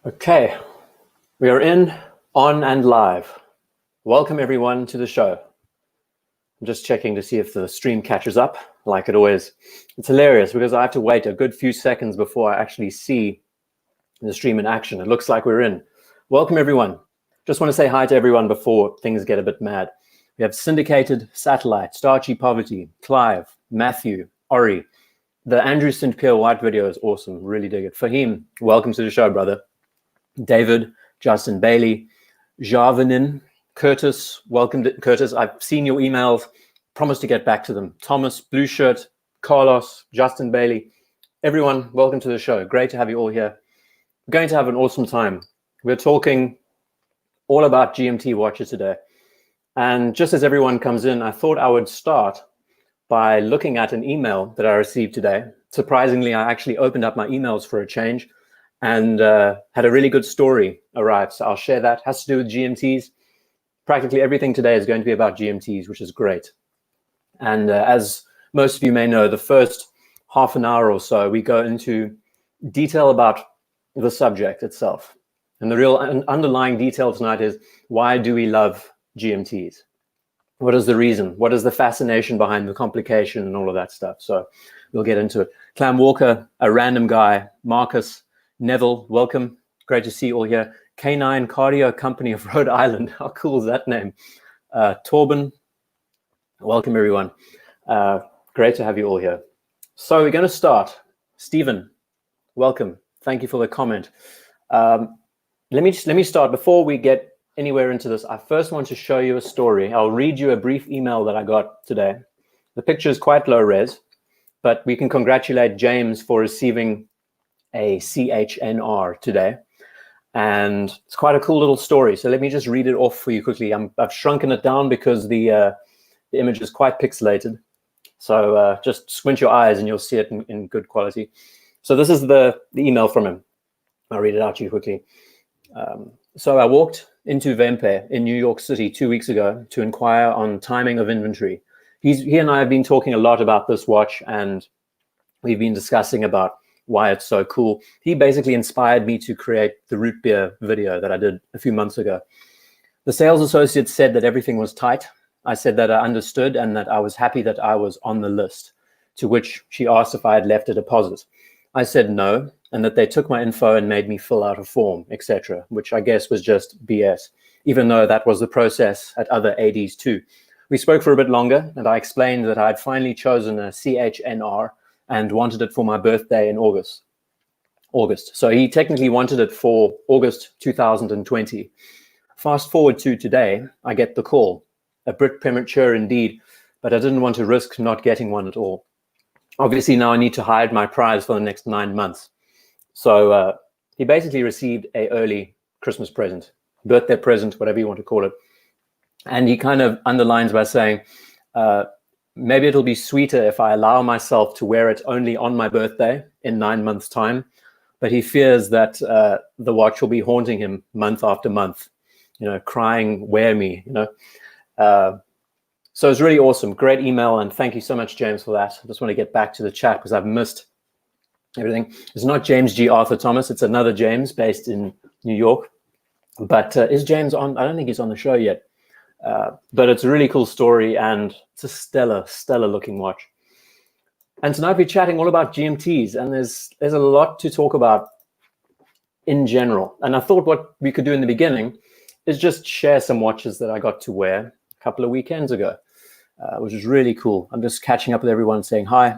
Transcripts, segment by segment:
Okay, we are in, on and live. Welcome everyone to the show. I'm just checking to see if the stream catches up, like it always. It's hilarious because I have to wait a good few seconds before I actually see the stream in action. It looks like we're in. Welcome everyone. Just want to say hi to everyone before things get a bit mad. We have Syndicated, Satellite, Archie Poverty, Clive, Matthew, Ori. The Andrew St. Pierre White video is awesome. Really dig it. Fahim, welcome to the show, brother. David, Justin Bailey, Jarvinin, Curtis, welcome to Curtis. I've seen your emails, promised to get back to them. Thomas, Blue Shirt, Carlos, Justin Bailey, everyone, welcome to the show. Great to have you all here. We're going to have an awesome time. We're talking all about GMT watches today. And just as everyone comes in, I thought I would start by looking at an email that I received today. Surprisingly, I actually opened up my emails for a change and had a really good story arrive. So I'll share that. It has to do with GMTs. Practically everything today is going to be about GMTs, which is great. And as most of you may know, the first half an hour or so, we go into detail about the subject itself. And the real underlying detail tonight is, why do we love GMTs? What is the reason? What is the fascination behind the complication and all of that stuff? So we'll get into it. Clam Walker, a random guy, Marcus, Neville, welcome. Great to see you all here. K9 Cardio Company of Rhode Island. How cool is that name? Torben, welcome everyone. Great to have you all here. So we're going to start. Stephen, welcome. Thank you for the comment. Let me start. Before we get anywhere into this, I first want to show you a story. I'll read you a brief email that I got today. The picture is quite low res, but we can congratulate James for receiving a CHNR today. And it's quite a cool little story. So let me just read it off for you quickly. I've shrunken it down because the image is quite pixelated. So just squint your eyes and you'll see it in good quality. So this is the email from him. I'll read it out to you quickly. So I walked into Vempe in New York City 2 weeks ago to inquire on timing of inventory. He and I have been talking a lot about this watch, and we've been discussing about why it's so cool. He basically inspired me to create the root beer video that I did a few months ago. The sales associate said that everything was tight. I said that I understood and that I was happy that I was on the list, to which she asked if I had left a deposit. I said no, and that they took my info and made me fill out a form, etc., which I guess was just BS, even though that was the process at other ADs too. We spoke for a bit longer, and I explained that I had finally chosen a CHNR and wanted it for my birthday in August. So he technically wanted it for August 2020. Fast forward to today, I get the call. A bit premature indeed, but I didn't want to risk not getting one at all. Obviously now I need to hide my prize for the next 9 months. So he basically received an early Christmas present, birthday present, whatever you want to call it. And he kind of underlines by saying, maybe it'll be sweeter if I allow myself to wear it only on my birthday in 9 months' time. But he fears that the watch will be haunting him month after month, crying, wear me, So it's really awesome. Great email. And thank you so much, James, for that. I just want to get back to the chat because I've missed everything. It's not James G. Arthur Thomas. It's another James based in New York. But is James on? I don't think he's on the show yet. But it's a really cool story, and it's a stellar looking watch. And tonight we're chatting all about GMTs, and there's a lot to talk about in general. And I thought what we could do in the beginning is just share some watches that I got to wear a couple of weekends ago, which is really cool. I'm just catching up with everyone, saying hi.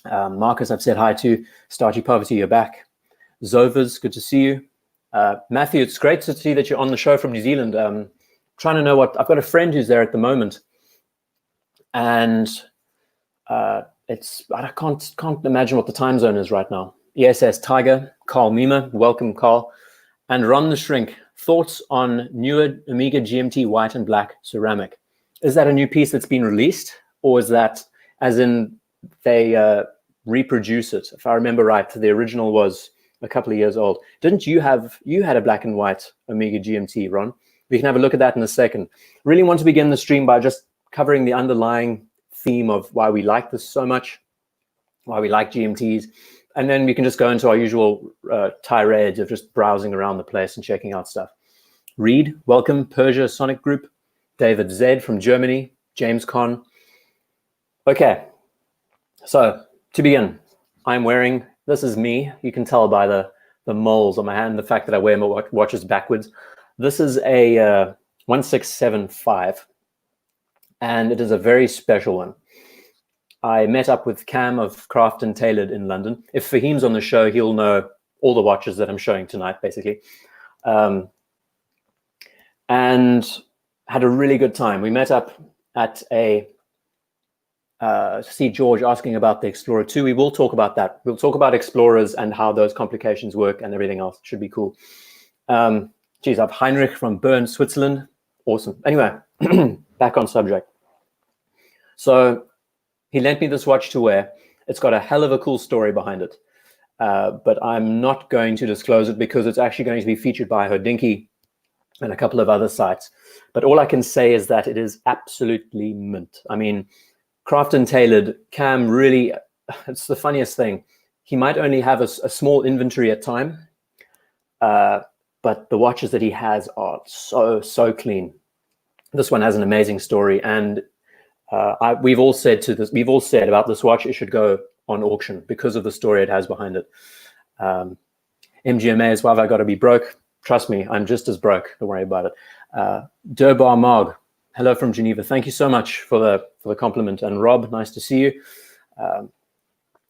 Marcus, I've said hi to. Starchy Poverty, you're back. Zovas, good to see you. Matthew, it's great to see that you're on the show from New Zealand. Trying to know what I've got a friend who's there at the moment, and I can't imagine what the time zone is right now. ESS Tiger, Carl Mima, welcome Carl, and Ron the Shrink. Thoughts on newer Omega GMT white and black ceramic? Is that a new piece that's been released, or is that as in they reproduce it? If I remember right, the original was a couple of years old. Didn't you had a black and white Omega GMT, Ron? We can have a look at that in a second. Really want to begin the stream by just covering the underlying theme of why we like this so much, why we like GMTs, and then we can just go into our usual tirades of just browsing around the place and checking out stuff. Reed, welcome. Persia Sonic Group. David Z from Germany. James Con. Okay, so to begin, I'm wearing, this is me. You can tell by the moles on my hand, the fact that I wear my watches backwards. This is a 1675, and it is a very special one. I met up with Cam of Craft and Tailored in London. If Fahim's on the show, he'll know all the watches that I'm showing tonight, basically. And had a really good time. We met up at a, see George asking about the Explorer 2. We will talk about that. We'll talk about Explorers and how those complications work and everything else. Should be cool. Geez, I have Heinrich from Bern, Switzerland. Awesome. Anyway, back on subject. So he lent me this watch to wear. It's got a hell of a cool story behind it. But I'm not going to disclose it because it's actually going to be featured by Hodinkee and a couple of other sites. But all I can say is that it is absolutely mint. I mean, Craft and Tailored, Cam really, it's the funniest thing. He might only have a small inventory at time, but the watches that he has are so clean. This one has an amazing story, and we've all said about this watch, it should go on auction because of the story it has behind it. MGMA is why have I got to be broke? Trust me, I'm just as broke. Don't worry about it. Durbar Marg, hello from Geneva. Thank you so much for the compliment. And Rob, nice to see you.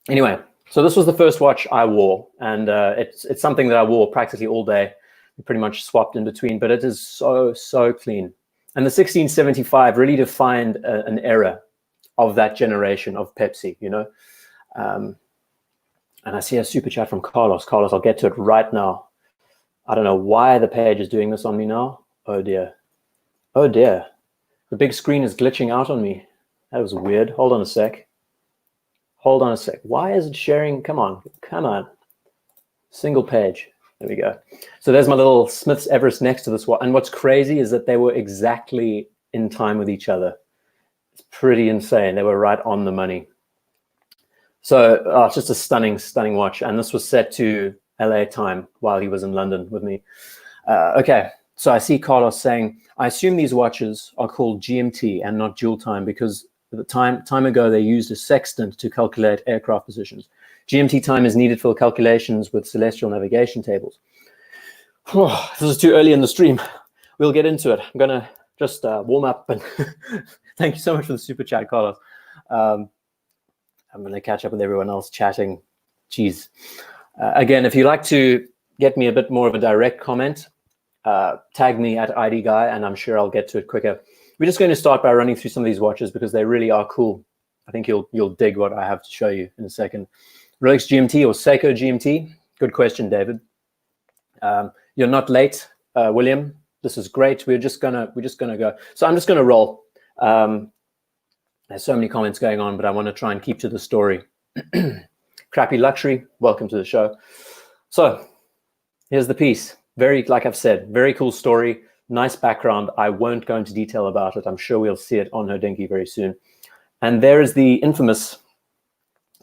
Anyway, so this was the first watch I wore, and it's something that I wore practically all day. We pretty much swapped in between, but it is so clean. And the 1675 really defined an era of that generation of Pepsi, you know. And I see a super chat from Carlos. Carlos, I'll get to it right now. I don't know why the page is doing this on me now. Oh dear. Oh dear. The big screen is glitching out on me. That was weird. Hold on a sec. Hold on a sec. Why is it sharing? Come on. Come on. Single page. There we go. So there's my little Smith's Everest next to this one. And what's crazy is that they were exactly in time with each other. It's pretty insane. They were right on the money. So it's just a stunning watch. And this was set to LA time while he was in London with me. Okay, so I see Carlos saying, I assume these watches are called GMT and not dual time because at the time ago they used a sextant to calculate aircraft positions. GMT time is needed for calculations with celestial navigation tables. Oh, this is too early in the stream. We'll get into it. I'm gonna just warm up and thank you so much for the super chat, Carlos. I'm gonna catch up with everyone else chatting. Jeez. Again, if you'd like to get me a bit more of a direct comment, tag me at IDGuy, and I'm sure I'll get to it quicker. We're just going to start by running through some of these watches because they really are cool. I think you'll dig what I have to show you in a second. Rolex GMT or Seiko GMT? Good question, David. You're not late, William. This is great. We're just gonna go. So I'm just gonna roll. There's so many comments going on, but I want to try and keep to the story. Crappy Luxury, welcome to the show. So here's the piece. Very, like I've said, very cool story, nice background. I won't go into detail about it. I'm sure we'll see it on Hodinkee very soon. And there is the infamous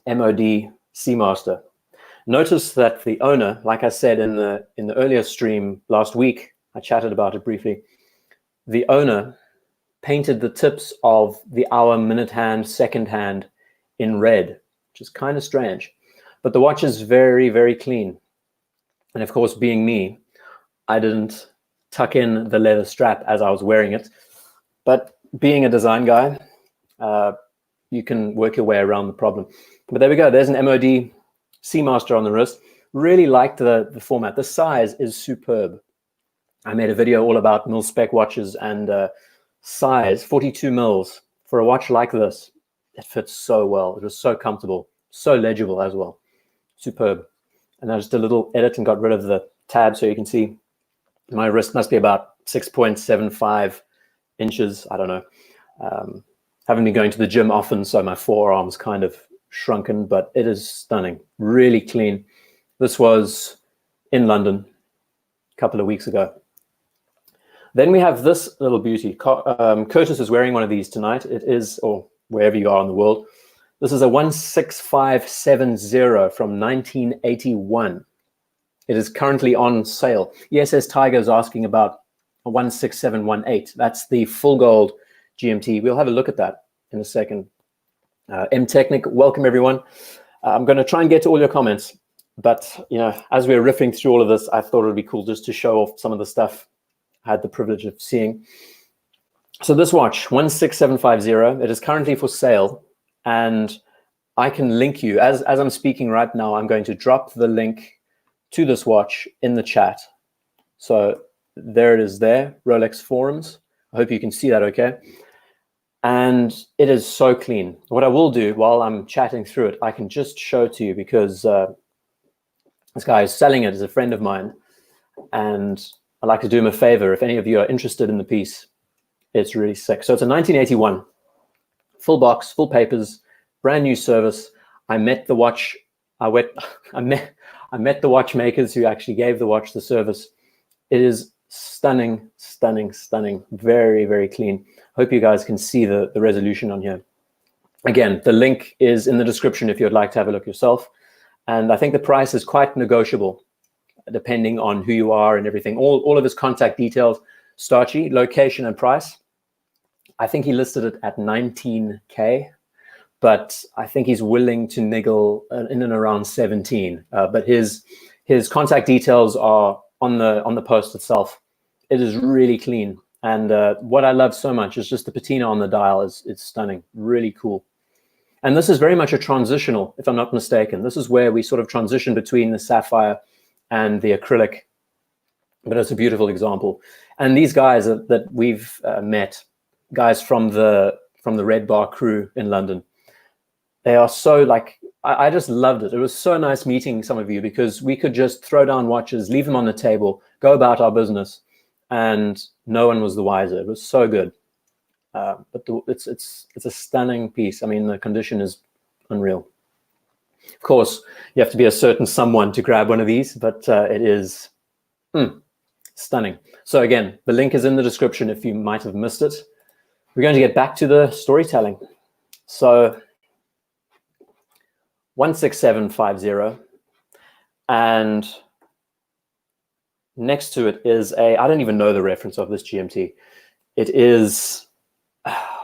MOD Seamaster. Notice that the owner, like I said in the earlier stream last week, I chatted about it briefly. The owner painted the tips of the hour, minute hand, second hand in red, which is kind of strange. But the watch is very clean. And of course, being me, I didn't tuck in the leather strap as I was wearing it. But being a design guy, you can work your way around the problem. But there we go. There's an MOD Seamaster on the wrist. Really liked the format. The size is superb. I made a video all about mil-spec watches and size, 42 mils. For a watch like this, it fits so well. It was so comfortable, so legible as well. Superb. And I just did a little edit and got rid of the tab so you can see my wrist must be about 6.75 inches. I don't know. Haven't been going to the gym often, so my forearm's kind of shrunken, but it is stunning. Really clean. This was in London a couple of weeks ago. Then we have this little beauty. Curtis is wearing one of these tonight. It is, or wherever you are in the world, This is a 16570 from 1981. It is currently on sale. ESS Tiger is asking about a 16718. That's the full gold GMT. We'll have a look at that in a second. M Technic, welcome everyone. I'm going to try and get to all your comments, but as we're riffing through all of this, I thought it would be cool just to show off some of the stuff I had the privilege of seeing. So this watch, 16750, it is currently for sale, and I can link you, as I'm speaking right now, I'm going to drop the link to this watch in the chat. So there it is there, Rolex forums. I hope you can see that okay. And it is so clean. What I will do while I'm chatting through it, I can just show to you, because this guy is selling it as a friend of mine, and I'd like to do him a favor. If any of you are interested in the piece, it's really sick. So it's a 1981, full box, full papers, brand new service. I met the watch. I met the watchmakers who actually gave the watch the service. It is stunning, stunning, stunning. Very, very clean. Hope you guys can see the resolution on here. Again, the link is in the description if you'd like to have a look yourself. And I think the price is quite negotiable, depending on who you are and everything. All of his contact details, Starchy, location and price. I think he listed it at 19K, but I think he's willing to niggle in and around 17. But his contact details are on the post itself. It is really clean. And what I love so much is just the patina on the dial. It's stunning, really cool. And this is very much a transitional, if I'm not mistaken. This is where we sort of transition between the sapphire and the acrylic. But it's a beautiful example. And these guys that we've met, guys from the Red Bar crew in London, they are so like, I just loved it. It was so nice meeting some of you, because we could just throw down watches, leave them on the table, go about our business, and no one was the wiser. It was so good. But it's a stunning piece. I mean, the condition is unreal. Of course, you have to be a certain someone to grab one of these, but it is stunning. So again, the link is in the description if you might have missed it. We're going to get back to the storytelling. So 16750, and next to it is I don't even know the reference of this GMT. It is,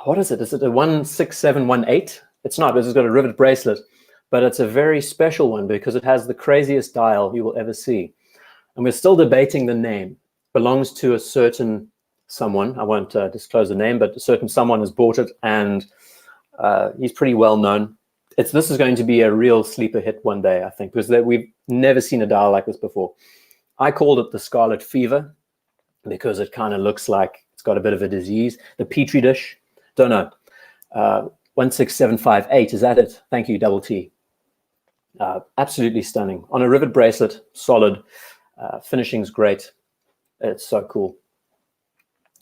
what is it? Is it a 16718? It's not, because it's got a rivet bracelet, but it's a very special one because it has the craziest dial you will ever see. And we're still debating the name. Belongs to a certain someone. I won't disclose the name, but a certain someone has bought it, and he's pretty well known. This is going to be a real sleeper hit one day, I think, because we've never seen a dial like this before. I called it the Scarlet Fever because it kind of looks like it's got a bit of a disease. The Petri dish, don't know. 16758, is that it? Thank you, Double T. Absolutely stunning. On a rivet bracelet, solid. Finishing's great. It's so cool.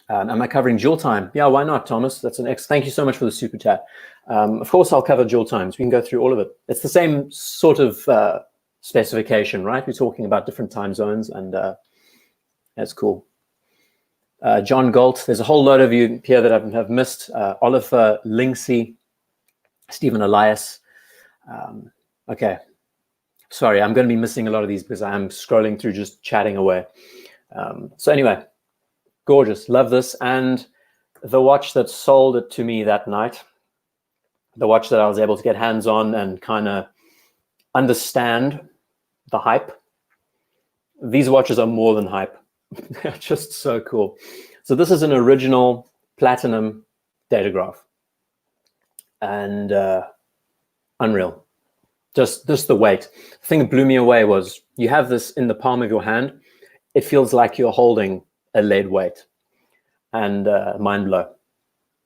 Am I covering dual time? Yeah, why not, Thomas? That's an X. Thank you so much for the super chat. Of course, I'll cover dual times. We can go through all of it. It's the same sort of specification, right? We're talking about different time zones, and that's cool. John Galt, there's a whole load of you here that I've missed. Oliver Linksey, Stephen Elias. Okay, sorry, I'm going to be missing a lot of these because I am scrolling through just chatting away. So anyway, gorgeous, love this. And the watch that sold it to me that night, the watch that I was able to get hands on and kind of understand the hype. These watches are more than hype. They're just so cool. So this is an original platinum datograph, and unreal. Just the weight. The thing that blew me away was you have this in the palm of your hand. It feels like you're holding a lead weight, and mind blow.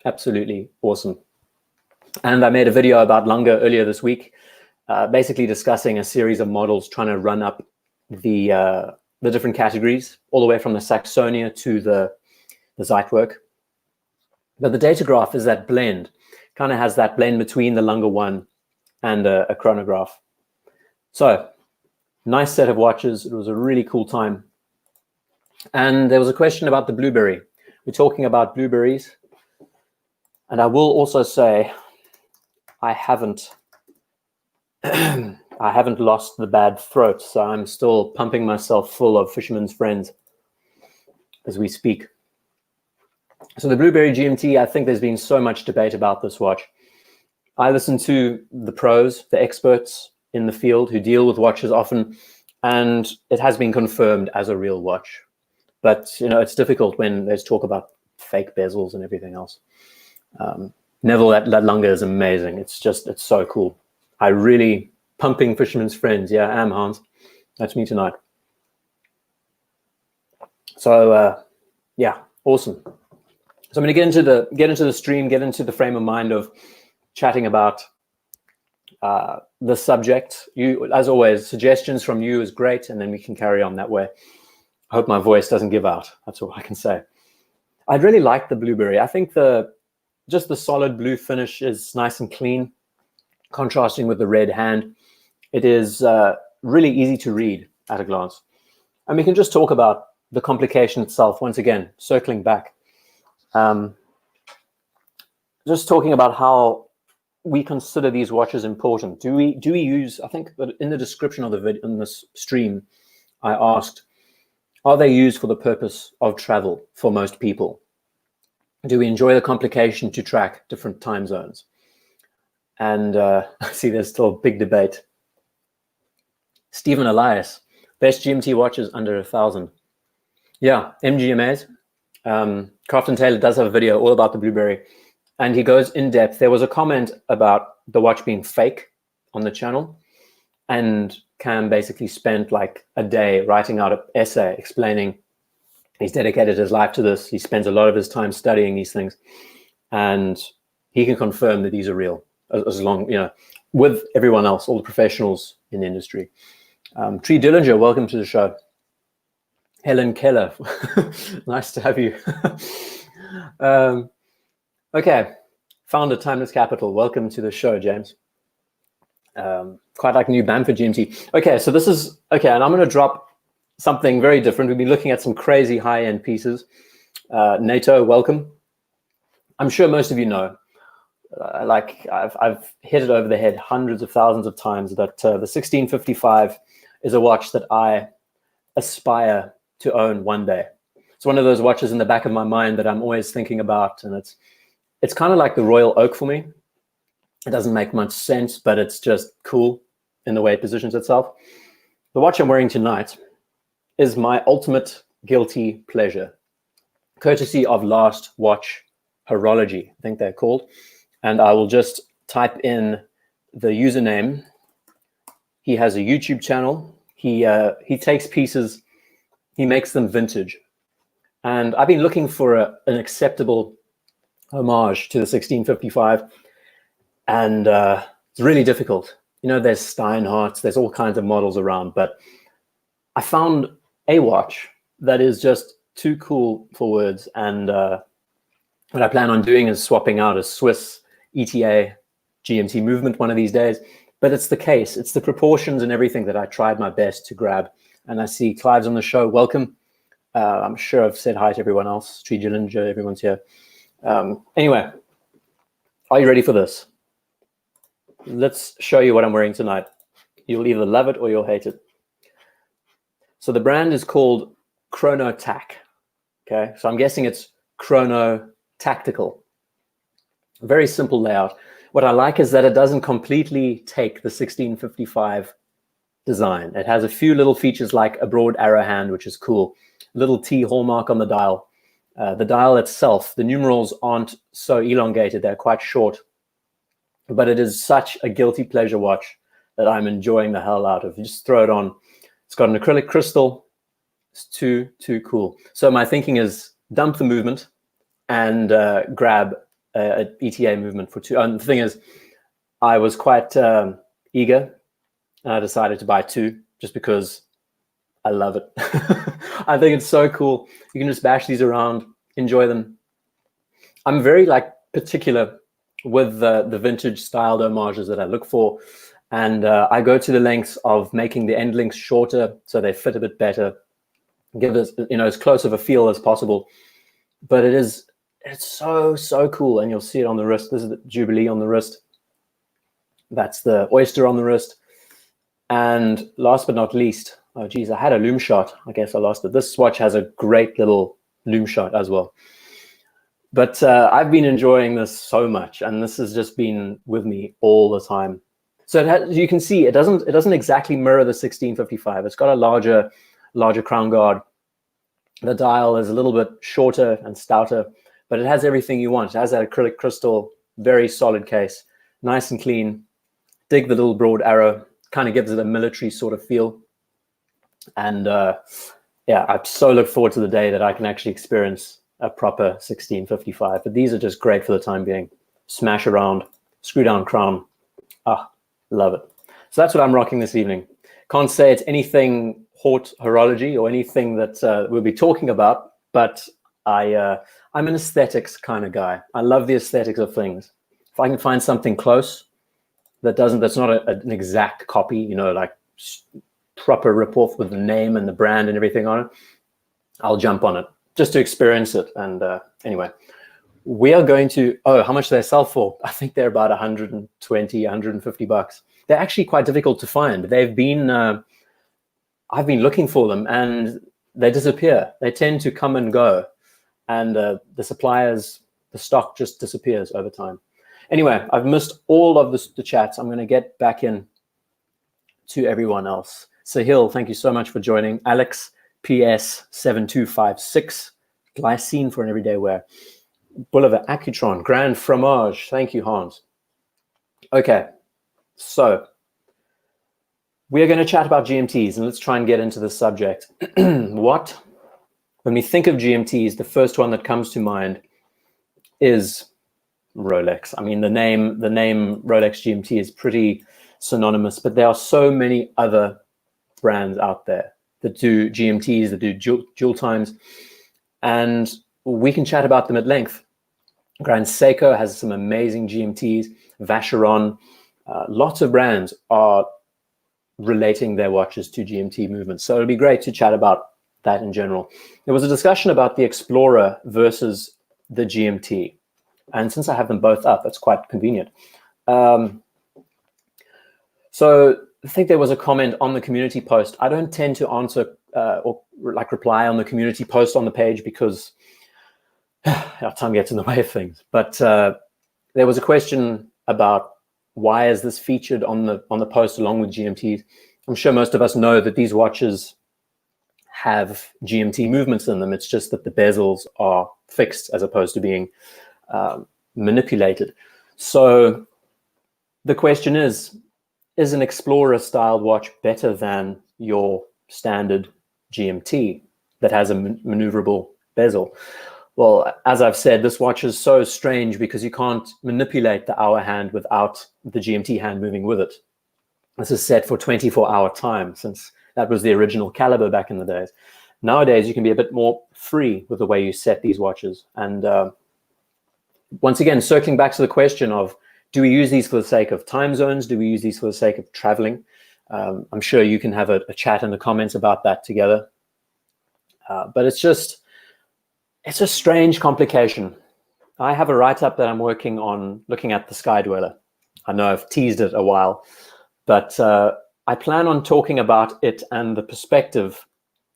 Absolutely awesome. And I made a video about Lunga earlier this week, basically discussing a series of models trying to run up the different categories, all the way from the Saxonia to the Zeitwerk. But the datograph is that blend, kind of has that blend between the Lunga 1 and a chronograph. So, nice set of watches. It was a really cool time. And there was a question about the blueberry. We're talking about blueberries. And I will also say, I haven't I haven't lost the bad throat, so I'm still pumping myself full of Fisherman's Friends as we speak. So the Blueberry GMT, I think there's been so much debate about this watch. I listen to the pros, the experts in the field who deal with watches often, and it has been confirmed as a real watch. But, you know, it's difficult when there's talk about fake bezels and everything else. Neville, that Lunga is amazing. It's so cool. I really pumping Fisherman's Friends. Yeah, I am, Hans. That's me tonight. So, yeah, awesome. So I'm going to get into the stream, get into the frame of mind of chatting about the subject. You, as always, suggestions from you is great, and then we can carry on that way. I hope my voice doesn't give out. That's all I can say. I'd really like the Blueberry. I think just the solid blue finish is nice and clean, contrasting with the red hand. It is really easy to read at a glance. And we can just talk about the complication itself once again, circling back. Just talking about how we consider these watches important. Do we use, I think that in the description of the video, in this stream, I asked, are they used for the purpose of travel for most people? Do we enjoy the complication to track different time zones? And I see there's still a big debate. Stephen Elias, best GMT watches under 1,000. Yeah, MGMAs. Craft and Taylor does have a video all about the Blueberry, and he goes in depth. There was a comment about the watch being fake on the channel, and Cam basically spent like a day writing out an essay explaining he's dedicated his life to this. He spends a lot of his time studying these things, and he can confirm that these are real, as long, you know, with everyone else, all the professionals in the industry. Tree Dillinger, welcome to the show. Helen Keller, nice to have you. Okay, founder Timeless Capital, welcome to the show, James. Quite like new Bamford GMT. Okay, so this is, okay, and I'm going to drop something very different. We'll be looking at some crazy high-end pieces. NATO, welcome. I'm sure most of you know, like I've hit it over the head hundreds of thousands of times that the 1655 is a watch that I aspire to own one day. It's one of those watches in the back of my mind that I'm always thinking about, and it's kind of like the Royal Oak for me. It doesn't make much sense, but it's just cool in the way it positions itself. The watch I'm wearing tonight is my ultimate guilty pleasure, courtesy of Last Watch Horology, I think they're called. And I will just type in the username. He has a YouTube channel. He takes pieces, he makes them vintage. And I've been looking for an acceptable homage to the 1655, and it's really difficult. You know, there's Steinhardts, there's all kinds of models around, but I found a watch that is just too cool for words. And what I plan on doing is swapping out a Swiss ETA GMT movement one of these days. But it's the case, it's the proportions and everything that I tried my best to grab. And I see Clive's on the show, welcome. I'm sure I've said hi to everyone else. Tree Gillinger, everyone's here. Anyway, are you ready for this? Let's show you what I'm wearing tonight. You'll either love it or you'll hate it. So the brand is called Chrono Tac. Okay, so I'm guessing it's Chrono Tactical. Very simple layout. What I like is that it doesn't completely take the 1655 design. It has a few little features like a broad arrow hand, which is cool. Little T hallmark on the dial. The dial itself, the numerals aren't so elongated. They're quite short. But it is such a guilty pleasure watch that I'm enjoying the hell out of. You just throw it on. It's got an acrylic crystal. It's too cool. So my thinking is dump the movement and grab an ETA movement for two. And the thing is, I was quite eager, and I decided to buy two just because I love it. I think it's so cool. You can just bash these around, enjoy them. I'm very like particular with the vintage styled homages that I look for, and I go to the lengths of making the end links shorter so they fit a bit better, give us, you know, as close of a feel as possible. But it's so cool, and you'll see it on the wrist. This is the Jubilee on the wrist. That's the oyster on the wrist. And last but not least, oh geez, I had a loom shot. I guess I lost it. This watch has a great little loom shot as well. But I've been enjoying this so much, and this has just been with me all the time. So you can see it doesn't exactly mirror the 1655. It's got a larger crown guard. The dial is a little bit shorter and stouter, but it has everything you want. It has that acrylic crystal, very solid case, nice and clean. Dig the little broad arrow, kind of gives it a military sort of feel. And yeah, I so look forward to the day that I can actually experience a proper 1655. But these are just great for the time being. Smash around, screw down crown. Ah, love it. So that's what I'm rocking this evening. Can't say it's anything haute horology or anything that we'll be talking about, but I'm an aesthetics kind of guy. I love the aesthetics of things. If I can find something close that's not an exact copy, you know, like proper rip-off with the name and the brand and everything on it, I'll jump on it just to experience it. And anyway, we are going to, oh, how much do they sell for? I think they're about 120, 150 bucks. They're actually quite difficult to find. They've been, I've been looking for them and they disappear. They tend to come and go. And the suppliers, the stock just disappears over time. Anyway, I've missed all of the chats. I'm going to get back in to everyone else. Sahil, thank you so much for joining. Alex, PS7256, Glycine for an everyday wear. Boulevard Accutron, Grand Fromage. Thank you, Hans. Okay, so we are going to chat about GMTs, and let's try and get into the subject. When we think of GMTs, the first one that comes to mind is Rolex. I mean, the name Rolex GMT is pretty synonymous, but there are so many other brands out there that do GMTs, that do dual times, and we can chat about them at length. Grand Seiko has some amazing GMTs. Vacheron, lots of brands are relating their watches to GMT movements. So it'll be great to chat about that in general. There was a discussion about the Explorer versus the GMT. And since I have them both up, that's quite convenient. So I think there was a comment on the community post. I don't tend to answer or like reply on the community post on the page because our time gets in the way of things. But there was a question about why is this featured on the post along with GMTs. I'm sure most of us know that these watches have GMT movements in them. It's just that the bezels are fixed as opposed to being manipulated. So the question is an Explorer styled watch better than your standard GMT that has a maneuverable bezel? Well, as I've said, this watch is so strange because you can't manipulate the hour hand without the GMT hand moving with it. This is set for 24-hour time, since that was the original caliber back in the days. Nowadays, you can be a bit more free with the way you set these watches. And once again, circling back to the question of, do we use these for the sake of time zones? Do we use these for the sake of traveling? I'm sure you can have a chat in the comments about that together. But it's a strange complication. I have a write-up that I'm working on looking at the Sky Dweller. I know I've teased it a while, but I plan on talking about it and the perspective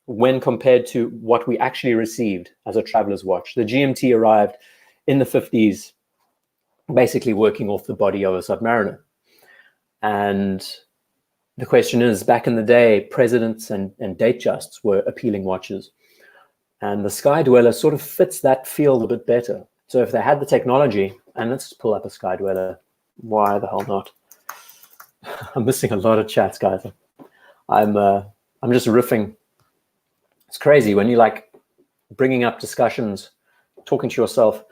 when compared to what we actually received as a traveler's watch. The GMT arrived in the 50s, basically working off the body of a Submariner. And the question is, back in the day, presidents and Datejusts were appealing watches. And the Sky Dweller sort of fits that field a bit better. So if they had the technology, and let's pull up a Sky Dweller. Why the hell not? I'm missing a lot of chats, guys. I'm just riffing. It's crazy when you like bringing up discussions, talking to yourself.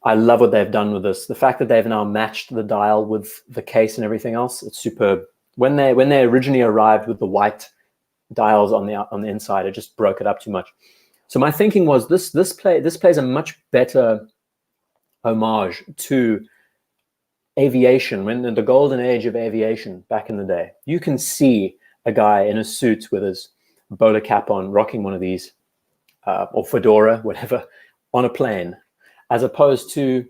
I love what they've done with this. The fact that they've now matched the dial with the case and everything else, it's superb. When they originally arrived with the white dials on the inside, it just broke it up too much. So my thinking was this plays a much better homage to aviation, when in the golden age of aviation back in the day. You can see a guy in a suit with his bowler cap on, rocking one of these, or fedora, whatever, on a plane, as opposed to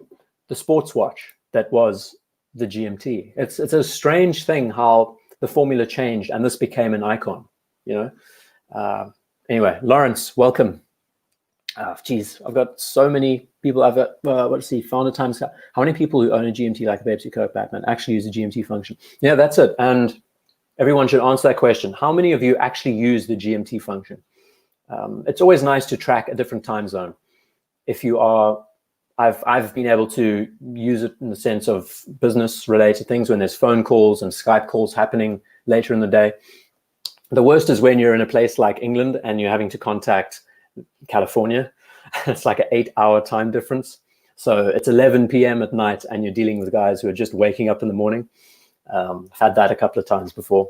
the sports watch that was the GMT. It's a strange thing how the formula changed and this became an icon, you know. Anyway, Lawrence, welcome. Geez, I've got so many people. I've got, let's see, founder times. How many people who own a GMT like Pepsi, Coke, Batman actually use the GMT function? Yeah, that's it. And everyone should answer that question. How many of you actually use the GMT function? It's always nice to track a different time zone. If you are, I've been able to use it in the sense of business related things when there's phone calls and Skype calls happening later in the day. The worst is when you're in a place like England and you're having to contact California. It's like an 8-hour time difference. So it's 11 p.m. at night and you're dealing with guys who are just waking up in the morning. Had that a couple of times before.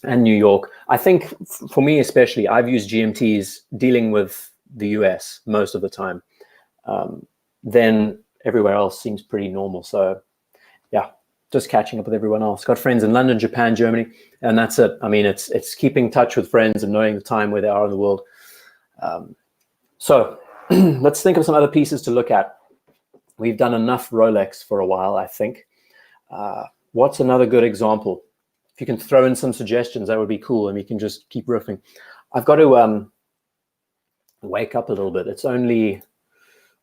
And New York. I think for me especially, I've used GMTs dealing with the US most of the time. Then everywhere else seems pretty normal. So yeah, just catching up with everyone else. Got friends in London, Japan, Germany, and that's it. I mean, it's keeping touch with friends and knowing the time where they are in the world. So let's think of some other pieces to look at. We've done enough Rolex for a while, I think. What's another good example? If you can throw in some suggestions, that would be cool, and we can just keep riffing. I've got to wake up a little bit. It's only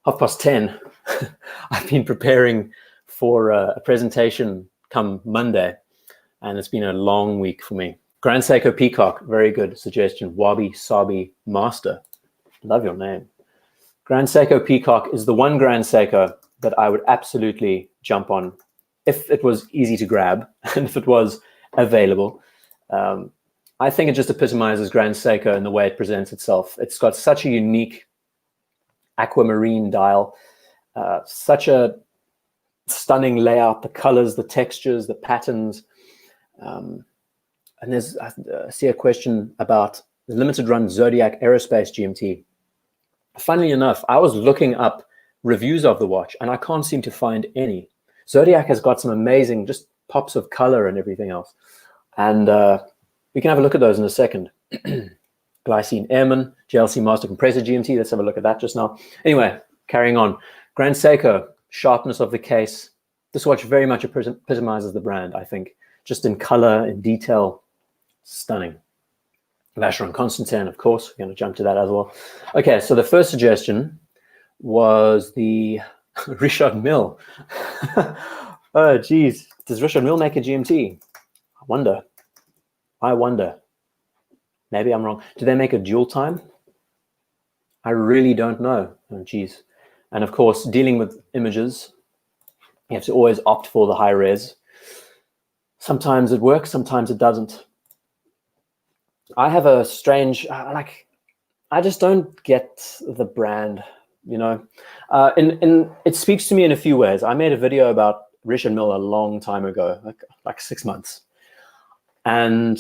10:30. I've been preparing for a presentation come Monday, and it's been a long week for me. Grand Seiko Peacock, very good suggestion. Wabi Sabi Master. Love your name. Grand Seiko Peacock is the one Grand Seiko that I would absolutely jump on if it was easy to grab and if it was available. I think it just epitomizes Grand Seiko in the way it presents itself. It's got such a unique aquamarine dial, such a stunning layout, the colors, the textures, the patterns. And there's, I see a question about the limited run Zodiac Aerospace GMT. Funnily enough, I was looking up reviews of the watch and I can't seem to find any. Zodiac has got some amazing just pops of color and everything else. And we can have a look at those in a second. Glycine Emmons, Jlc Master Compressor Gmt. Let's have a look at that just now. Anyway, carrying on. Grand Seiko, sharpness of the case. This watch very much epitomizes the brand, I think. Just in color, in detail, stunning. Vacheron Constantin, of course. We're going to jump to that as well. Okay, so the first suggestion was the Richard Mille. Oh, geez. Does Richard Mille make a GMT? I wonder. Maybe I'm wrong. Do they make a dual time? I really don't know. Oh, geez. And of course, dealing with images, you have to always opt for the high res. Sometimes it works, sometimes it doesn't. I have a strange, I just don't get the brand, you know. It speaks to me in a few ways. I made a video about Richard Mille a long time ago, like 6 months. And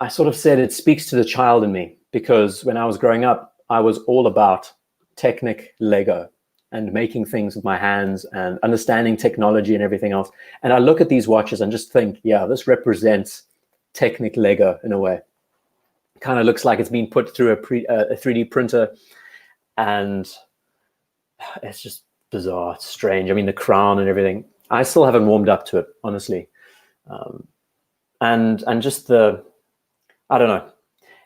I sort of said it speaks to the child in me, because when I was growing up, I was all about Technic Lego and making things with my hands and understanding technology and everything else. And I look at these watches and just think, yeah, this represents Technic Lego in a way. Kind of looks like it's been put through a 3D printer, and it's just bizarre. It's strange. I mean, the crown and everything. I still haven't warmed up to it, honestly. And just the, I don't know.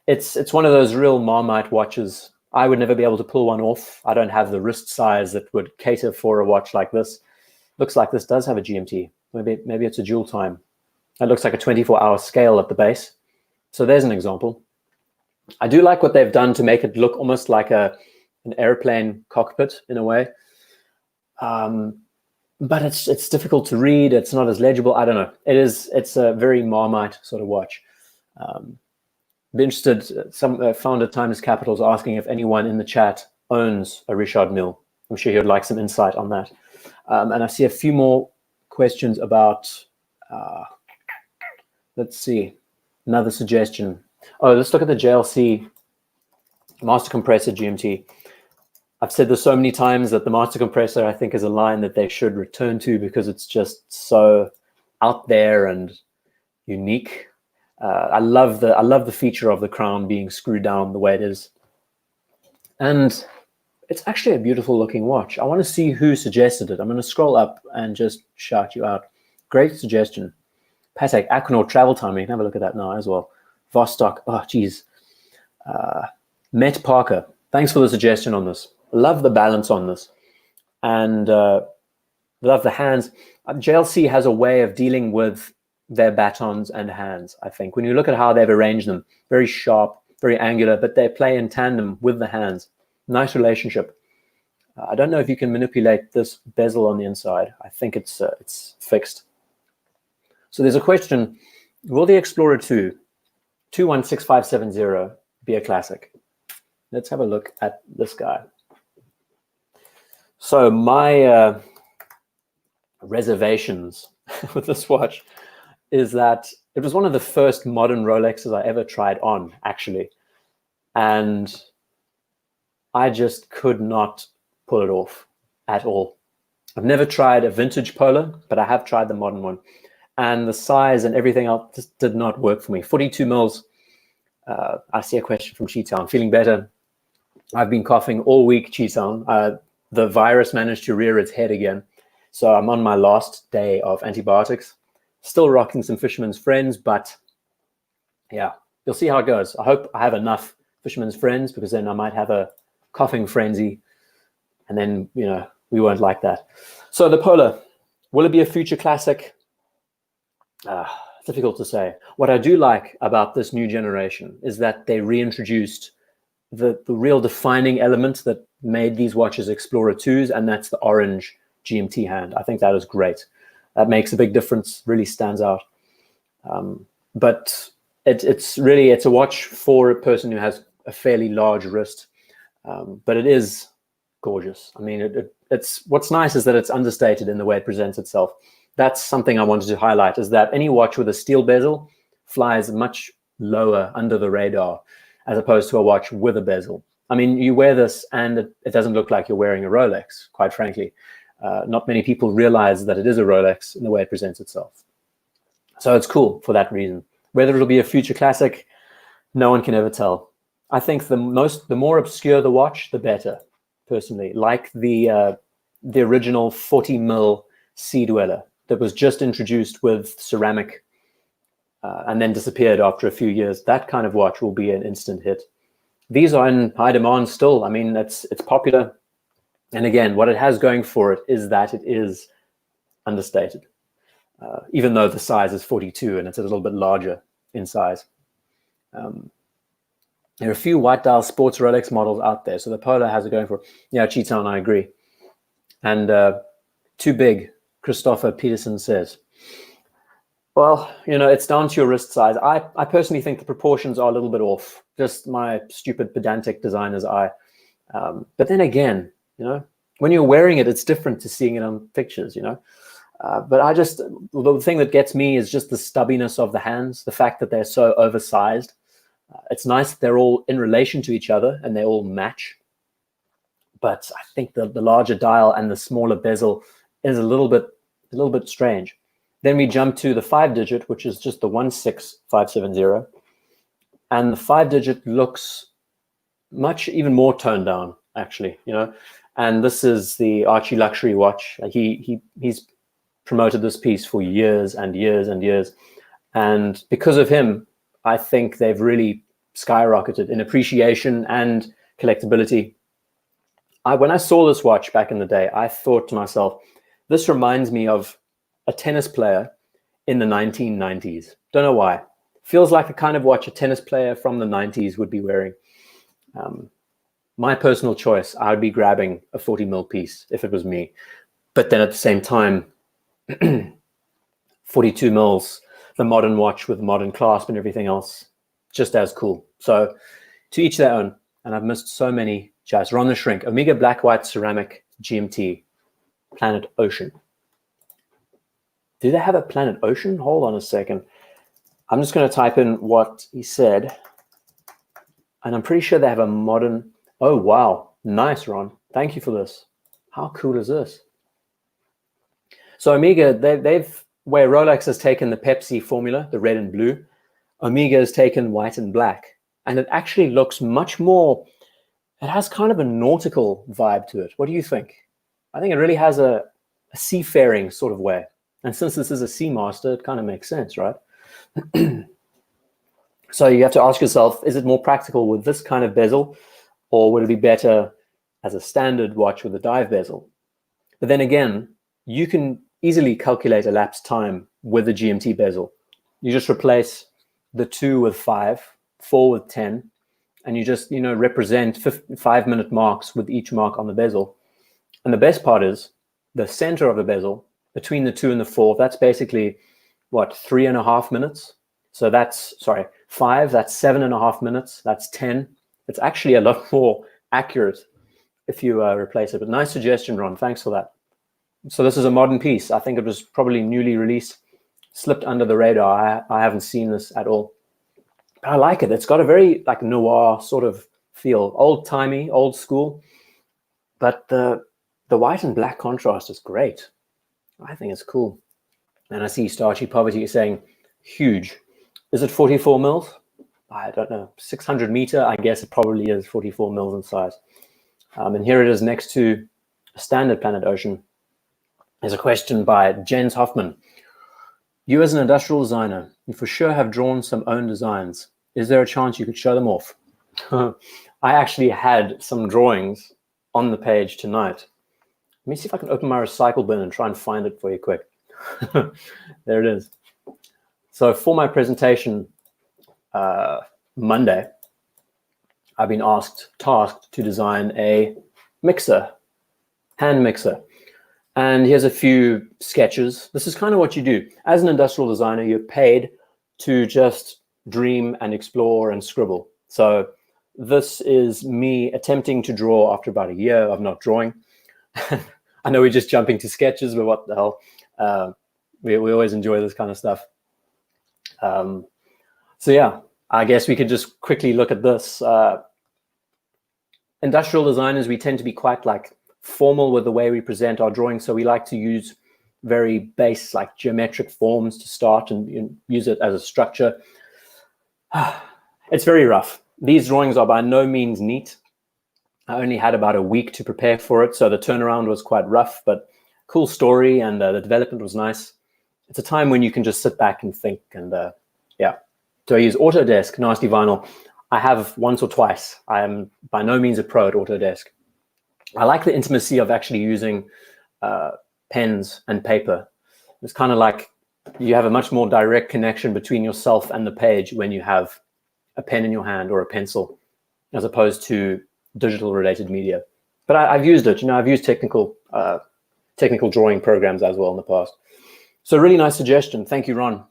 It's one of those real Marmite watches. I would never be able to pull one off. I don't have the wrist size that would cater for a watch like this. Looks like this does have a GMT. Maybe it's a dual time. It looks like a 24-hour scale at the base. So there's an example. I do like what they've done to make it look almost like an airplane cockpit in a way. But it's difficult to read. It's not as legible. I don't know. It's a very Marmite sort of watch. Be interested. Some founder Timeless Capital is asking if anyone in the chat owns a Richard Mille. I'm sure he would like some insight on that. And I see a few more questions about. Let's see, another suggestion. Oh, let's look at the Jlc Master Compressor GMT. I've said this so many times that the Master Compressor, I think, is a line that they should return to, because it's just so out there and unique. I love the feature of the crown being screwed down the way it is. And it's actually a beautiful looking watch. I want to see who suggested it. I'm going to scroll up and just shout you out. Great suggestion. Patek Aquanaut travel time. You can have a look at that now as well. Vostok. Oh, geez. Met Parker. Thanks for the suggestion on this. Love the balance on this. And love the hands. Jlc has a way of dealing with their batons and hands, I think. When you look at how they've arranged them, very sharp, very angular, but they play in tandem with the hands. Nice relationship. I don't know if you can manipulate this bezel on the inside. I think it's fixed. So there's a question, will the Explorer 2 216570 be a classic? Let's have a look at this guy. So my reservations with this watch is that it was one of the first modern Rolexes I ever tried on, actually. And I just could not pull it off at all. I've never tried a vintage Polo, but I have tried the modern one. And the size and everything else just did not work for me. 42 mils. I see a question from Cheetown. Feeling better? I've been coughing all week, Cheetown. The virus managed to rear its head again. So I'm on my last day of antibiotics. Still rocking some Fisherman's Friends, but yeah, you'll see how it goes. I hope I have enough Fisherman's Friends, because then I might have a coughing frenzy, and then, you know, we won't like that. So the Polo, will it be a future classic? Difficult to say. What I do like about this new generation is that they reintroduced the real defining element that made these watches Explorer 2s, and that's the orange GMT hand. I think that is great. That makes a big difference, really stands out. But it's a watch for a person who has a fairly large wrist, but it is gorgeous. I mean, it's what's nice is that it's understated in the way it presents itself. That's something I wanted to highlight, is that any watch with a steel bezel flies much lower under the radar as opposed to a watch with a bezel. I mean, you wear this and it doesn't look like you're wearing a Rolex, quite frankly. Not many people realize that it is a Rolex in the way it presents itself. So it's cool for that reason. Whether it'll be a future classic, no one can ever tell. I think the more obscure the watch, the better, personally. Like the original 40 mil Sea Dweller that was just introduced with ceramic and then disappeared after a few years. That kind of watch will be an instant hit. These are in high demand still. I mean, it's popular. And again, what it has going for it is that it is understated, even though the size is 42 and it's a little bit larger in size. There are a few white dial sports Rolex models out there, so the Polo has it going for it. Yeah, Cheetown, I agree. And too big, Christopher Peterson says. Well, you know, it's down to your wrist size. I personally think the proportions are a little bit off, just my stupid pedantic designer's eye. But then again, you know, when you're wearing it, it's different to seeing it on pictures, you know. But the thing that gets me is just the stubbiness of the hands, the fact that they're so oversized. It's nice that they're all in relation to each other and they all match. But I think the larger dial and the smaller bezel is a little bit strange. Then we jump to the 5-digit, which is just the 16570. And the 5-digit looks even more toned down, actually, you know. And this is the Archie luxury watch. He's promoted this piece for years and years and years. And because of him, I think they've really skyrocketed in appreciation and collectability. When I saw this watch back in the day, I thought to myself, this reminds me of a tennis player in the 1990s. Don't know why. Feels like the kind of watch a tennis player from the 90s would be wearing. My personal choice, I would be grabbing a 40 mil piece if it was me. But then at the same time, 42 mils, the modern watch with modern clasp and everything else, just as cool. So to each their own. And I've missed so many jazz. Ron the Shrink, Omega Black White Ceramic GMT, Planet Ocean. Do they have a Planet Ocean? Hold on a second. I'm just going to type in what he said. And I'm pretty sure they have a modern... Oh, wow. Nice, Ron. Thank you for this. How cool is this? So Omega, where Rolex has taken the Pepsi formula, the red and blue, Omega has taken white and black. And it actually looks much more... It has kind of a nautical vibe to it. What do you think? I think it really has a seafaring sort of way. And since this is a Seamaster, it kind of makes sense, right? So you have to ask yourself, is it more practical with this kind of bezel, or would it be better as a standard watch with a dive bezel? But then again, you can easily calculate elapsed time with the GMT bezel. You just replace the 2 with 5, 4 with 10, and you just, represent 5-minute marks with each mark on the bezel. And the best part is the center of the bezel, between the 2 and the 4, that's basically, what, 3.5 minutes? So that's, 5, that's 7.5 minutes, that's 10. It's actually a lot more accurate if you replace it. But nice suggestion, Ron. Thanks for that. So this is a modern piece. I think it was probably newly released, slipped under the radar. I haven't seen this at all. But I like it. It's got a very like noir sort of feel, old-timey, old school. But the white and black contrast is great. I think it's cool. And I see Starchy Poverty saying, huge. Is it 44 mils? I don't know. 600 meter, I guess it probably is 44 mils in size. And here it is next to a standard Planet Ocean. There's a question by Jens Hoffman. You as an industrial designer, you for sure have drawn some own designs. Is there a chance you could show them off? I actually had some drawings on the page tonight. Let me see if I can open my recycle bin and try and find it for you quick. There it is. So for my presentation Monday, I've been tasked to design a mixer, hand mixer. And here's a few sketches. This is kind of what you do. As an industrial designer, you're paid to just dream and explore and scribble. So this is me attempting to draw after about a year of not drawing. I know we're just jumping to sketches, but what the hell? We always enjoy this kind of stuff. So yeah, I guess we could just quickly look at this. Industrial designers, we tend to be quite like formal with the way we present our drawings. So we like to use very base, like geometric forms to start and use it as a structure. It's very rough. These drawings are by no means neat. I only had about a week to prepare for it, so the turnaround was quite rough, but cool story, and the development was nice. It's a time when you can just sit back and think, and yeah. Do I use Autodesk, Nasty Vinyl? I have once or twice. I am by no means a pro at Autodesk. I like the intimacy of actually using pens and paper. It's kind of like you have a much more direct connection between yourself and the page when you have a pen in your hand or a pencil, as opposed to digital related media. But I've used it. I've used technical drawing programs as well in the past. So really nice suggestion. Thank you, Ron.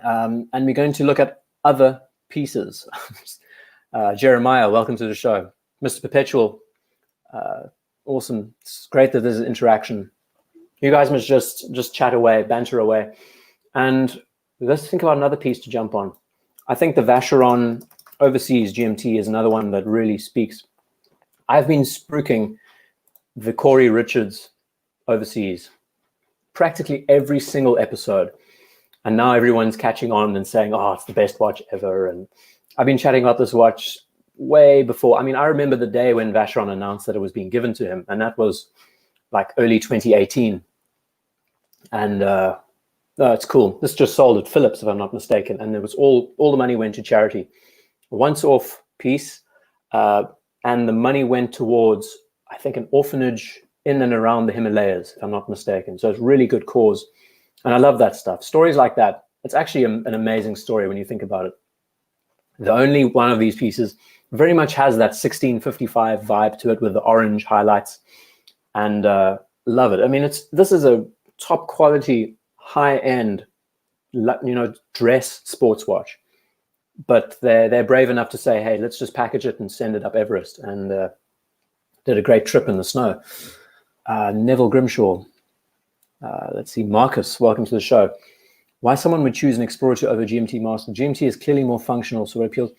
And we're going to look at other pieces. Jeremiah, welcome to the show. Mr. Perpetual, awesome. It's great that there's an interaction. You guys must just chat away, banter away. And let's think about another piece to jump on. I think the Vacheron Overseas GMT is another one that really speaks. I've been spruiking the Corey Richards Overseas practically every single episode. And now everyone's catching on and saying, oh, it's the best watch ever. And I've been chatting about this watch way before. I mean, I remember the day when Vacheron announced that it was being given to him, and that was like early 2018. And no, it's cool. This just sold at Philips, if I'm not mistaken. And there was all the money went to charity. A once-off piece. And the money went towards, I think, an orphanage in and around the Himalayas, if I'm not mistaken. So it's really good cause. And I love that stuff. Stories like that. It's actually an amazing story when you think about it. The only one of these pieces very much has that 1655 vibe to it with the orange highlights. And love it. I mean, this is a top quality, high-end, dress sports watch. But they're brave enough to say, hey, let's just package it and send it up Everest. And did a great trip in the snow. Neville Grimshaw. Let's see, Marcus, welcome to the show. Why someone would choose an Explorer 2 over GMT Master? GMT is clearly more functional, so it appeals.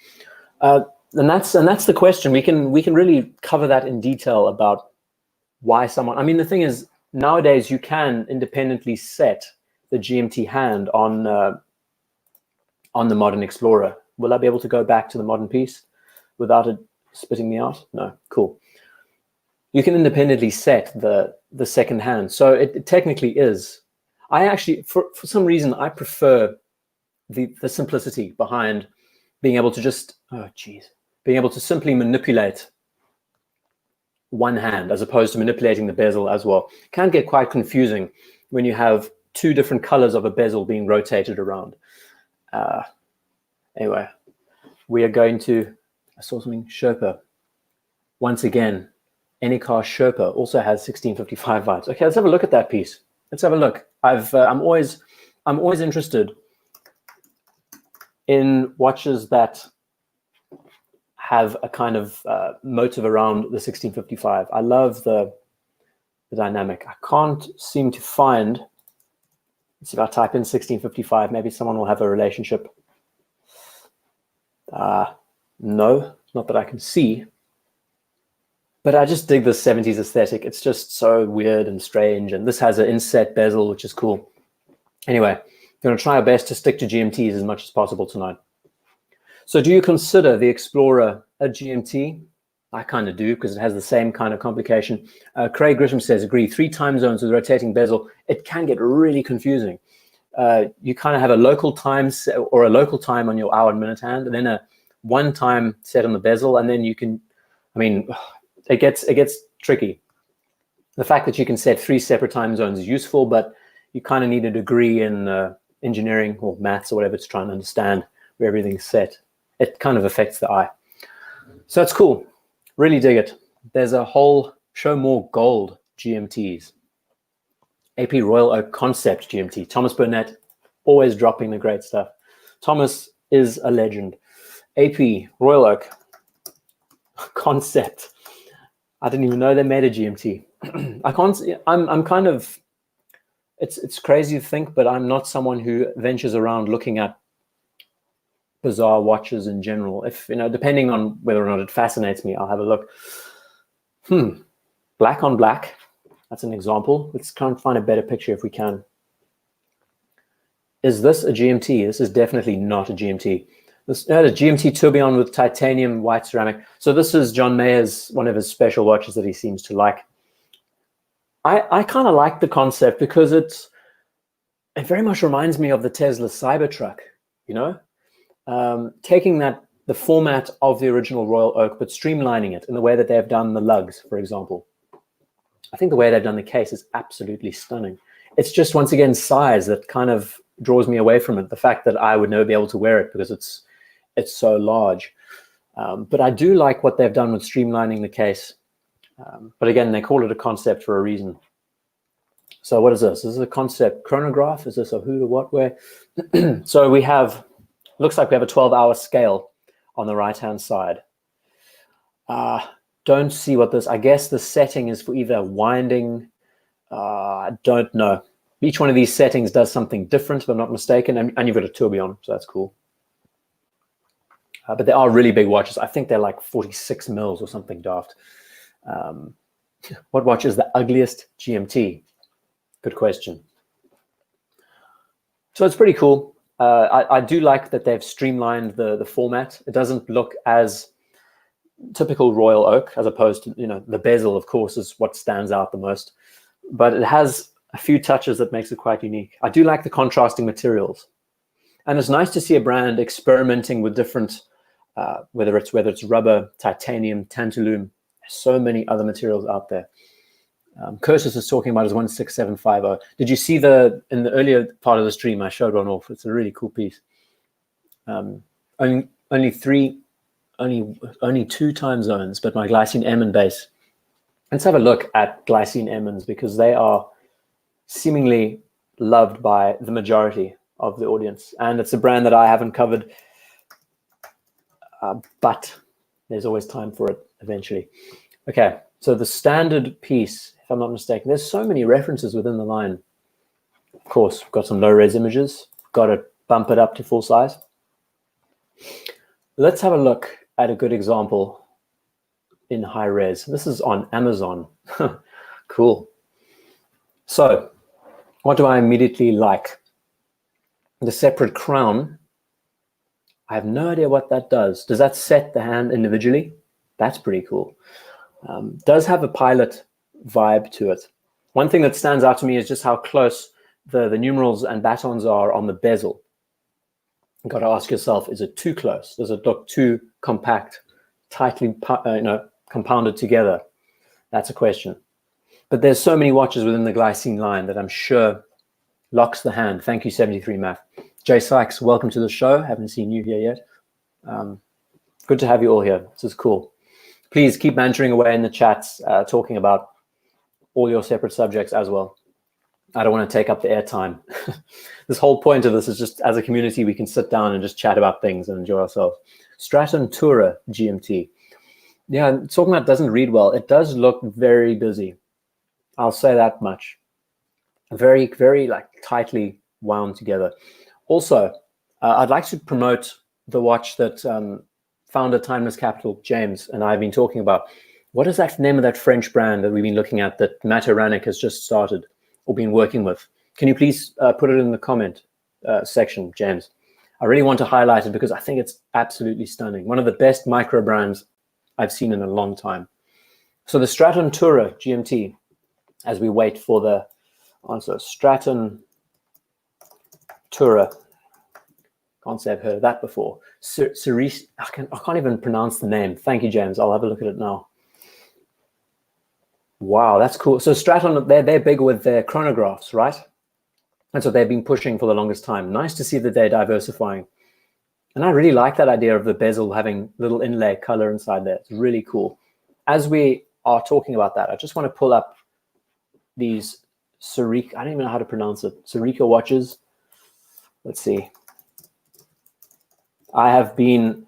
And that's the question. We can really cover that in detail about why someone. I mean, the thing is, nowadays you can independently set the GMT hand on the modern Explorer. Will I be able to go back to the modern piece without it spitting me out? No, cool. You can independently set the second hand. So it technically is. I actually, for some reason, I prefer the simplicity behind being able to just, being able to simply manipulate one hand as opposed to manipulating the bezel as well. It can get quite confusing when you have two different colors of a bezel being rotated around. Anyway, we are going to, I saw something, Sherpa. Once again, any car Sherpa also has 1655 vibes. Okay, let's have a look at that piece. Let's have a look. I'm always interested in watches that have a kind of motive around the 1655. I love the dynamic. I can't seem to find, let's see if I type in 1655, maybe someone will have a relationship. No, not that I can see. But I just dig this 70s aesthetic. It's just so weird and strange. And this has an inset bezel, which is cool. Anyway, I'm going to try our best to stick to GMTs as much as possible tonight. So do you consider the Explorer a GMT? I kind of do, because it has the same kind of complication. Craig Grisham says, agree, 3 time zones with rotating bezel. It can get really confusing. You kind of have a local time or a local time on your hour and minute hand, and then a one time set on the bezel, and then you can, I mean, it gets tricky. The fact that you can set 3 separate time zones is useful, but you kind of need a degree in engineering or maths or whatever to try and understand where everything's set. It kind of affects the eye. So it's cool. Really dig it. There's a whole Show More Gold GMTs. AP Royal Oak Concept GMT. Thomas Burnett, always dropping the great stuff. Thomas is a legend. AP Royal Oak Concept. I didn't even know they made a GMT. I'm kind of, it's crazy to think, but I'm not someone who ventures around looking at bizarre watches in general. If, depending on whether or not it fascinates me, I'll have a look. Black on black. That's an example. Let's try and find a better picture if we can. Is this a GMT? This is definitely not a GMT. This had a GMT tourbillon with titanium white ceramic. So this is John Mayer's, one of his special watches that he seems to like. I kind of like the concept because it very much reminds me of the Tesla Cybertruck, taking the format of the original Royal Oak, but streamlining it in the way that they've done the lugs, for example. I think the way they've done the case is absolutely stunning. It's just, once again, size that kind of draws me away from it. The fact that I would never be able to wear it because it's so large. But I do like what they've done with streamlining the case. But again, they call it a concept for a reason. So what is this? This is a concept chronograph. Is this a who to what where? So we have, looks like we have a 12-hour scale on the right-hand side. Don't see what this, I guess the setting is for either winding, I don't know. Each one of these settings does something different, if I'm not mistaken, and you've got a tourbillon, so that's cool. But they are really big watches. I think they're like 46 mils or something daft. What watch is the ugliest GMT? Good question. So it's pretty cool. I do like that they've streamlined the format. It doesn't look as typical Royal Oak, as opposed to, the bezel, of course, is what stands out the most. But it has a few touches that makes it quite unique. I do like the contrasting materials. And it's nice to see a brand experimenting with different, whether it's rubber, titanium, tantalum, so many other materials out there. Curtis is talking about his 16750. Did you see in the earlier part of the stream, I showed one off. It's a really cool piece. Only 2 time zones, but my Glycine Emmons base. Let's have a look at Glycine Emmons, because they are seemingly loved by the majority of the audience. And it's a brand that I haven't covered, but there's always time for it eventually. Okay, so the standard piece, if I'm not mistaken, there's so many references within the line. Of course, we've got some low-res images. Got to bump it up to full size. Let's have a look at a good example in high res. This is on Amazon. Cool. So what do I immediately like? The separate crown. I have no idea what that does. Does that set the hand individually? That's pretty cool. Does have a pilot vibe to it. One thing that stands out to me is just how close the numerals and batons are on the bezel. You've got to ask yourself, is it too close? Does it look too compact, tightly compounded together? That's a question. But there's so many watches within the Glycine line that I'm sure locks the hand. Thank you, 73 Math. Jay Sykes, welcome to the show. Haven't seen you here yet. Good to have you all here. This is cool. Please keep bantering away in the chats, talking about all your separate subjects as well. I don't want to take up the airtime. This whole point of this is just as a community, we can sit down and just chat about things and enjoy ourselves. Straton Tura Gmt. Yeah, talking about doesn't read well. It does look very busy. I'll say that much. Very, very like tightly wound together. Also, I'd like to promote the watch that founder Timeless Capital, James, and I have been talking about. What is that name of that French brand that we've been looking at that Materanic has just started or been working with? Can you please put it in the comment section, James? I really want to highlight it because I think it's absolutely stunning. One of the best micro brands I've seen in a long time. So the Straton Tura Gmt, as we wait for the answer, Straton Tura. Can't say I've heard of that before. Cerise, I can't even pronounce the name. Thank you, James. I'll have a look at it now. Wow, that's cool. So Straton, they're big with their chronographs, right? That's what they've been pushing for the longest time. Nice to see that they're diversifying. And I really like that idea of the bezel having little inlay color inside there. It's really cool. As we are talking about that, I just want to pull up these Cerica, I don't even know how to pronounce it, Cerica watches. Let's see. I have been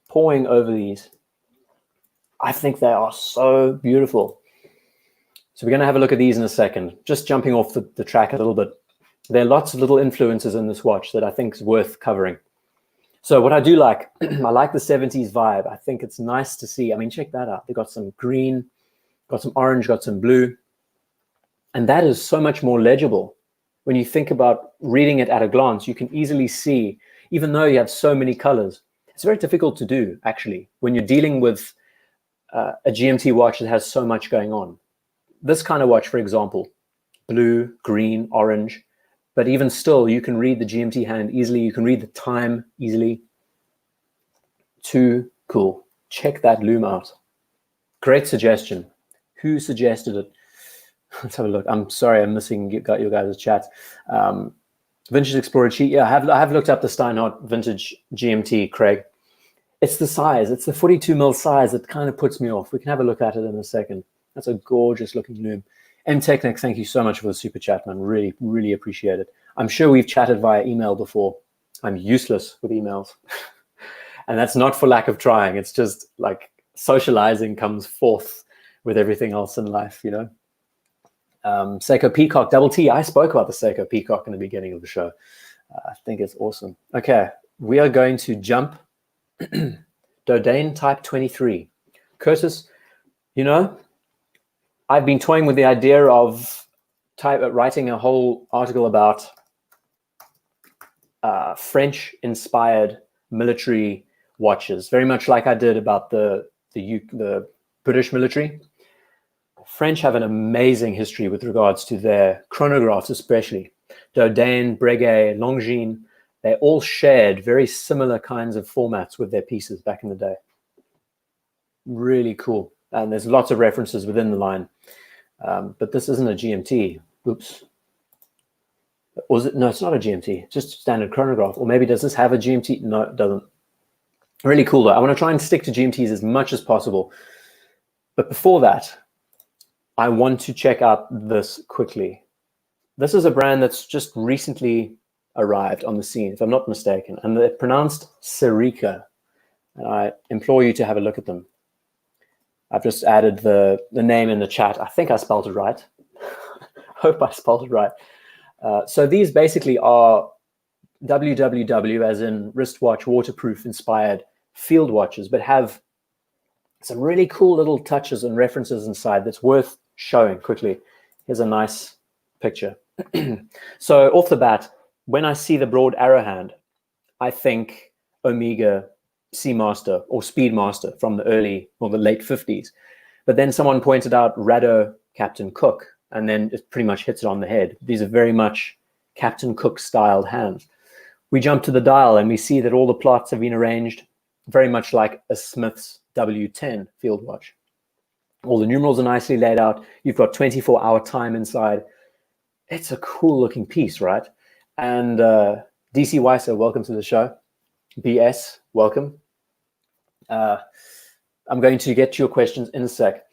poring over these. I think they are so beautiful. So we're going to have a look at these in a second. Just jumping off the track a little bit. There are lots of little influences in this watch that I think is worth covering. So what I do like, I like the 70s vibe. I think it's nice to see. I mean, check that out. They've got some green, got some orange, got some blue. And that is so much more legible. When you think about reading it at a glance, you can easily see, even though you have so many colors, it's very difficult to do, actually, when you're dealing with a GMT watch that has so much going on. This kind of watch, for example, blue, green, orange, but even still, you can read the GMT hand easily. You can read the time easily. Too cool. Check that loom out. Great suggestion. Who suggested it? Let's have a look. I'm sorry, I'm missing your guys' chat. Vintage Explorer cheat. Yeah, I have looked up the Steinhardt Vintage GMT, Craig. It's the size. It's the 42 mil size that kind of puts me off. We can have a look at it in a second. That's a gorgeous looking loom. M Technic, thank you so much for the super chat, man. Really, really appreciate it. I'm sure we've chatted via email before. I'm useless with emails. And that's not for lack of trying. It's just like socializing comes forth with everything else in life, you know? Seiko Peacock, Double T. I spoke about the Seiko Peacock in the beginning of the show. I think it's awesome. Okay, we are going to jump. Dodane Type 23. Curtis, you know, I've been toying with the idea of writing a whole article about French-inspired military watches, very much like I did about the British military. French have an amazing history with regards to their chronographs, especially. Dodane, Breguet, Longines, they all shared very similar kinds of formats with their pieces back in the day. Really cool. And there's lots of references within the line. But this isn't a GMT. Oops. Or is it? No, it's not a GMT. It's just a standard chronograph. Or maybe does this have a GMT? No, it doesn't. Really cool, though. I want to try and stick to GMTs as much as possible. But before that, I want to check out this quickly. This is a brand that's just recently arrived on the scene, if I'm not mistaken. And they're pronounced Cerica. And I implore you to have a look at them. I've just added the name in the chat. I think I spelled it right. Hope I spelled it right. So these basically are WWW, as in wristwatch, waterproof inspired field watches, but have some really cool little touches and references inside that's worth showing quickly. Here's a nice picture. So off the bat, when I see the broad arrow hand, I think Omega Seamaster or Speedmaster from the early or the late 50s. But then someone pointed out Rado Captain Cook, and then it pretty much hits it on the head. These are very much Captain Cook styled hands. We jump to the dial and we see that all the plots have been arranged very much like a Smith's W10 field watch. All the numerals are nicely laid out. You've got 24-hour time inside. It's a cool looking piece, right? And DC Weiser, welcome to the show. BS, welcome. I'm going to get to your questions in a sec.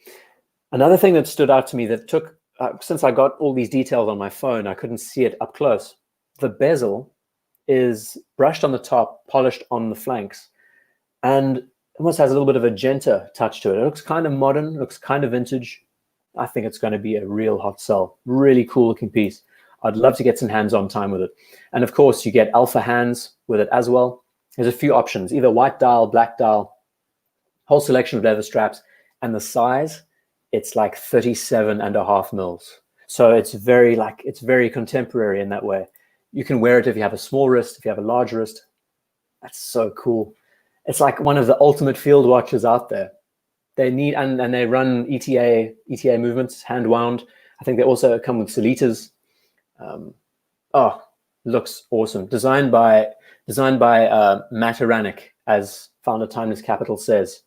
Another thing that stood out to me that took, since I got all these details on my phone, I couldn't see it up close. The bezel is brushed on the top, polished on the flanks, and almost has a little bit of a magenta touch to it. It looks kind of modern, looks kind of vintage. I think it's going to be a real hot sell. Really cool looking piece. I'd love to get some hands-on time with it. And of course, you get alpha hands with it as well. There's a few options, either white dial, black dial, whole selection of leather straps, and the size, it's like 37.5 mils. So it's very contemporary in that way. You can wear it if you have a small wrist, if you have a large wrist. That's so cool. It's like one of the ultimate field watches out there. They need, and they run ETA movements, hand wound. I think they also come with Solitas. Looks awesome. Designed by Matt Aranik, as founder Timeless Capital says.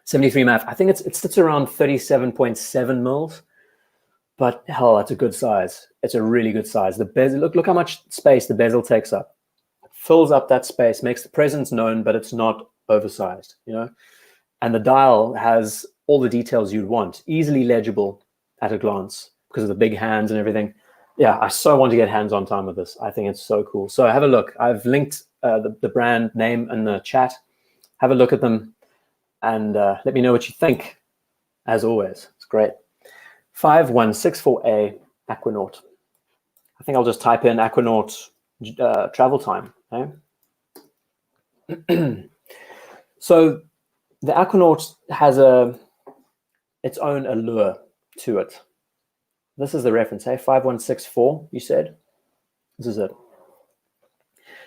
73 MAF. I think it sits around 37.7 mils. But hell, that's a good size. It's a really good size. The bezel, look how much space the bezel takes up. Fills up that space, makes the presence known, but it's not oversized, you know? And the dial has all the details you'd want, easily legible at a glance because of the big hands and everything. Yeah, I so want to get hands-on time with this. I think it's so cool. So have a look. I've linked the brand name in the chat. Have a look at them and let me know what you think. As always, it's great. 5164A Aquanaut. I think I'll just type in Aquanaut travel time. Okay? So the Aquanaut has its own allure to it. This is the reference, hey? 5164, you said? This is it.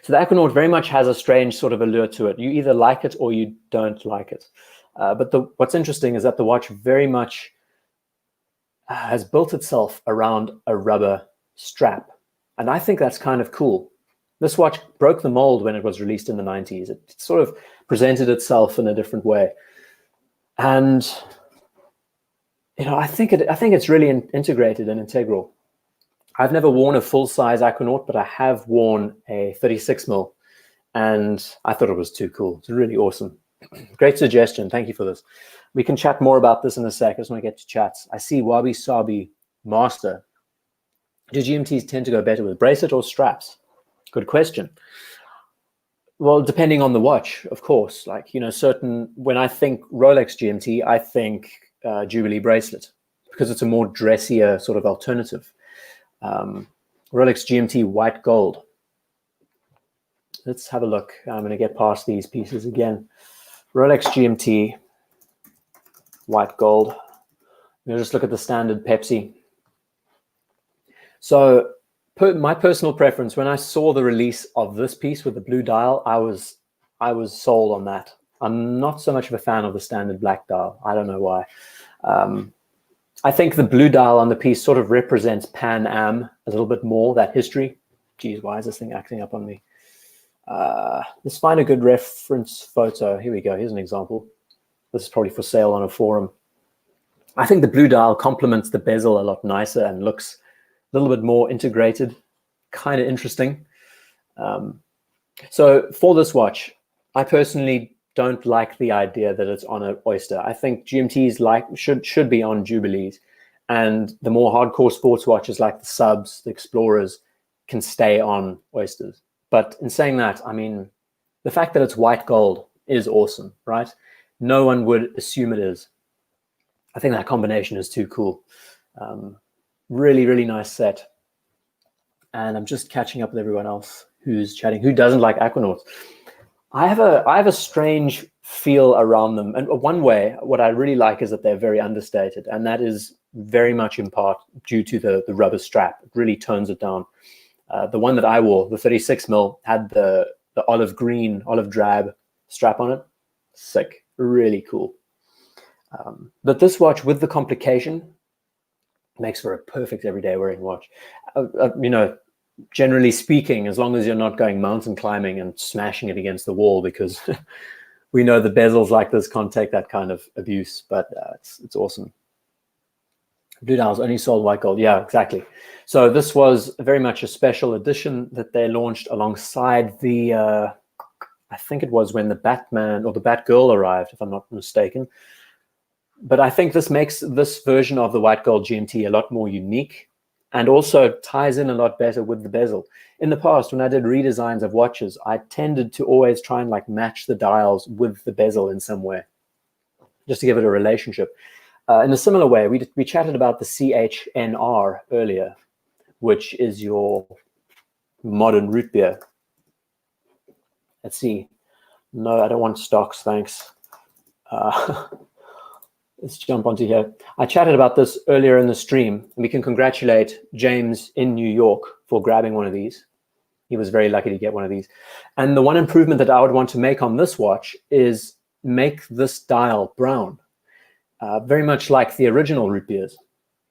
So the Aquanaut very much has a strange sort of allure to it. You either like it or you don't like it. But what's interesting is that the watch very much has built itself around a rubber strap. And I think that's kind of cool. This watch broke the mold when it was released in the 90s. It sort of presented itself in a different way. And, you know, I think it's really integrated and integral. I've never worn a full-size Aquanaut, but I have worn a 36 mil, and I thought it was too cool. It's really awesome. Great suggestion. Thank you for this. We can chat more about this in a sec. I just want to get to chats. I see Wabi Sabi Master. Do GMTs tend to go better with bracelet or straps? Good question. Well, depending on the watch, of course. Like, you know, when I think Rolex GMT, I think Jubilee bracelet because it's a more dressier sort of alternative. Rolex GMT white gold. Let's have a look. I'm going to get past these pieces again. Rolex GMT white gold. We'll just look at the standard Pepsi. So my personal preference, when I saw the release of this piece with the blue dial, I was sold on that. I'm not so much of a fan of the standard black dial. I don't know why. I think the blue dial on the piece sort of represents Pan Am a little bit more, that history. Geez, why is this thing acting up on me? Let's find a good reference photo. Here we go. Here's an example. This is probably for sale on a forum. I think the blue dial complements the bezel a lot nicer and looks a little bit more integrated, kind of interesting. So for this watch, I personally don't like the idea that it's on an oyster. I think GMTs should be on Jubilees, and the more hardcore sports watches like the Subs, the Explorers, can stay on oysters. But in saying that, I mean, the fact that it's white gold is awesome, right? No one would assume it is. I think that combination is too cool. Really, really nice set. And I'm just catching up with everyone else who's chatting, who doesn't like Aquanauts. I have a strange feel around them. And one way, what I really like is that they're very understated. And that is very much in part due to the rubber strap. It really tones it down. The one that I wore, the 36 mil, had the olive green, olive drab strap on it. Sick, really cool. But this watch with the complication makes for a perfect everyday wearing watch. You know, generally speaking, as long as you're not going mountain climbing and smashing it against the wall, because we know the bezels like this can't take that kind of abuse, but it's awesome. Blue dials only sold white gold. Yeah, exactly. So this was very much a special edition that they launched alongside the, I think it was when the Batman or the Batgirl arrived, if I'm not mistaken. But I think this makes this version of the white gold GMT a lot more unique, and also ties in a lot better with the bezel. In the past, when I did redesigns of watches, I tended to always try and like match the dials with the bezel in some way, just to give it a relationship. In a similar way, we chatted about the CHNR earlier, which is your modern root beer. Let's see. No, I don't want stocks, thanks. Let's jump onto here. I chatted about this earlier in the stream, and we can congratulate James in New York for grabbing one of these. He was very lucky to get one of these. And the one improvement that I would want to make on this watch is make this dial brown. Very much like the original root beers,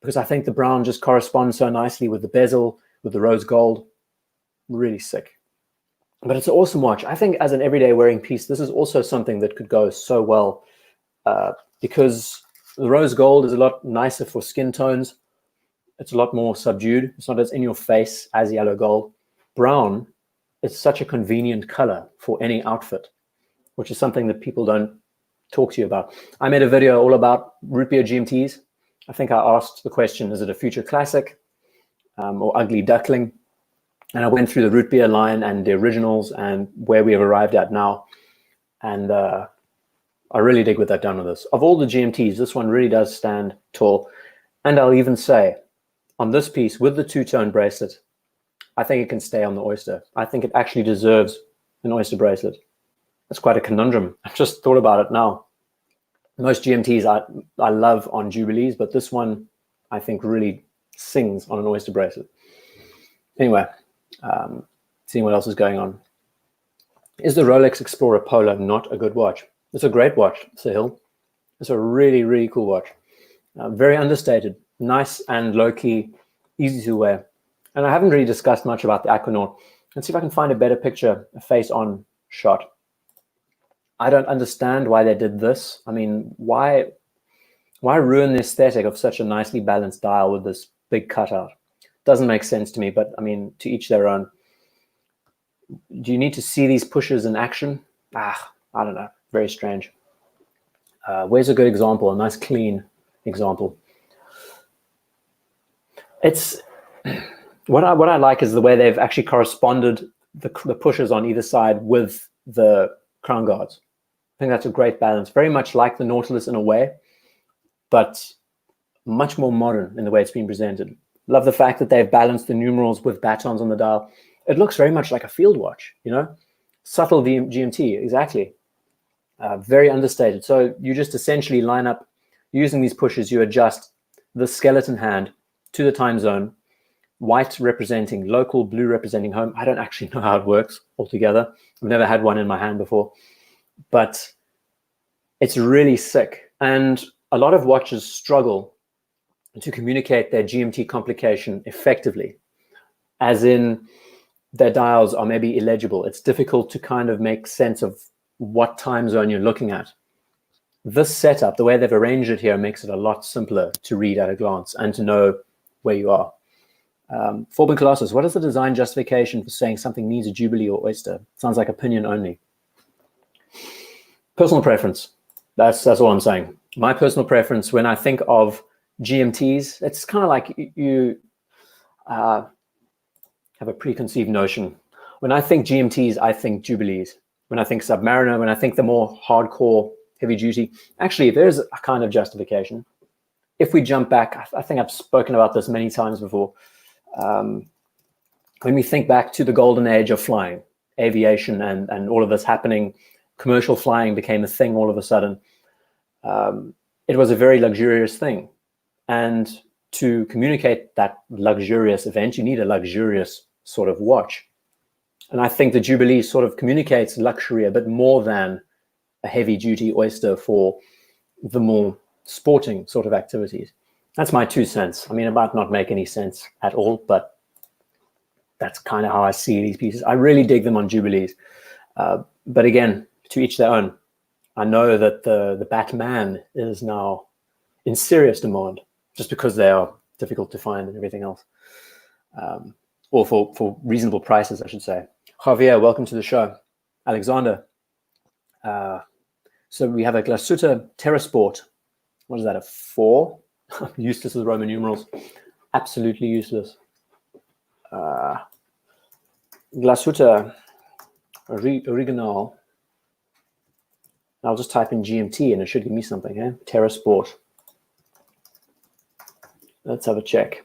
because I think the brown just corresponds so nicely with the bezel, with the rose gold. Really sick. But it's an awesome watch. I think as an everyday wearing piece, this is also something that could go so well, because the rose gold is a lot nicer for skin tones. It's a lot more subdued. It's not as in your face as yellow gold. Brown is such a convenient color for any outfit, which is something that people don't talk to you about. I made a video all about root beer GMTs. I think I asked the question, is it a future classic or ugly duckling? And I went through the root beer line and the originals and where we have arrived at now. And I really dig what they've done with this. Of all the GMTs, this one really does stand tall. And I'll even say, on this piece with the two-tone bracelet, I think it can stay on the Oyster. I think it actually deserves an Oyster bracelet. That's quite a conundrum. I've just thought about it now. Most GMTs I love on Jubilees, but this one I think really sings on an Oyster bracelet. Anyway, seeing what else is going on. Is the Rolex Explorer Polo not a good watch? It's a great watch, Sahil. It's a really, really cool watch. Very understated, nice and low-key, easy to wear. And I haven't really discussed much about the Aquanaut. Let's see if I can find a better picture, a face-on shot. I don't understand why they did this. I mean, why ruin the aesthetic of such a nicely balanced dial with this big cutout? Doesn't make sense to me, but I mean, to each their own. Do you need to see these pushes in action? I don't know. Very strange. Where's a good example? A nice clean example. It's what I like is the way they've actually corresponded the pushes on either side with the crown guards. I think that's a great balance. Very much like the Nautilus in a way, but much more modern in the way it's been presented. Love the fact that they've balanced the numerals with batons on the dial. It looks very much like a field watch, you know? Subtle GMT, exactly. Very understated. So you just essentially line up, using these pushes, you adjust the skeleton hand to the time zone, white representing local, blue representing home. I don't actually know how it works altogether. I've never had one in my hand before, but it's really sick. And a lot of watches struggle to communicate their GMT complication effectively, as in their dials are maybe illegible. It's difficult to kind of make sense of what time zone you're looking at. This setup, the way they've arranged it here, makes it a lot simpler to read at a glance and to know where you are. Forbin Colossus, what is the design justification for saying something needs a Jubilee or Oyster? Sounds like opinion only. Personal preference. That's all I'm saying. My personal preference when I think of GMTs, it's kind of like you have a preconceived notion. When I think GMTs, I think Jubilees. When I think Submariner, when I think the more hardcore, heavy duty, actually, there's a kind of justification. If we jump back, I think I've spoken about this many times before. When we think back to the golden age of flying, aviation and all of this happening, commercial flying became a thing all of a sudden. It was a very luxurious thing. And to communicate that luxurious event, you need a luxurious sort of watch. And I think the Jubilee sort of communicates luxury a bit more than a heavy-duty Oyster for the more sporting sort of activities. That's my 2 cents. I mean, it might not make any sense at all, but that's kind of how I see these pieces. I really dig them on Jubilees. But again, to each their own. I know that the Batman is now in serious demand just because they are difficult to find and everything else. Or for reasonable prices, I should say. Javier, welcome to the show. Alexander. So we have a Glasuta Terrasport. What is that, a 4? Useless with Roman numerals. Absolutely useless. Glasuta Original. I'll just type in GMT and it should give me something, eh? Terrasport. Let's have a check.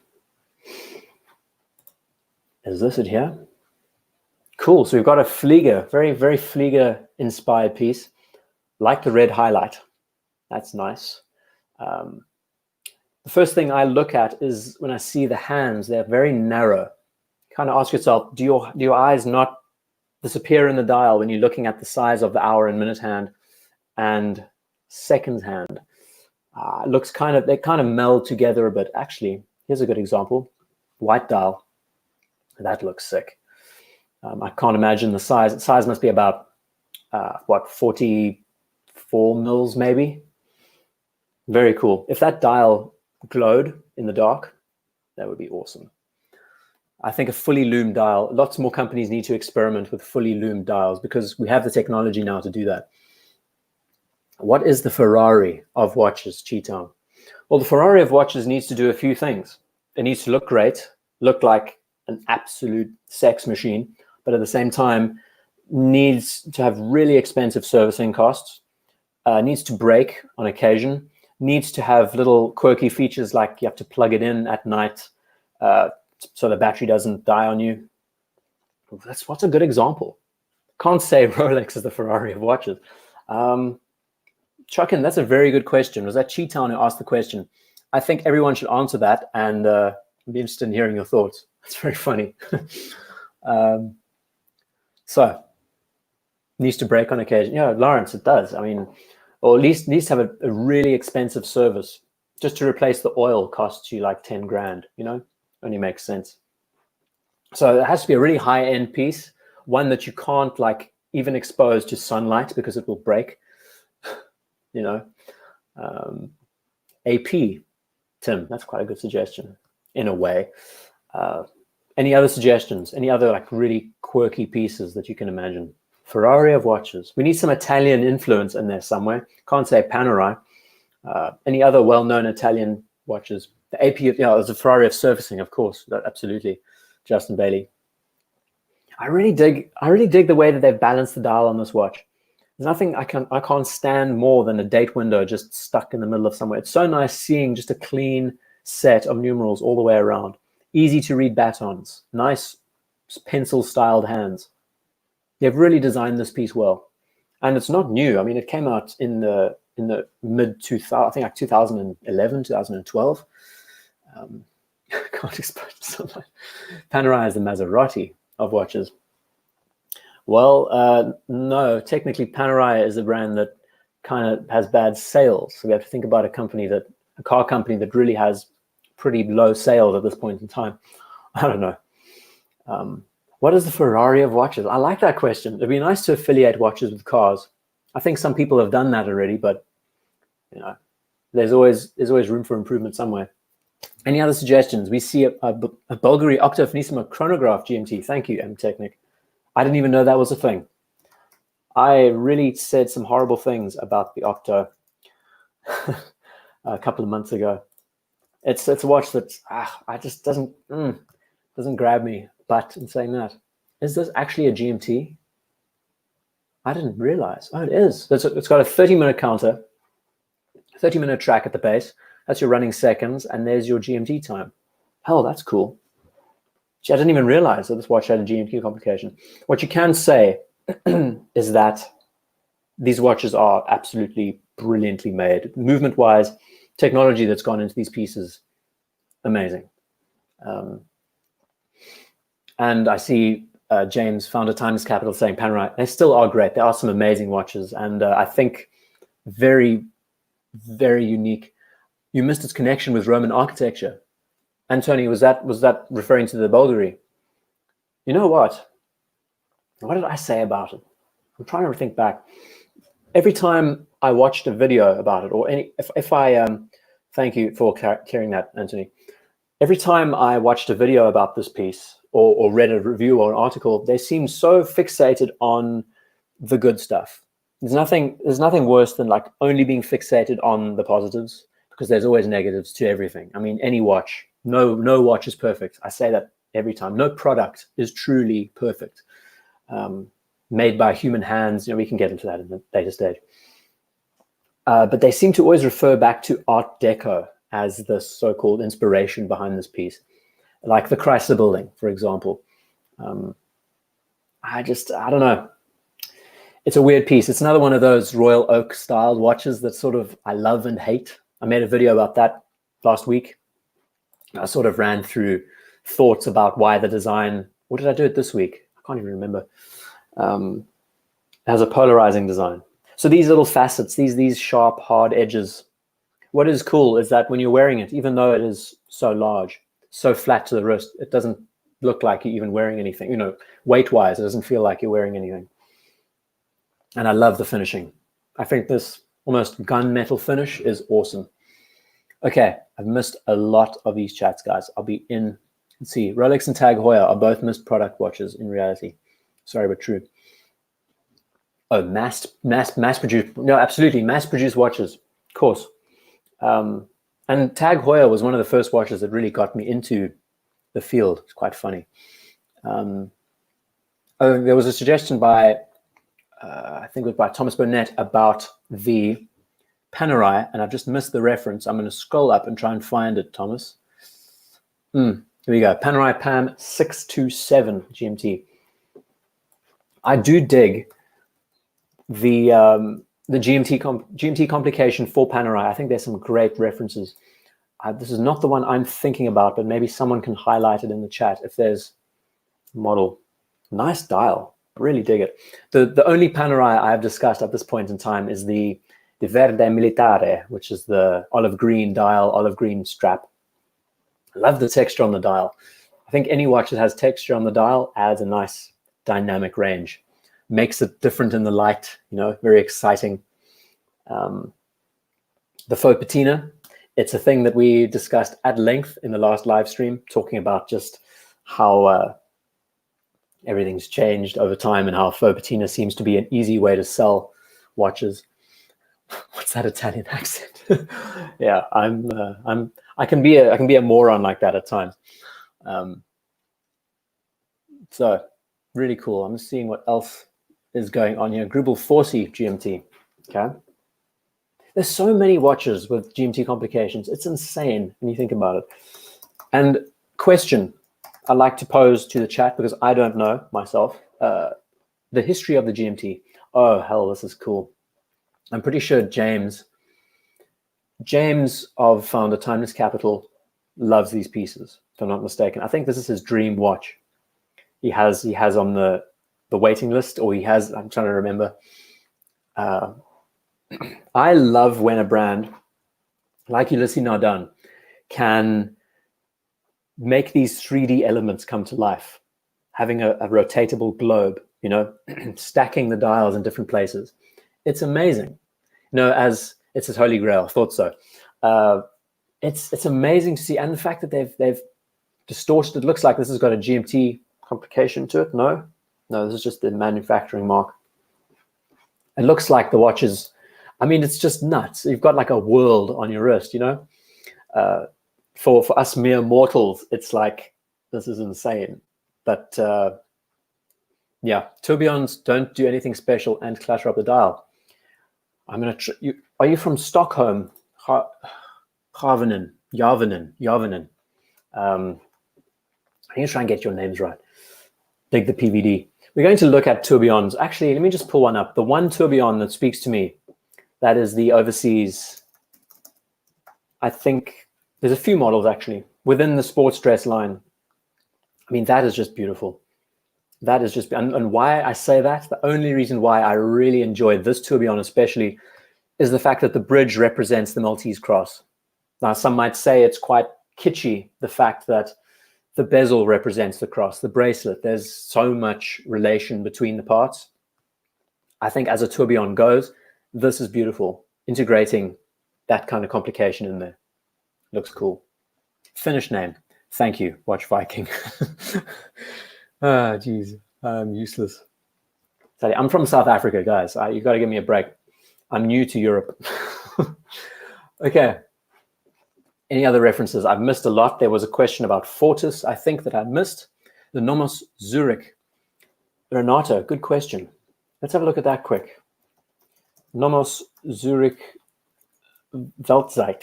Is this it here? Cool. So we've got a Flieger, very, very Flieger-inspired piece. Like the red highlight. That's nice. The first thing I look at is when I see the hands, they're very narrow. Kind of ask yourself, do your eyes not disappear in the dial when you're looking at the size of the hour and minute hand and seconds hand? Looks they kind of meld together a bit. Actually, here's a good example. White dial. That looks sick. I can't imagine the size. The size must be about, 44 mils maybe. Very cool. If that dial glowed in the dark, that would be awesome. I think a fully loomed dial, lots more companies need to experiment with fully loomed dials because we have the technology now to do that. What is the Ferrari of watches, Cheetown? Well, the Ferrari of watches needs to do a few things. It needs to look great, look like an absolute sex machine, but at the same time needs to have really expensive servicing costs, needs to break on occasion, needs to have little quirky features like you have to plug it in at night so the battery doesn't die on you. What's a good example? Can't say Rolex is the Ferrari of watches. Chuckin, that's a very good question. Was that Cheetown who asked the question? I think everyone should answer that, and I'd be interested in hearing your thoughts. It's very funny. So, needs to break on occasion. Yeah, Lawrence, it does. I mean, or at least needs to have a really expensive service. Just to replace the oil costs you like 10 grand, you know? Only makes sense. So it has to be a really high-end piece, one that you can't like even expose to sunlight because it will break. You know, AP, Tim, that's quite a good suggestion in a way. Any other suggestions? Any other like really quirky pieces that you can imagine? Ferrari of watches. We need some Italian influence in there somewhere. Can't say Panerai. Any other well-known Italian watches? The AP, there's a Ferrari of surfacing, of course. Absolutely, Justin Bailey. I really dig the way that they've balanced the dial on this watch. There's nothing I can't stand more than a date window just stuck in the middle of somewhere. It's so nice seeing just a clean set of numerals all the way around. Easy to read batons. Nice pencil-styled hands. They've really designed this piece well, and it's not new. I mean, it came out in the mid 2000, I think like 2011, 2012. Can't explain something. Panerai is the Maserati of watches. Well, no, technically Panerai is a brand that kind of has bad sales. So we have to think about a car company that really has pretty low sales at this point in time. I don't know. What is the Ferrari of watches? I like that question. It'd be nice to affiliate watches with cars. I think some people have done that already, but you know, there's always room for improvement somewhere. Any other suggestions? We see a Bulgari Octo Finissima chronograph GMT. Thank you, M-Technic. I didn't even know that was a thing. I really said some horrible things about the Octo a couple of months ago. It's a watch that I just doesn't grab me. But in saying that, is this actually a GMT? I didn't realize. Oh, it is. It's got a 30-minute counter, 30-minute track at the base. That's your running seconds, and there's your GMT time. Hell, that's cool. I didn't even realize that this watch had a GMT complication. What you can say is that these watches are absolutely brilliantly made. Movement-wise, technology that's gone into these pieces, amazing. And I see James, founder Times Capital, saying Panerai. They still are great. There are some amazing watches, and I think very, very unique. You missed its connection with Roman architecture. And Tony, was that referring to the Bulgari? You know what? What did I say about it? I'm trying to think back. Every time I watched a video about it, or if I thank you for carrying that, Anthony. Every time I watched a video about this piece or read a review or an article, they seem so fixated on the good stuff. There's nothing worse than like only being fixated on the positives, because there's always negatives to everything. I mean, any watch, no watch is perfect. I say that every time. No product is truly perfect. Made by human hands, we can get into that in a later stage. But they seem to always refer back to Art Deco as the so-called inspiration behind this piece, like the Chrysler Building, for example. I don't know. It's a weird piece. It's another one of those Royal Oak styled watches that sort of I love and hate. I made a video about that last week. I sort of ran through thoughts about why the design. What did I do it this week? I can't even remember. It has a polarizing design. So these little facets, these sharp, hard edges. What is cool is that when you're wearing it, even though it is so large, so flat to the wrist, it doesn't look like you're even wearing anything. Weight-wise, it doesn't feel like you're wearing anything. And I love the finishing. I think this almost gunmetal finish is awesome. Okay, I've missed a lot of these chats, guys. I'll be in. Let's see. Rolex and Tag Heuer are both missed product watches in reality. Sorry, but true. Oh, mass produced. No, absolutely. Mass produced watches, of course. And Tag Heuer was one of the first watches that really got me into the field. It's quite funny. There was a suggestion by, I think it was by Thomas Burnett, about the Panerai, and I've just missed the reference. I'm going to scroll up and try and find it, Thomas. Here we go. Panerai PAM 627 GMT. I do dig the GMT complication for Panerai. I think there's some great references. This is not the one I'm thinking about, but maybe someone can highlight it in the chat if there's a model. Nice dial. Really dig it. The only Panerai I've discussed at this point in time is the Verde Militare, which is the olive green dial, olive green strap. I love the texture on the dial. I think any watch that has texture on the dial adds a nice dynamic range. Makes it different in the light, very exciting. The faux patina, it's a thing that we discussed at length in the last live stream, talking about just how everything's changed over time and how faux patina seems to be an easy way to sell watches. What's that Italian accent? Yeah, I can be a moron like that at times. So really cool. I'm just seeing what else is going on here. Grubel 40 GMT. Okay. There's so many watches with GMT complications. It's insane when you think about it. And question I'd like to pose to the chat, because I don't know myself, the history of the GMT. Oh, hell, this is cool. I'm pretty sure James of Founder Timeless Capital loves these pieces, if I'm not mistaken. I think this is his dream watch. He has on the waiting list, or he has, I'm trying to remember. I love when a brand like Jlc Ultramoon can make these 3D elements come to life, having a rotatable globe, stacking the dials in different places. It's amazing. As it's his holy grail. I thought so. It's amazing to see, and the fact that they've distorted. It looks like this has got a GMT complication to it. No, this is just the manufacturing mark. It looks like the watch is. I mean, it's just nuts. You've got like a world on your wrist, For us mere mortals, it's like, this is insane. But yeah, tourbillons don't do anything special and clutter up the dial. I'm gonna. Are you from Stockholm? Javinen. I need to try and get your names right. Dig the PVD. We're going to look at tourbillons. Actually, let me just pull one up. The one tourbillon that speaks to me, that is the overseas. I think there's a few models actually within the sports dress line. I mean, that is just beautiful. That is just, and why I say that, the only reason why I really enjoy this tourbillon especially is the fact that the bridge represents the Maltese cross. Now, some might say it's quite kitschy, the fact that The bezel represents the cross, the bracelet. There's so much relation between the parts. I think as a tourbillon goes, this is beautiful. Integrating that kind of complication in there. Looks cool. Finish name. Thank you, Watch Viking. Ah, geez, I'm useless. I'm from South Africa, guys. You got to give me a break. I'm new to Europe. Okay. Any other references? I've missed a lot. There was a question about Fortis, I think, that I missed. The Nomos Zurich. Renato, good question. Let's have a look at that quick. Nomos Zurich Weltzeit.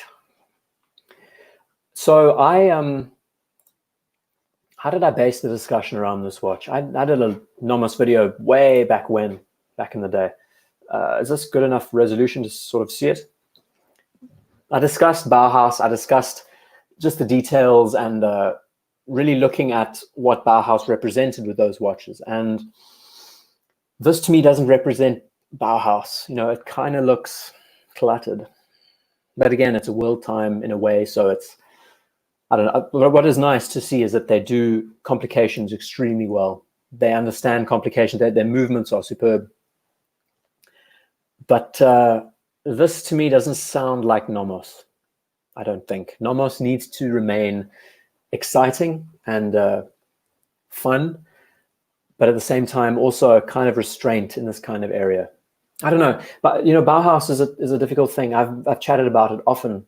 So how did I base the discussion around this watch? I did a Nomos video way back in the day. Is this good enough resolution to sort of see it? I discussed Bauhaus. I discussed just the details and really looking at what Bauhaus represented with those watches. And this to me doesn't represent Bauhaus. You know, it kind of looks cluttered. But again, it's a world time in a way, so it's, I don't know. What is nice to see is that they do complications extremely well. They understand complications. Their movements are superb. But this to me doesn't sound like Nomos, I don't think. Nomos needs to remain exciting and fun, but at the same time also a kind of restraint in this kind of area. I don't know, but you know, Bauhaus is a difficult thing. I've chatted about it often,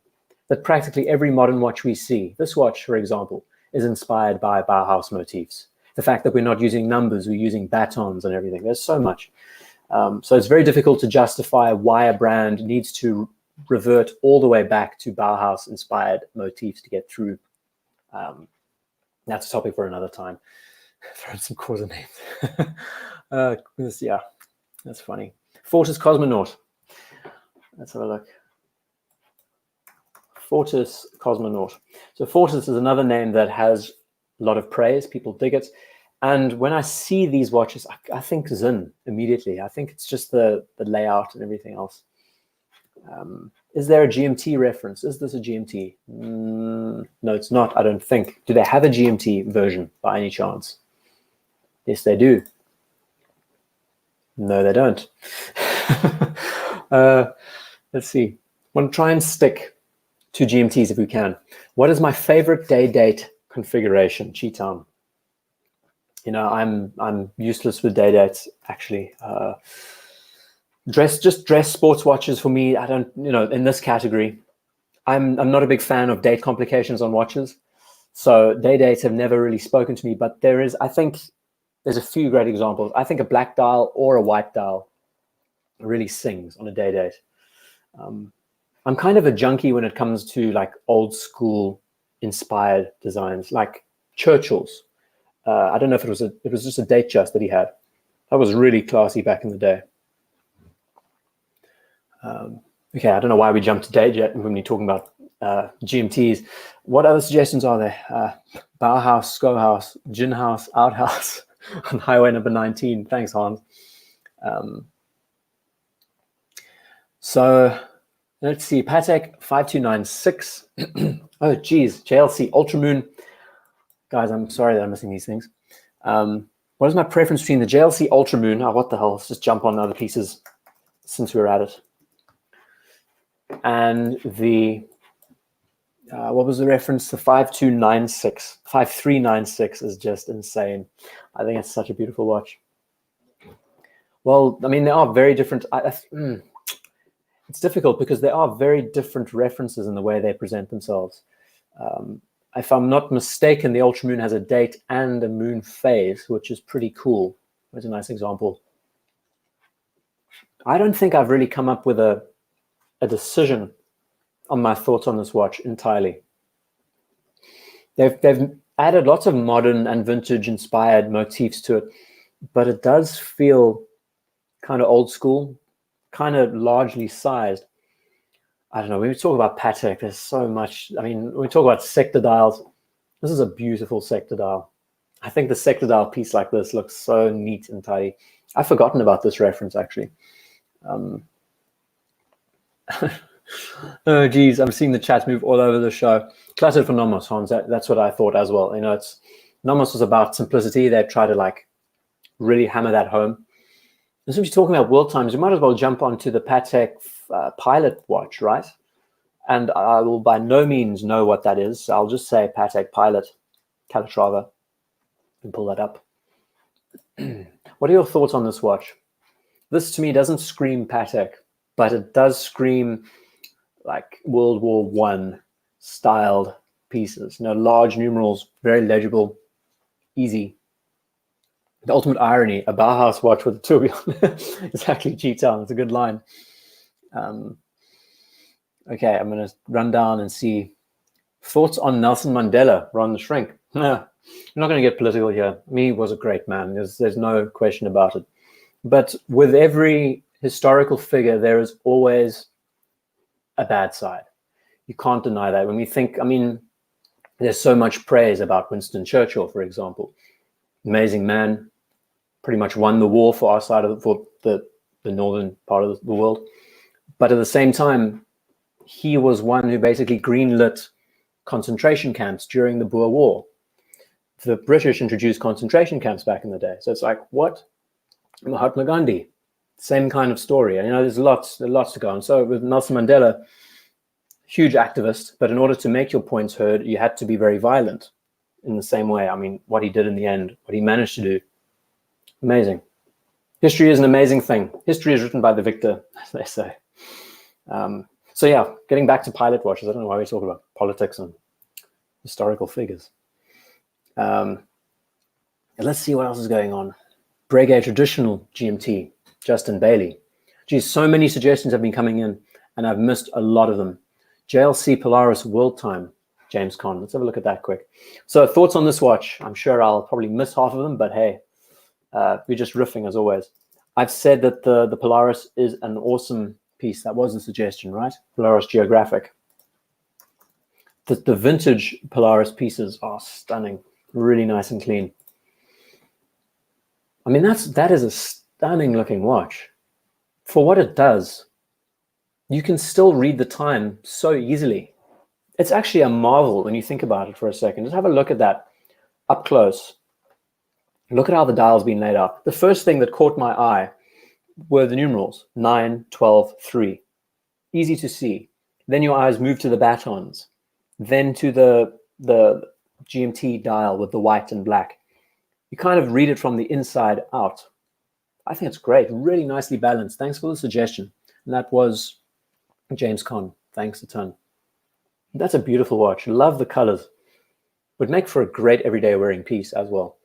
that practically every modern watch we see, this watch, for example, is inspired by Bauhaus motifs. The fact that we're not using numbers, we're using batons and everything. There's so much. So it's very difficult to justify why a brand needs to revert all the way back to Bauhaus-inspired motifs to get through. That's a topic for another time. Throw in some Corsa names. Yeah, that's funny. Fortis Cosmonaut. Let's have a look. Fortis Cosmonaut. So Fortis is another name that has a lot of praise. People dig it. And when I see these watches, I think Zin immediately. I think it's just the layout and everything else. Is there a GMT reference? Is this a GMT? No, it's not, I don't think. Do they have a GMT version by any chance? Yes, they do. No, they don't. Let's see. I want to try and stick to GMTs if we can. What is my favorite day-date configuration? Cheatam. You know, I'm useless with day dates, actually. Dress sports watches for me. I don't, you know, in this category, I'm not a big fan of date complications on watches. So day dates have never really spoken to me, but I think there's a few great examples. I think a black dial or a white dial really sings on a day date. I'm kind of a junkie when it comes to like old school inspired designs, like Churchill's. I don't know if it was just a date just that he had. That was really classy back in the day. Okay, I don't know why we jumped to date jet when we're talking about GMTs. What other suggestions are there? Bauhaus, Skohaus, Ginhaus, Outhouse on highway number 19. Thanks, Hans. So let's see, Patek 5296. Oh, geez, Jlc Ultramoon. Guys, I'm sorry that I'm missing these things. What is my preference between the Jlc Ultramoon? Oh, what the hell? Let's just jump on other pieces since we're at it. And the, what was the reference? The 5296. 5396 is just insane. I think it's such a beautiful watch. Well, I mean, they are very different. It's difficult because there are very different references in the way they present themselves. If I'm not mistaken, the Ultramoon has a date and a moon phase, which is pretty cool. There's a nice example. I don't think I've really come up with a decision on my thoughts on this watch entirely. They've added lots of modern and vintage inspired motifs to it, but it does feel kind of old school, kind of largely sized. I don't know, when we talk about Patek, there's so much. I mean, when we talk about sector dials, this is a beautiful sector dial. I think the sector dial piece like this looks so neat and tidy. I've forgotten about this reference, actually. Oh, geez, I'm seeing the chat move all over the show. Cluttered for Nomos, Hans. That's what I thought as well. You know, Nomos was about simplicity. They try to like really hammer that home. And since you're talking about world times, you might as well jump onto the Patek Pilot watch, right? And I will by no means know what that is. I'll just say Patek Pilot Calatrava and pull that up. What are your thoughts on this watch? This to me doesn't scream Patek, but it does scream like World War I styled pieces. You know, large numerals, very legible, easy. The ultimate irony, a Bauhaus watch with a tourbillon. Exactly, G-Town. It's a good line. Okay, I'm going to run down and see thoughts on Nelson Mandela, Ron the Shrink. I'm not going to get political here. He was a great man. There's no question about it. But with every historical figure, there is always a bad side. You can't deny that. When we think, I mean, there's so much praise about Winston Churchill, for example. Amazing man, pretty much won the war for our side of for the northern part of the world. But at the same time, he was one who basically greenlit concentration camps during the Boer War. The British introduced concentration camps back in the day. So it's like, what? Mahatma Gandhi, same kind of story. And, you know, there's lots to go on. So with Nelson Mandela, huge activist, but in order to make your points heard, you had to be very violent in the same way. I mean, what he did in the end, what he managed to do, amazing. History is an amazing thing. History is written by the victor, as they say. So yeah, getting back to pilot watches, I don't know why we talk about politics and historical figures. Let's see what else is going on. Breguet traditional GMT, Justin Bailey. Geez, so many suggestions have been coming in, and I've missed a lot of them. JLC Polaris World Time, James Conn. Let's have a look at that quick. So thoughts on this watch? I'm sure I'll probably miss half of them, but hey, we're just riffing as always. I've said that the Polaris is an awesome piece. That was a suggestion, right? Polaris Geographic. The vintage Polaris pieces are stunning, really nice and clean. I mean, that is a stunning looking watch. For what it does, you can still read the time so easily. It's actually a marvel when you think about it for a second. Just have a look at that up close. Look at how the dial's been laid out. The first thing that caught my eye were the numerals, 9, 12, 3. Easy to see. Then your eyes move to the batons, then to the GMT dial with the white and black. You kind of read it from the inside out. I think it's great, really nicely balanced. Thanks for the suggestion. And that was James Conn. Thanks a ton. That's a beautiful watch. Love the colors. Would make for a great everyday wearing piece as well.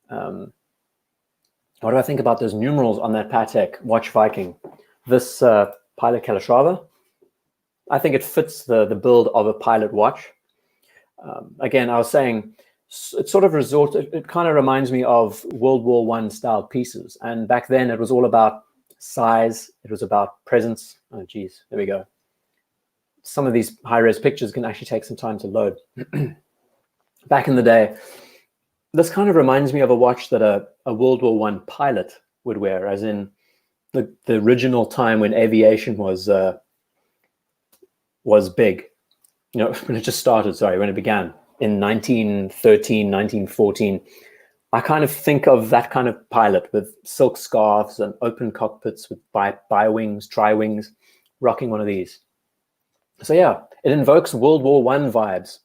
What do I think about those numerals on that Patek Watch Viking? This Pilot Calatrava, I think it fits the build of a pilot watch. Again, I was saying, it sort of it kind of reminds me of World War I style pieces. And back then it was all about size. It was about presence. Oh, geez, there we go. Some of these high-res pictures can actually take some time to load. Back in the day, this kind of reminds me of a watch that a World War I pilot would wear, as in the original time when aviation was big. You know, when it just started, when it began in 1913, 1914. I kind of think of that kind of pilot with silk scarves and open cockpits with bi-wings, tri-wings, rocking one of these. So yeah, it invokes World War I vibes.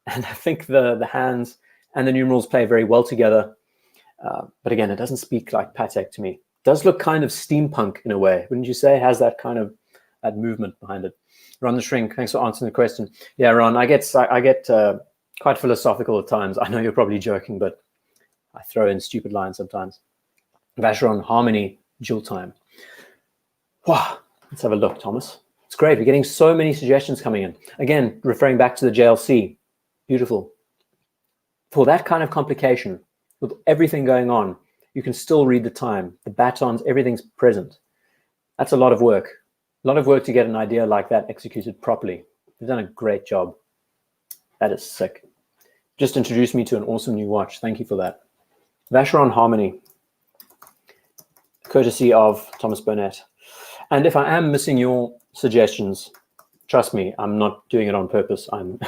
And I think the hands and the numerals play very well together. But again, it doesn't speak like Patek to me. It does look kind of steampunk in a way, wouldn't you say? It has that kind of that movement behind it. Ron the Shrink, thanks for answering the question. Yeah, Ron, I get quite philosophical at times. I know you're probably joking, but I throw in stupid lines sometimes. Vacheron Harmony Dual Time. Wow, let's have a look, Thomas. It's great. We're getting so many suggestions coming in. Again, referring back to the JLC. Beautiful. For that kind of complication, with everything going on, you can still read the time. The batons, everything's present. That's a lot of work. A lot of work to get an idea like that executed properly. You've done a great job. That is sick. Just introduced me to an awesome new watch. Thank you for that. Vacheron Harmony, courtesy of Thomas Burnett. And if I am missing your suggestions, Trust me, I'm not doing it on purpose. I'm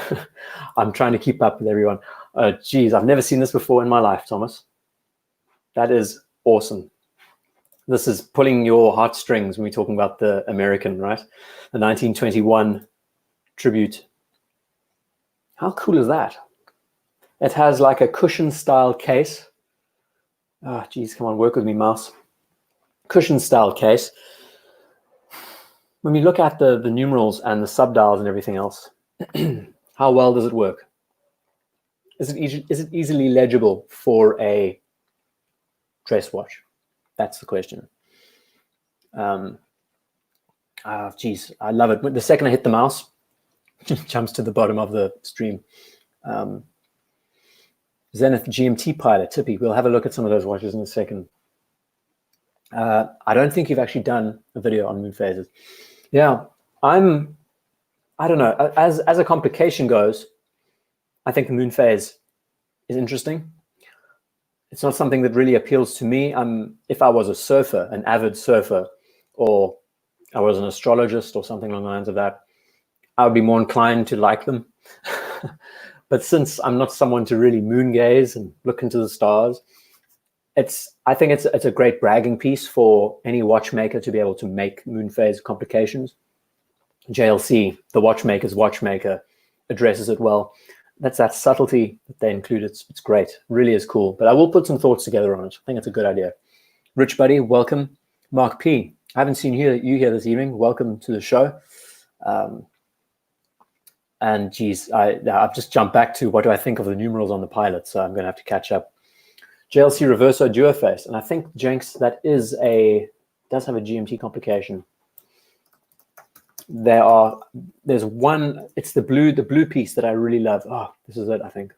I'm trying to keep up with everyone. Geez, I've never seen this before in my life, Thomas. That is awesome. This is pulling your heartstrings when we're talking about the American, right? The 1921 tribute. How cool is that? It has like a cushion style case. Oh, geez, come on, work with me, mouse. Cushion style case. When we look at the numerals and the subdials and everything else, how well does it work? Is it easily legible for a dress watch? That's the question. Geez, I love it. The second I hit the mouse, it jumps to the bottom of the stream. Zenith GMT Pilot, Tippy. We'll have a look at some of those watches in a second. I don't think you've actually done a video on moon phases. Yeah, I don't know. As a complication goes, I think the moon phase is interesting. It's not something that really appeals to me. If I was a surfer, an avid surfer, or I was an astrologist or something along the lines of that, I would be more inclined to like them. But since I'm not someone to really moon gaze and look into the stars, I think it's a great bragging piece for any watchmaker to be able to make moon phase complications. JLC, the watchmaker's watchmaker, addresses it well. That's that subtlety that they include. It's great, really is cool. But I will put some thoughts together on it. I think it's a good idea. Rich Buddy, welcome. Mark P, I haven't seen you here this evening. Welcome to the show. And geez, I've just jumped back to what do I think of the numerals on the pilot, so I'm going to have to catch up. JLC Reverso Duoface, and I think, Jenks, that does have a GMT complication. There's one, it's the blue piece that I really love. Oh, this is it, I think.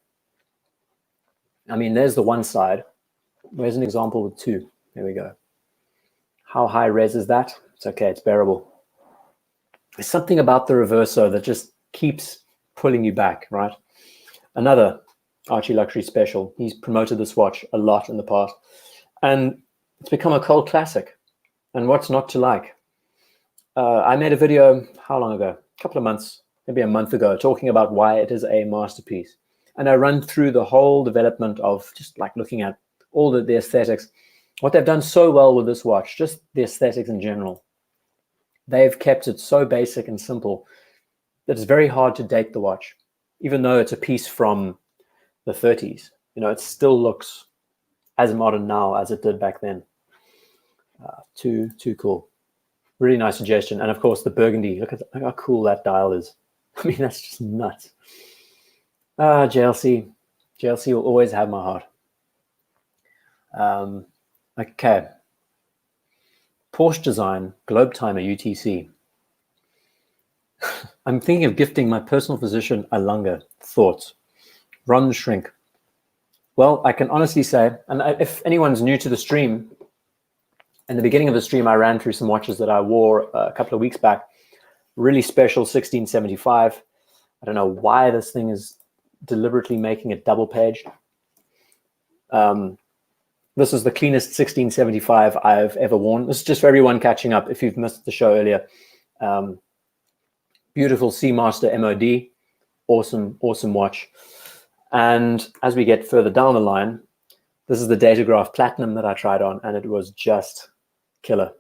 I mean, there's the one side. Where's an example with two? There we go. How high res is that? It's okay, it's bearable. There's something about the Reverso that just keeps pulling you back, right? Another Archie Luxury Special. He's promoted this watch a lot in the past, and it's become a cult classic. And what's not to like? I made a video, how long ago? A couple of months, maybe a month ago, talking about why it is a masterpiece. And I run through the whole development of just like looking at all the aesthetics. What they've done so well with this watch, just the aesthetics in general. They've kept it so basic and simple that it's very hard to date the watch. Even though it's a piece from the 30s, you know, it still looks as modern now as it did back then. Too cool. Really nice suggestion. And of course, the burgundy. Look how cool that dial is. I mean, that's just nuts. JLC will always have my heart. Okay. Porsche design, Globe Timer UTC. I'm thinking of gifting my personal physician a Lunga. Thoughts? Ron Shrink. Well, I can honestly say, and if anyone's new to the stream, in the beginning of the stream, I ran through some watches that I wore a couple of weeks back. Really special 1675. I don't know why this thing is deliberately making it double page. This is the cleanest 1675 I've ever worn. This is just for everyone catching up if you've missed the show earlier. Beautiful Seamaster MOD. Awesome watch. And as we get further down the line, this is the Datograph Platinum that I tried on, and it was just killer.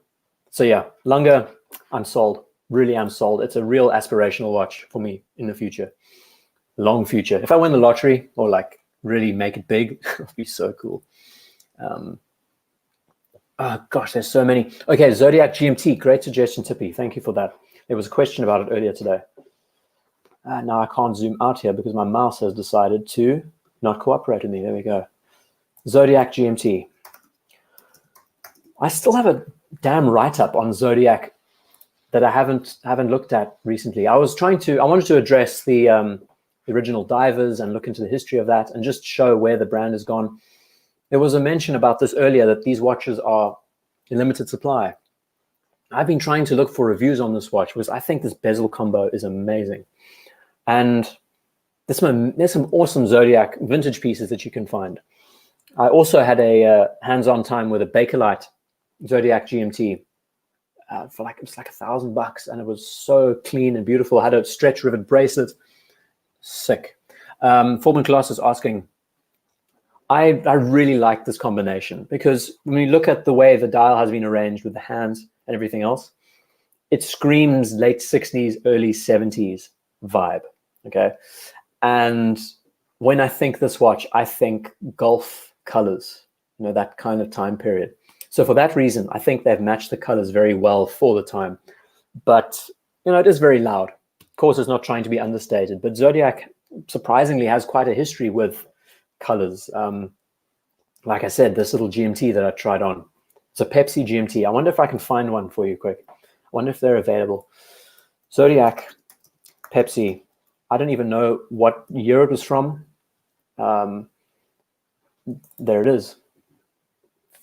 So yeah, Lunga, I'm sold. Really am sold. It's a real aspirational watch for me in the future. Long future. If I win the lottery or like really make it big, it would be so cool. Oh gosh, there's so many. Okay, Zodiac GMT, great suggestion, Tippy. Thank you for that. There was a question about it earlier today. Now I can't zoom out here because my mouse has decided to not cooperate with me. There we go. Zodiac GMT. I still have a damn write-up on Zodiac that I haven't looked at recently. I wanted to address the original divers and look into the history of that and just show where the brand has gone. There was a mention about this earlier, that these watches are in limited supply. I've been trying to look for reviews on this watch because I think this bezel combo is amazing. And there's some awesome Zodiac vintage pieces that you can find. I also had a hands-on time with a Bakelite Zodiac GMT for like, it was like $1,000, and it was so clean and beautiful. Had a stretch rivet bracelet. Sick. Foreman Class is asking, I really like this combination, because when you look at the way the dial has been arranged with the hands and everything else, it screams late 60s, early 70s vibe, okay? And when I think this watch, I think Gulf colors, you know, that kind of time period. So for that reason, I think they've matched the colors very well for the time. But, you know, it is very loud. Of course, it's not trying to be understated, but Zodiac surprisingly has quite a history with colors. Like I said, this little GMT that I tried on, it's a Pepsi GMT. I wonder if I can find one for you quick. I wonder if they're available. Zodiac, Pepsi. I don't even know what year it was from. There it is.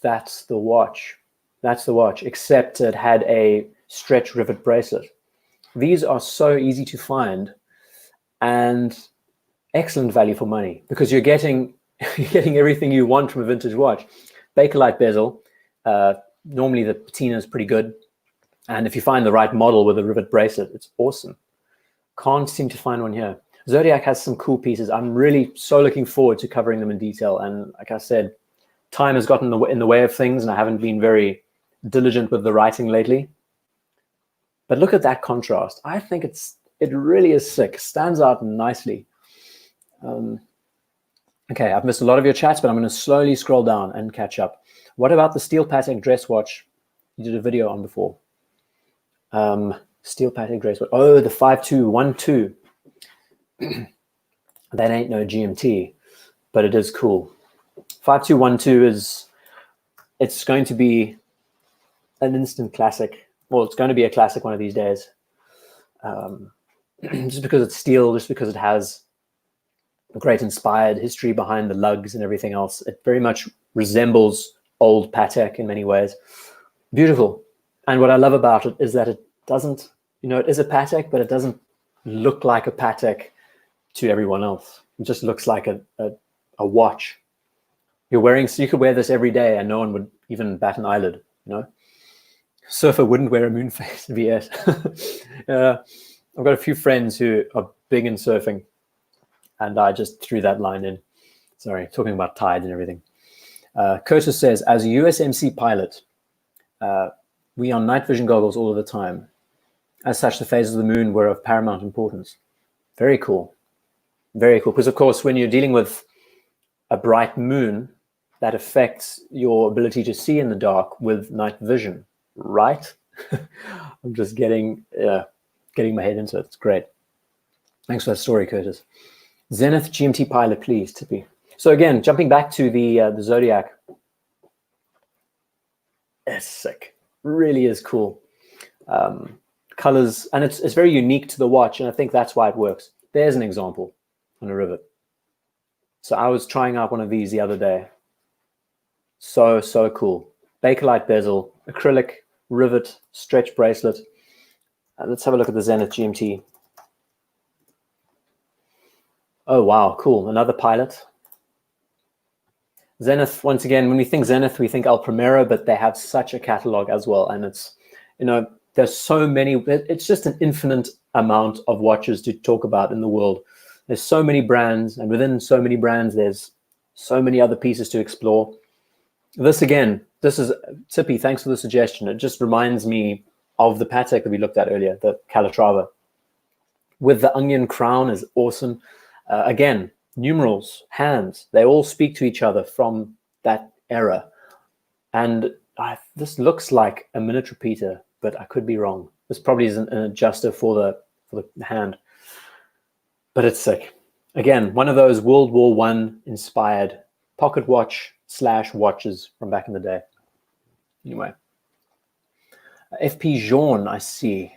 That's the watch. That's the watch, except it had a stretch rivet bracelet. These are so easy to find and excellent value for money, because you're getting everything you want from a vintage watch. Bakelite bezel. Normally the patina is pretty good. And if you find the right model with a rivet bracelet, it's awesome. Can't seem to find one here. Zodiac has some cool pieces. I'm really so looking forward to covering them in detail. And like I said, time has gotten in the way of things, and I haven't been very diligent with the writing lately. But look at that contrast. I think it really is sick. Stands out nicely. Okay, I've missed a lot of your chats, but I'm going to slowly scroll down and catch up. What about the steel Patek dress watch you did a video on before? Steel Patek dress watch. Oh, the 5212. That ain't no GMT, but it is cool. 5212 it's going to be an instant classic. Well, it's going to be a classic one of these days. Just because it's steel, just because it has a great inspired history behind the lugs and everything else. It very much resembles old Patek in many ways. Beautiful. And what I love about it is that it doesn't, you know, it is a Patek, but it doesn't look like a Patek to everyone else. It just looks like a watch. You're wearing, so you could wear this every day and no one would even bat an eyelid, you know? Surfer wouldn't wear a moon phase VS. I've got a few friends who are big in surfing, and I just threw that line in. Sorry, talking about tides and everything. Curtis says, as a USMC pilot, we are night vision goggles all of the time. As such, the phases of the moon were of paramount importance. Very cool. Very cool. Because, of course, when you're dealing with a bright moon, that affects your ability to see in the dark with night vision, right? I'm just getting my head into it. It's great. Thanks for that story, Curtis. Zenith GMT pilot, please, Tippy. So again, jumping back to the Zodiac. It's sick. Really is cool. Colors, and it's very unique to the watch, and I think that's why it works. There's an example on a rivet. So I was trying out one of these the other day. So cool. Bakelite bezel, acrylic rivet, stretch bracelet. Let's have a look at the Zenith GMT. Oh, wow, cool. Another pilot. Zenith, once again, when we think Zenith, we think El Primero, but they have such a catalog as well. And it's, you know, there's so many, it's just an infinite amount of watches to talk about in the world. There's so many brands, and within so many brands, there's so many other pieces to explore. This, again, this is, Tippy, thanks for the suggestion. It just reminds me of the Patek that we looked at earlier, the Calatrava. With the onion crown is awesome. Again, numerals, hands, they all speak to each other from that era. And this looks like a minute repeater, but I could be wrong. This probably is an adjuster for the hand. But it's sick. Again, one of those World War I inspired pocket watch / watches from back in the day. Anyway. FP Jean, I see.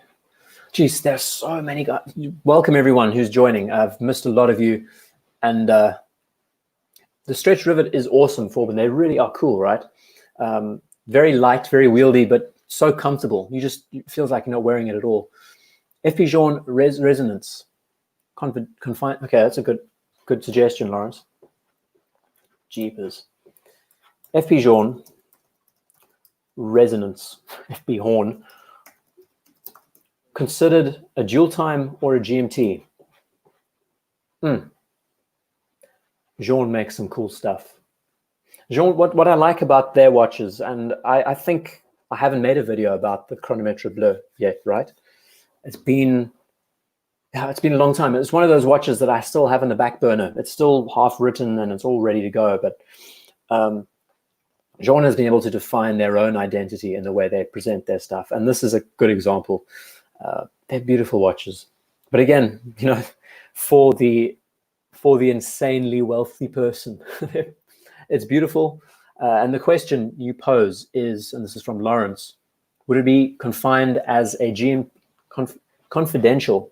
Geez, there's so many guys. Welcome everyone who's joining. I've missed a lot of you. And the stretch rivet is awesome for them. They really are cool, right? Very light, very wieldy, but so comfortable. It feels like you're not wearing it at all. FP Jean resonance. Confine. Okay, that's a good suggestion, Lawrence. Jeepers. FP Jean resonance. FP Horn. considered a dual time or a GMT? Jean makes some cool stuff. Jean, what I like about their watches, and I think I haven't made a video about the Chronometre Bleu yet, right? It's been a long time. It's one of those watches that I still have in the back burner. It's still half written and it's all ready to go, but Jean has been able to define their own identity in the way they present their stuff, and this is a good example. They're beautiful watches, but again, you know, for the insanely wealthy person, it's beautiful. And the question you pose is, and this is from Lawrence, would it be confined as a confidential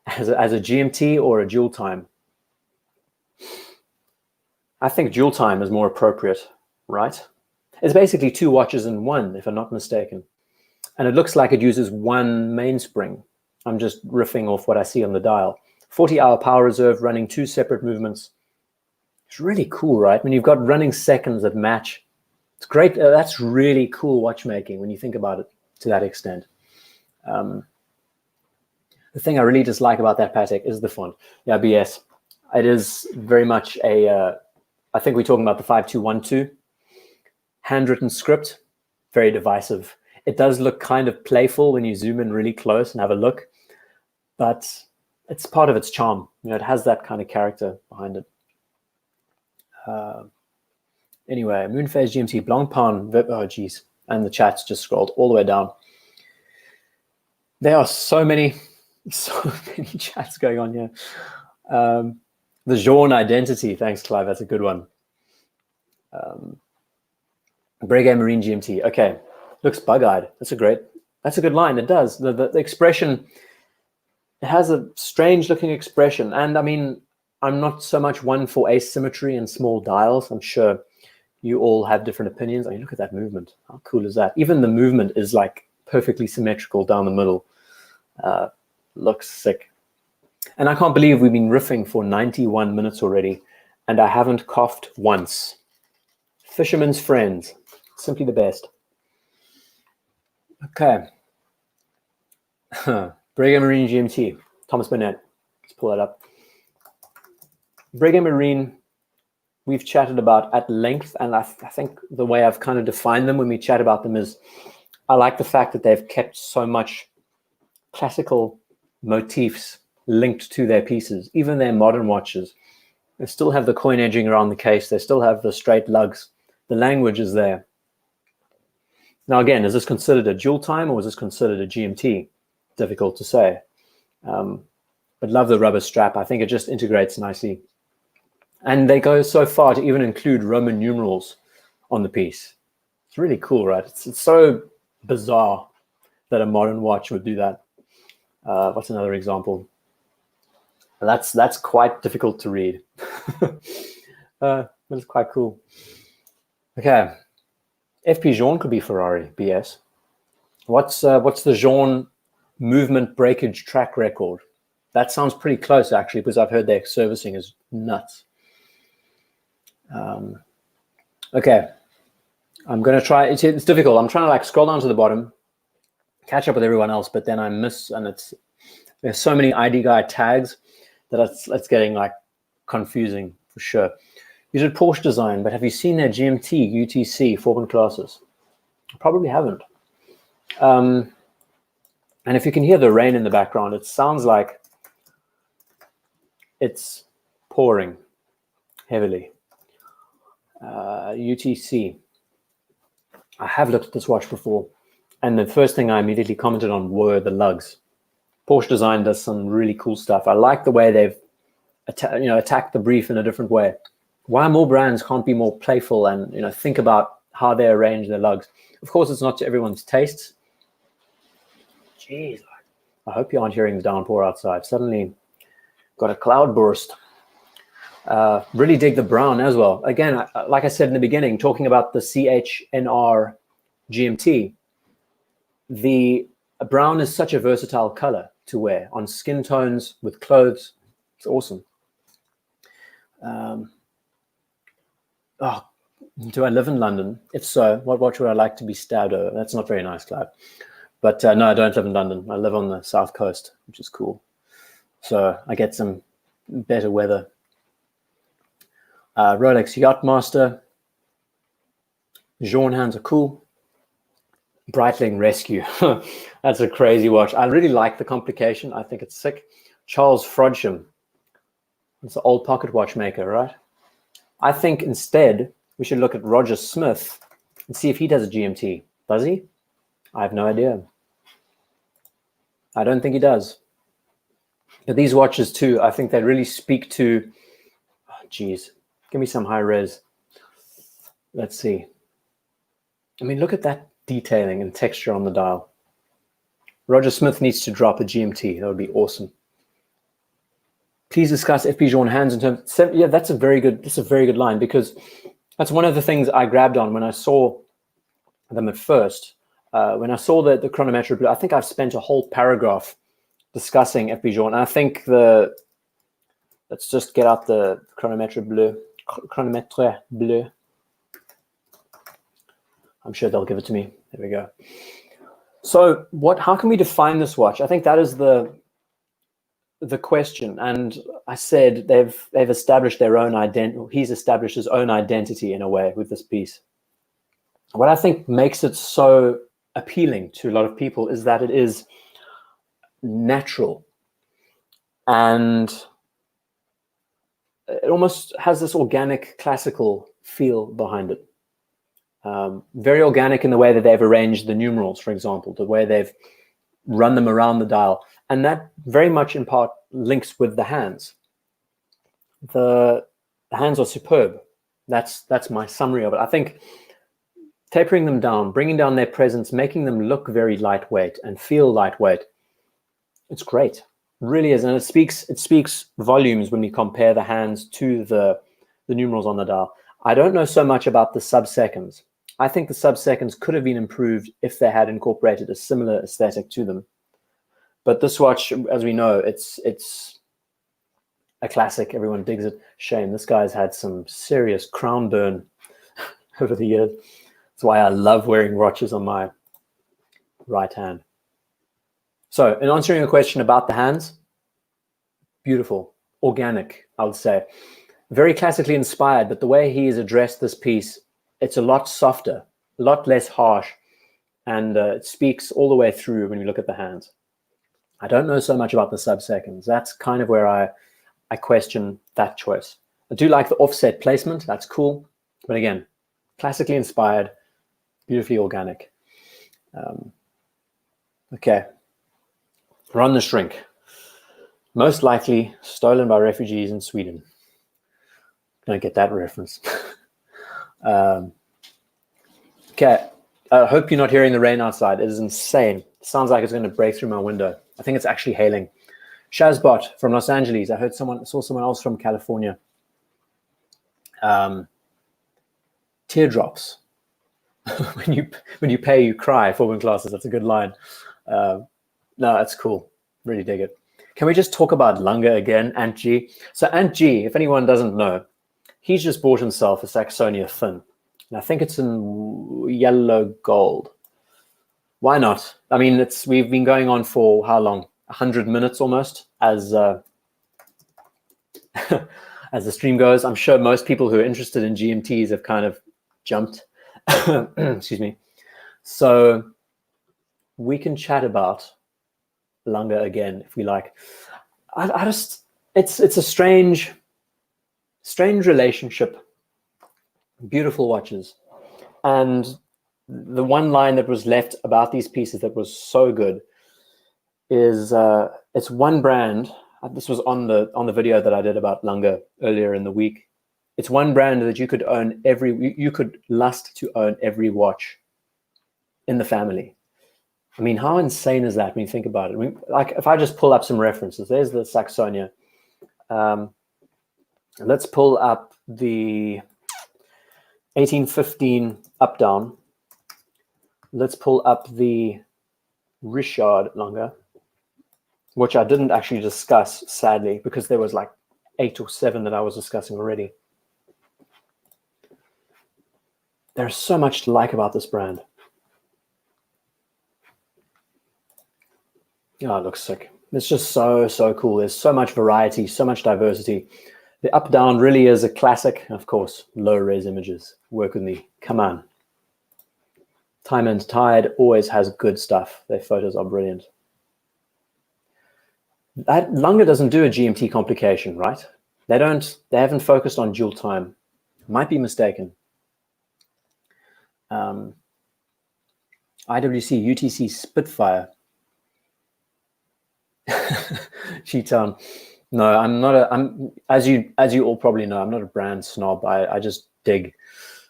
as a GMT or a dual time? I think dual time is more appropriate, right? It's basically two watches in one, if I'm not mistaken. And it looks like it uses one mainspring. I'm just riffing off what I see on the dial. 40-hour power reserve running two separate movements. It's really cool, right? When you've got running seconds that match. It's great. That's really cool watchmaking when you think about it to that extent. The thing I really dislike about that Patek is the font. Yeah, BS. It is very much a, I think we're talking about the 5212. Handwritten script, very divisive. It does look kind of playful when you zoom in really close and have a look, but it's part of its charm. You know, it has that kind of character behind it. Anyway, Moonphase GMT, Blancpain, oh geez, and the chat's just scrolled all the way down. There are so many chats going on here. The Jean identity, thanks Clive, that's a good one. Breguet Marine GMT, okay, looks bug-eyed. That's a good line. It does. The expression, it has a strange looking expression. And I mean, I'm not so much one for asymmetry and small dials. I'm sure you all have different opinions. I mean, look at that movement. How cool is that? Even the movement is like perfectly symmetrical down the middle. Looks sick. And I can't believe we've been riffing for 91 minutes already, and I haven't coughed once. Fisherman's friends, simply the best. Okay. Breguet Marine GMT, Thomas Burnett. Let's pull that up. Breguet Marine, we've chatted about at length, and I think the way I've kind of defined them when we chat about them is I like the fact that they've kept so much classical motifs linked to their pieces. Even their modern watches, they still have the coin edging around the case. They still have the straight lugs. The language is there. Now, again, is this considered a dual time or is this considered a GMT? Difficult to say. But love the rubber strap. I think it just integrates nicely. And they go so far to even include Roman numerals on the piece. It's really cool, right? It's so bizarre that a modern watch would do that. What's another example? That's quite difficult to read. But it's quite cool. Okay. FP Jean could be Ferrari, BS. What's the Jean movement breakage track record? That sounds pretty close, actually, because I've heard their servicing is nuts. Okay. I'm going to try. It's difficult. I'm trying to like scroll down to the bottom, catch up with everyone else, but then I miss, and there's so many IDGuy tags that it's getting like confusing for sure. You did Porsche design, but have you seen their GMT, UTC, Forbin classes? I probably haven't. And if you can hear the rain in the background, it sounds like it's pouring heavily. UTC. I have looked at this watch before, and the first thing I immediately commented on were the lugs. Porsche design does some really cool stuff. I like the way they've attacked the brief in a different way. Why more brands can't be more playful and think about how they arrange their lugs. Of course, it's not to everyone's tastes. Jeez, I hope you aren't hearing the downpour outside. Suddenly got a cloud burst. Really dig the brown as well. Again, like I said in the beginning, talking about the CHNR GMT, the brown is such a versatile color to wear on skin tones with clothes. It's awesome. Do I live in London? If so, what watch would I like to be stabbed over? That's not very nice, Clive. But no, I don't live in London. I live on the south coast, which is cool. So I get some better weather. Rolex Yachtmaster. Jean hands are cool. Breitling Rescue. That's a crazy watch. I really like the complication. I think it's sick. Charles Frodsham. It's an old pocket watchmaker, right? I think instead we should look at Roger Smith and see if he does a GMT. Does he? I have no idea. I don't think he does. But these watches too, I think they really speak to, oh, geez, give me some high res. Let's see. I mean, look at that detailing and texture on the dial. Roger Smith needs to drop a GMT. That would be awesome. Please discuss FP Journe hands in terms. Yeah, that's a very good line, because that's one of the things I grabbed on when I saw them at first. When I saw the chronometric blue, I think I've spent a whole paragraph discussing FP Journe. I think let's just get out the chronometric bleu. Chronometre bleu. I'm sure they'll give it to me. There we go. So how can we define this watch? I think that is the question. And I said they've established their own identity. He's established his own identity in a way with this piece. What I think makes it so appealing to a lot of people is that it is natural, and it almost has this organic classical feel behind it. Very organic in the way that they've arranged the numerals, for example, the way they've run them around the dial. And that very much in part links with the hands. The hands are superb. That's my summary of it. I think tapering them down, bringing down their presence, making them look very lightweight and feel lightweight, it's great. It really is. And it speaks volumes when we compare the hands to the numerals on the dial. I don't know so much about the sub-seconds. I think the sub-seconds could have been improved if they had incorporated a similar aesthetic to them. But this watch, as we know, it's a classic. Everyone digs it. Shame. This guy's had some serious crown burn over the years. That's why I love wearing watches on my right hand. So in answering your question about the hands, beautiful, organic, I would say. Very classically inspired, but the way he has addressed this piece, it's a lot softer, a lot less harsh, and it speaks all the way through when you look at the hands. I don't know so much about the sub-seconds. That's kind of where I question that choice. I do like the offset placement. That's cool. But again, classically inspired, beautifully organic. Okay. Run the Shrink. Most likely stolen by refugees in Sweden. Don't get that reference. Okay. I hope you're not hearing the rain outside. It is insane. It sounds like it's going to break through my window. I think it's actually hailing. Shazbot from Los Angeles. I saw someone else from California. Teardrops. when you pay, you cry. Foreman classes. That's a good line. No, that's cool. Really dig it. Can we just talk about Lange again, Ant G? So Ant G, if anyone doesn't know, he's just bought himself a Saxonia Thin. And I think it's in yellow gold. Why not? I mean, we've been going on for how long? 100 minutes almost, as as the stream goes. I'm sure most people who are interested in GMTs have kind of jumped. Excuse me. So we can chat about Lange again if we like. I just it's a strange relationship. Beautiful watches. And the one line that was left about these pieces that was so good is it's one brand. This was on the video that I did about Lange earlier in the week. It's one brand that you could own you could lust to own every watch in the family. I mean, how insane is that when you think about it? I mean, like if I just pull up some references, there's the Saxonia. Let's pull up the 1815 up down. Let's pull up the Richard Lange, which I didn't actually discuss, sadly, because there was like 8 or 7 that I was discussing already. There's so much to like about this brand. Oh, it looks sick. It's just so cool. There's so much variety, so much diversity. The up-down really is a classic. Of course, low-res images. Work with me. Come on. Time and Tide always has good stuff. Their photos are brilliant. Lange doesn't do a GMT complication, right? They haven't focused on dual time. Might be mistaken. IWC UTC Spitfire. Cheaton. No, I'm not as you all probably know, I'm not a brand snob. I just dig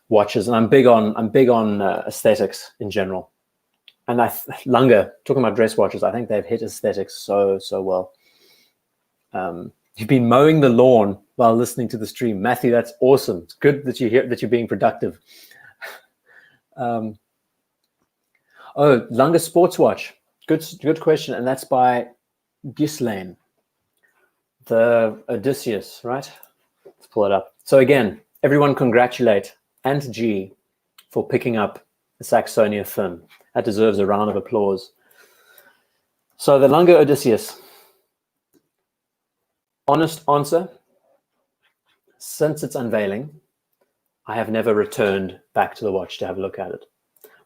watches, and I'm big on aesthetics in general. And Lange, talking about dress watches, I think they've hit aesthetics so well. You've been mowing the lawn while listening to the stream, Matthew. That's awesome. It's good that you're being productive. Oh, Lange sports watch. Good question, and that's by Ghislaine, the Odysseus, right? Let's pull it up. So again, everyone congratulate Ant G for picking up the Saxonia fin. That deserves a round of applause. So the Lange Odysseus. Honest answer, since its unveiling, I have never returned back to the watch to have a look at it.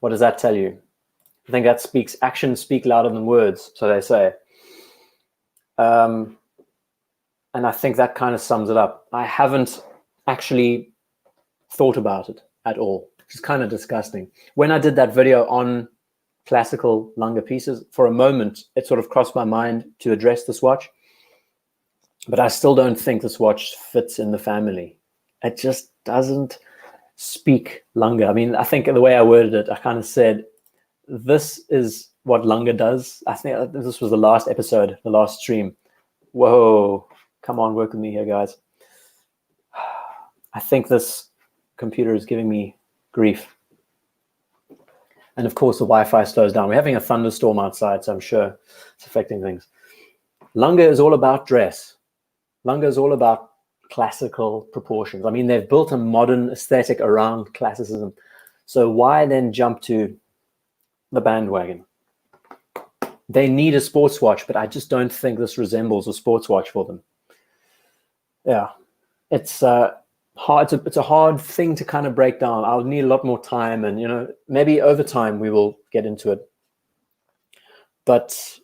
What does that tell you? I think that actions speak louder than words, so they say. And I think that kind of sums it up. I haven't actually thought about it at all, which is kind of disgusting. When I did that video on classical Lange pieces, for a moment, it sort of crossed my mind to address this watch. But I still don't think this watch fits in the family. It just doesn't speak Lange. I mean, I think the way I worded it, I kind of said, this is what Lange does. I think this was the last episode, the last stream. Whoa, come on, work with me here, guys. I think this computer is giving me grief. And of course, the Wi-Fi slows down. We're having a thunderstorm outside, so I'm sure it's affecting things. Lange is all about dress. Lange is all about classical proportions. I mean, they've built a modern aesthetic around classicism. So why then jump to the bandwagon? They need a sports watch, but I just don't think this resembles a sports watch for them. Yeah, it's hard. It's a hard thing to kind of break down. I'll need a lot more time, and maybe over time we will get into it. But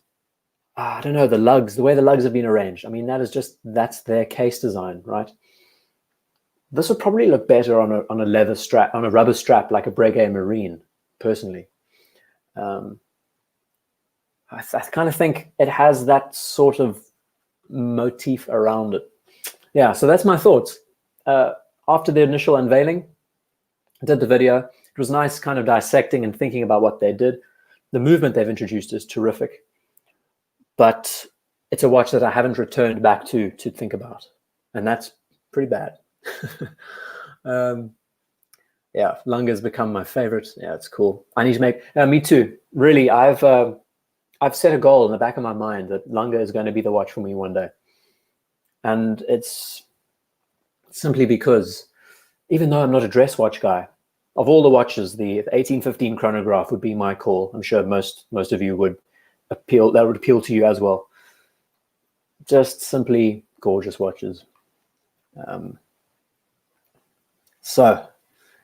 I don't know, the way the lugs have been arranged. I mean, that's their case design, right? This would probably look better on a leather strap, on a rubber strap, like a Breguet Marine, personally. I kind of think it has that sort of motif around it. Yeah, so that's my thoughts. After the initial unveiling, I did the video. It was nice kind of dissecting and thinking about what they did. The movement they've introduced is terrific. But it's a watch that I haven't returned back to think about. And that's pretty bad. Yeah, Lange has become my favorite. Yeah, it's cool. I need to make, me too. Really, I've set a goal in the back of my mind that Lange is going to be the watch for me one day. And it's simply because, even though I'm not a dress watch guy, of all the watches, the 1815 chronograph would be my call. I'm sure most of you would appeal to you as well. Just simply gorgeous watches. So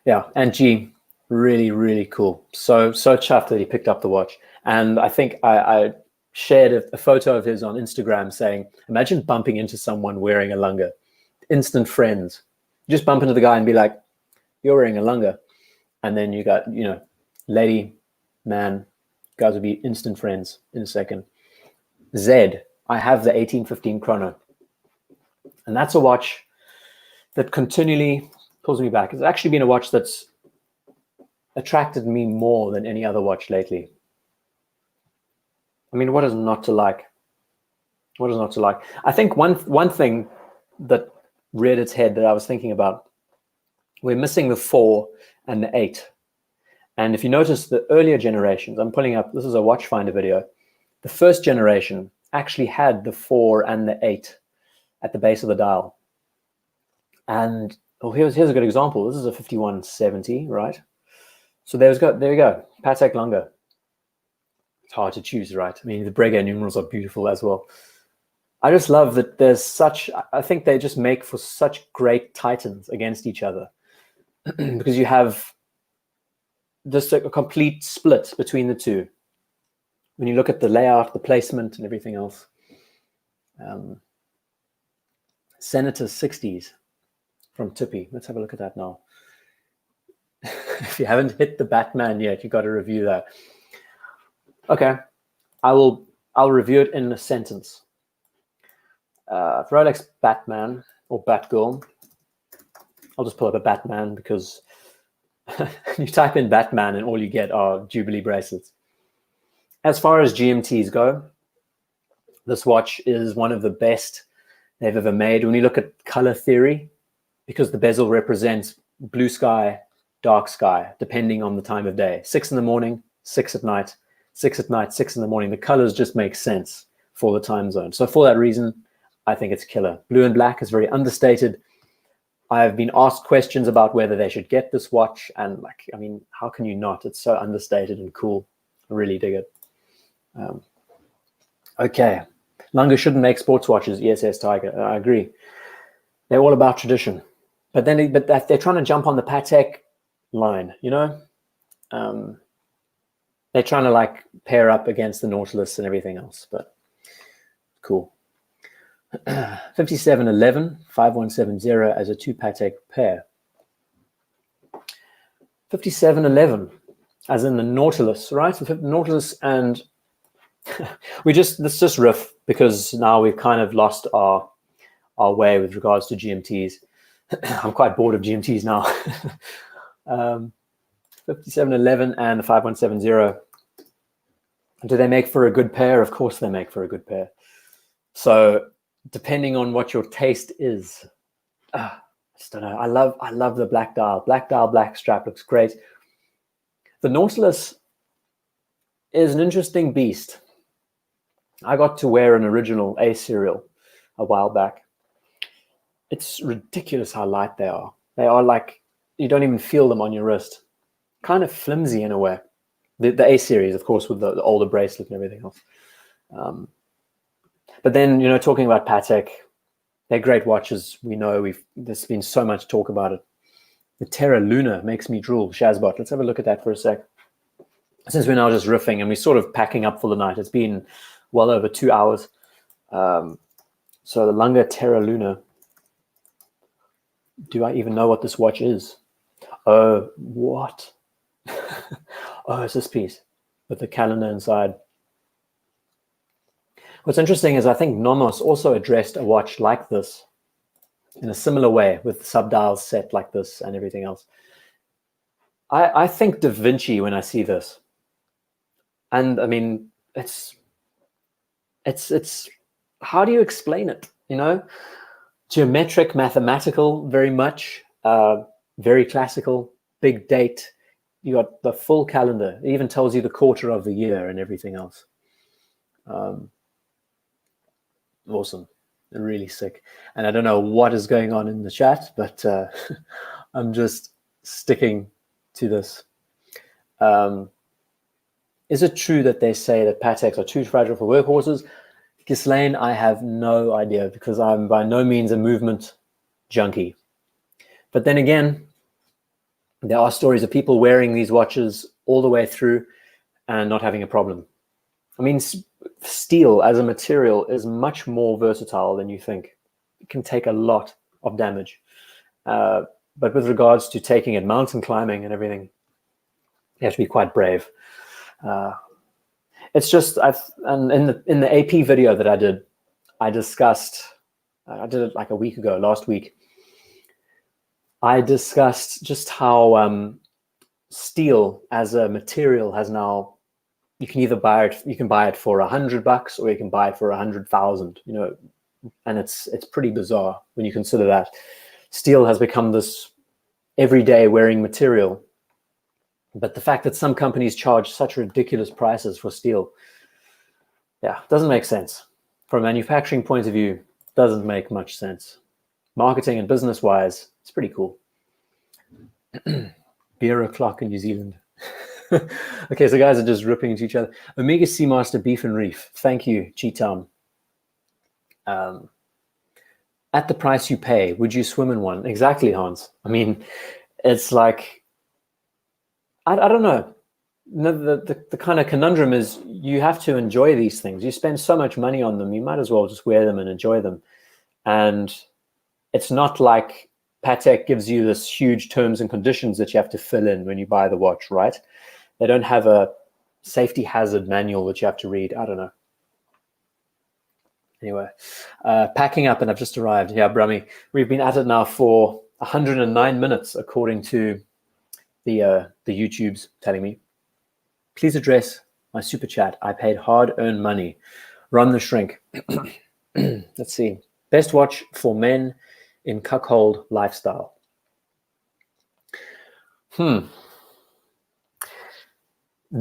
yeah, and G, really cool. So chuffed that he picked up the watch. And I think I shared a photo of his on Instagram saying, imagine bumping into someone wearing a Lange. Instant friends. You just bump into the guy and be like, you're wearing a Lange. And then you got, lady, man, guys will be instant friends in a second. Z, I have the 1815 chrono. And that's a watch that continually pulls me back. It's actually been a watch that's attracted me more than any other watch lately. I mean, what is not to like? What is not to like? I think one thing that reared its head that I was thinking about, we're missing the 4 and the 8. And if you notice the earlier generations, I'm pulling up, this is a watchfinder video. The first generation actually had the 4 and the 8 at the base of the dial. And here's a good example. This is a 5170, right? So there you go, Patek Lange. it's hard to choose, right? I mean, the Breguet numerals are beautiful as well. I just love that there's such, I think they just make for such great titans against each other because you have just a complete split between the two. When you look at the layout, the placement, and everything else. Senator 60s from Tippy. Let's have a look at that now. If you haven't hit the Batman yet, you've got to review that. Okay, I'll review it in a sentence. Rolex Batman or Batgirl. I'll just pull up a Batman because you type in Batman and all you get are Jubilee bracelets. As far as GMTs go, this watch is one of the best they've ever made. When you look at color theory, because the bezel represents blue sky, dark sky, depending on the time of day. 6 in the morning, 6 at night, 6 at night, 6 in the morning. The colors just make sense for the time zone. So for that reason, I think it's killer. Blue and black is very understated. I've been asked questions about whether they should get this watch. And like, I mean, how can you not? It's so understated and cool. I really dig it. Okay. Lange shouldn't make sports watches. Yes, Tiger. I agree. They're all about tradition. But then they're trying to jump on the Patek line, you know? They're trying to like pair up against the Nautilus and everything else, but cool. 5711, 5170 as a 2 Patek pair. 5711 as in the Nautilus, right? The Nautilus, and let's just riff because now we've kind of lost our way with regards to GMTs. I'm quite bored of GMTs now. 5711 and the 5170. Do they make for a good pair? Of course they make for a good pair. So depending on what your taste is, I just don't know. I love the black dial. Black strap looks great. The Nautilus is an interesting beast. I got to wear an original A serial a while back. It's ridiculous how light they are. They are like, you don't even feel them on your wrist. Kind of flimsy in a way. The A series, of course, with the older bracelet and everything else. But then, you know, talking about Patek, they're great watches. We know there's been so much talk about it. The Terra Luna makes me drool. Shazbot, let's have a look at that for a sec. Since we're now just riffing and we're sort of packing up for the night, it's been well over 2 hours. So the Lange Terra Luna. Do I even know what this watch is? Oh, what? Oh, it's this piece with the calendar inside. What's interesting is I think Nomos also addressed a watch like this in a similar way with subdials set like this and everything else. I think Da Vinci when I see this. And I mean, it's how do you explain it? You know, geometric, mathematical, very much, very classical, big date. You got the full calendar. It even tells you the quarter of the year and everything else. Awesome. Really sick. And I don't know what is going on in the chat, but I'm just sticking to this. Is it true that they say that Pateks are too fragile for workhorses? Ghislaine, I have no idea because I'm by no means a movement junkie. But then again, there are stories of people wearing these watches all the way through and not having a problem. I mean, steel as a material is much more versatile than you think. It can take a lot of damage. But with regards to taking it mountain climbing and everything, you have to be quite brave. It's just, and in the AP video that I did, I discussed, I did it like a week ago, last week. I discussed just how steel as a material has now, you can either buy it for $100 or you can buy it for 100,000, you know, and it's pretty bizarre when you consider that steel has become this everyday wearing material. But the fact that some companies charge such ridiculous prices for steel, yeah, doesn't make sense. From a manufacturing point of view, doesn't make much sense. Marketing and business-wise, it's pretty cool. Beer o'clock in New Zealand. Okay, so guys are just ripping into each other. Omega Seamaster Beef and Reef. Thank you, Cheetown. At the price you pay, would you swim in one? Exactly, Hans. I mean, it's like, I don't know. The kind of conundrum is you have to enjoy these things. You spend so much money on them, you might as well just wear them and enjoy them. And it's not like Patek gives you this huge terms and conditions that you have to fill in when you buy the watch, right? They don't have a safety hazard manual that you have to read. I don't know. Anyway, packing up and I've just arrived. Yeah, Brummy, we've been at it now for 109 minutes, according to the YouTubes telling me. Please address my super chat. I paid hard-earned money. Run the shrink. Let's see. Best watch for men in cuckold lifestyle.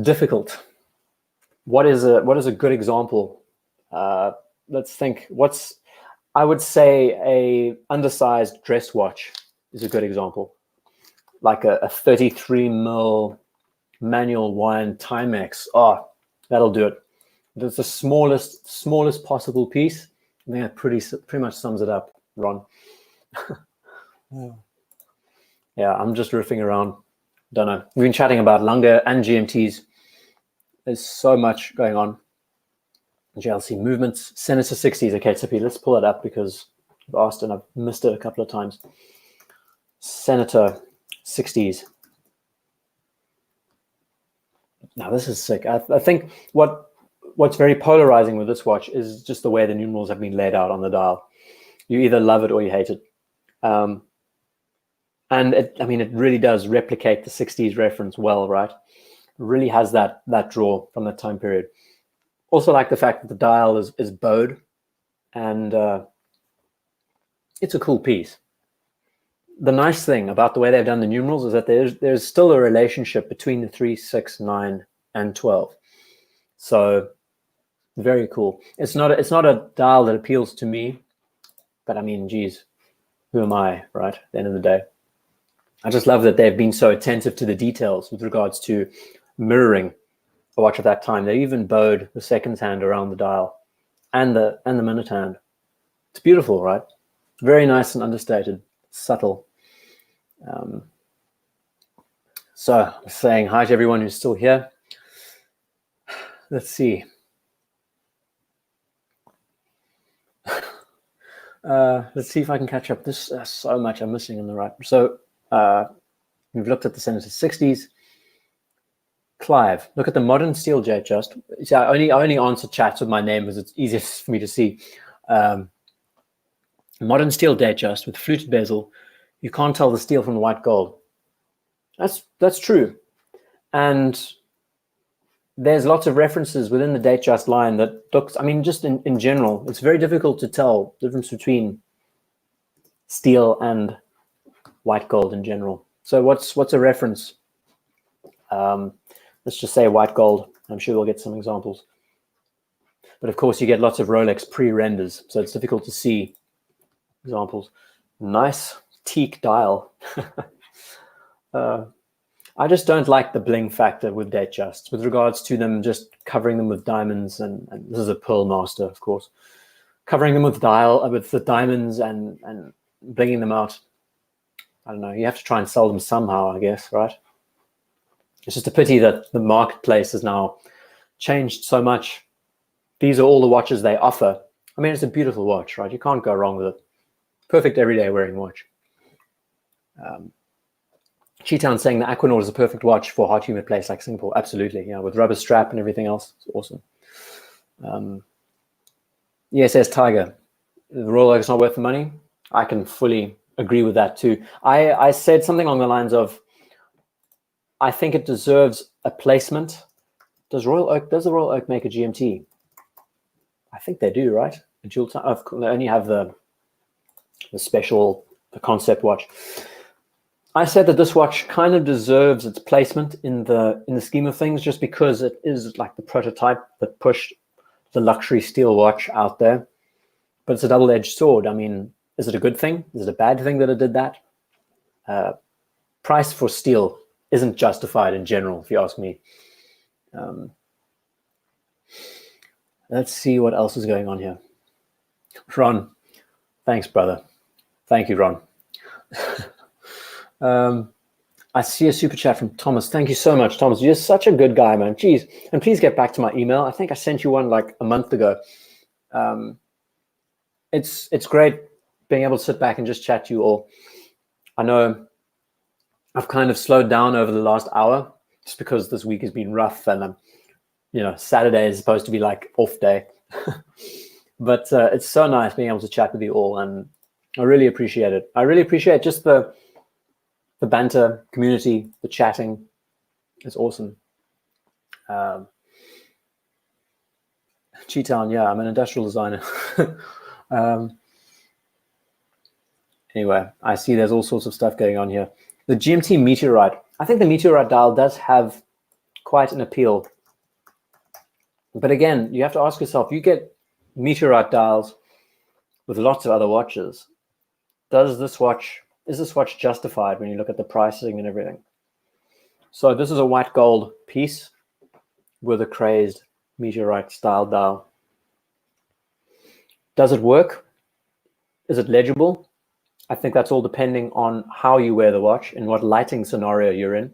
Difficult. What is a good example? Let's think. I would say a undersized dress watch is a good example, like a 33 mil manual wine Timex. Oh, that'll do it. That's the smallest possible piece. I think that pretty much sums it up, Ron. Yeah, I'm just riffing around. Don't know. We've been chatting about Lange and GMTs. There's so much going on. Jlc movements, Sinister 60s. Okay, Tippy, let's pull it up because I've asked and I've missed it a couple of times. Senator 60s. Now this is sick. I think what's very polarizing with this watch is just the way the numerals have been laid out on the dial. You either love it or you hate it. And it really does replicate the 60s reference well, right? It really has that draw from that time period. Also like the fact that the dial is bowed, and it's a cool piece. The nice thing about the way they've done the numerals is that there's still a relationship between the 3, 6, 9, and 12. So very cool. It's not a dial that appeals to me, but I mean, geez, who am I, right? At the end of the day, I just love that they've been so attentive to the details with regards to mirroring a watch at that time. They even bowed the seconds hand around the dial and the minute hand. It's beautiful, right? Very nice and understated, subtle. So I'm saying hi to everyone who's still here. Let's see. Let's see if I can catch up. This so much I'm missing on the right. So we've looked at the Sinister 60s. Clive, look at the modern steel jet just. See, I only answer chats with my name because it's easiest for me to see. Modern steel Datejust with fluted bezel. You can't tell the steel from the white gold. That's true. And there's lots of references within the Datejust line that looks, I mean, just in general, it's very difficult to tell the difference between steel and white gold in general. So what's a reference? Let's just say white gold. I'm sure we'll get some examples. But of course, you get lots of Rolex pre-renders, so it's difficult to see examples. Nice teak dial. I just don't like the bling factor with Datejusts with regards to them just covering them with diamonds, and this is a Pearl Master, of course, covering them with the diamonds and blinging them out. I don't know. You have to try and sell them somehow, I guess, right? It's just a pity that the marketplace has now changed so much. These are all the watches they offer. I mean, it's a beautiful watch, right? You can't go wrong with it. Perfect everyday wearing watch. Cheetown saying the Aquanaut is a perfect watch for a hot, humid place like Singapore. Absolutely, yeah, with rubber strap and everything else. It's awesome. Yes, says Tiger. The Rolex is not worth the money. I can fully agree with that too. I said something along the lines of, I think it deserves a placement. Does the Royal Oak make a GMT? I think they do, right? A dual time. Of course, they only have the special, the concept watch. I said that this watch kind of deserves its placement in the scheme of things, just because it is like the prototype that pushed the luxury steel watch out there. But it's a double-edged sword. I mean, is it a good thing? Is it a bad thing that it did that? Price for steel isn't justified in general, if you ask me. Let's see what else is going on here. Ron, thanks, brother. Thank you, Ron. I see a super chat from Thomas. Thank you so much, Thomas. You're such a good guy, man. Jeez. And please get back to my email. I think I sent you one like a month ago. It's great being able to sit back and just chat to you all. I know I've kind of slowed down over the last hour just because this week has been rough, and you know, Saturday is supposed to be like off day. But it's so nice being able to chat with you all, and I really appreciate it. I really appreciate just the banter community, the chatting. It's awesome. Cheetown, yeah, I'm an industrial designer. Anyway, I see there's all sorts of stuff going on here. The Gmt Meteorite. I think the Meteorite dial does have quite an appeal. But again, you have to ask yourself, you get Meteorite dials with lots of other watches. Is this watch justified when you look at the pricing and everything? So this is a white gold piece with a crazed Meteorite style dial. Does it work? Is it legible? I think that's all depending on how you wear the watch and what lighting scenario you're in.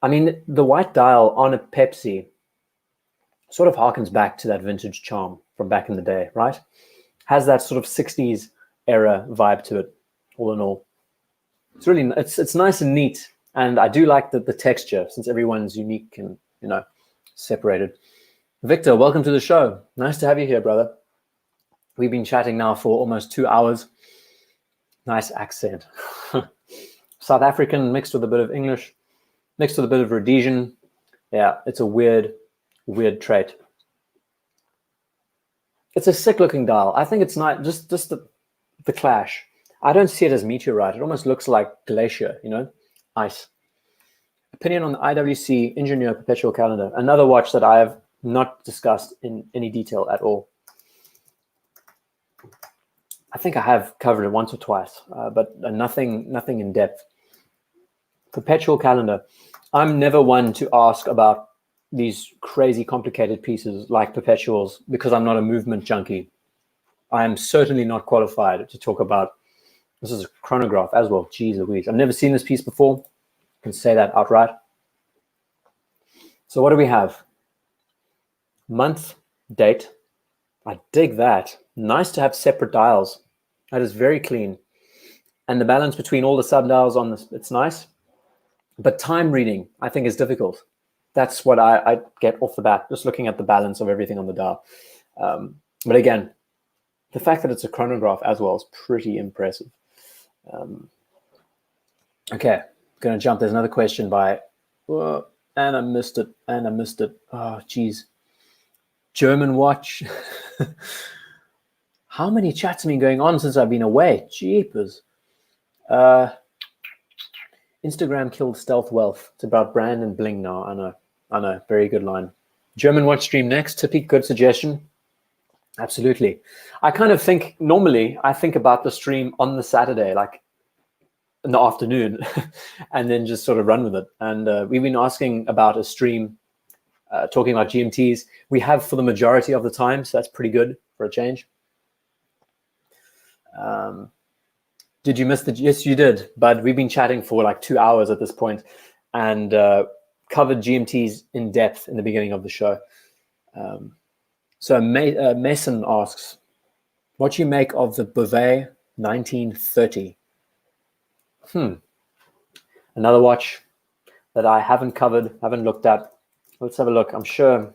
I mean, the white dial on a Pepsi sort of harkens back to that vintage charm from back in the day, right? Has that sort of 60s era vibe to it, all in all. It's really, it's nice and neat. And I do like the texture, since everyone's unique and, you know, separated. Victor, welcome to the show. Nice to have you here, brother. We've been chatting now for almost 2 hours. Nice accent. South African mixed with a bit of English, mixed with a bit of Rhodesian. Yeah, it's a weird trait. It's a sick looking dial. I think it's nice, just the clash. I don't see it as meteorite. It almost looks like glacier, you know, ice. Opinion on the IWC Engineer Perpetual Calendar. Another watch that I have not discussed in any detail at all. I think I have covered it once or twice, but nothing in depth. Perpetual calendar. I'm never one to ask about these crazy complicated pieces like perpetuals because I'm not a movement junkie. I am certainly not qualified to talk about. This is a chronograph as well. Jeez Louise. I've never seen this piece before. I can say that outright. So what do we have? Month, date. I dig that. Nice to have separate dials. That is very clean. And the balance between all the sub-dials on this, it's nice. But time reading, I think, is difficult. That's what I get off the bat, just looking at the balance of everything on the dial. But again, the fact that it's a chronograph as well is pretty impressive. Okay, going to jump. There's another question by, and I missed it. Oh, geez. German watch. How many chats have been going on since I've been away? Jeepers. Instagram killed stealth wealth. It's about brand and bling now. I know. Very good line. German watch stream next. Tippy, good suggestion. Absolutely. I kind of think, normally, I think about the stream on the Saturday, like in the afternoon, and then just sort of run with it. And we've been asking about a stream talking about GMTs. We have for the majority of the time, so that's pretty good for a change. Did you miss the? Yes, you did. But we've been chatting for like 2 hours at this point, and covered GMTs in depth in the beginning of the show. So Mason asks, what do you make of the Beauvais 1930? Another watch that I haven't covered, haven't looked at. Let's have a look. I'm sure.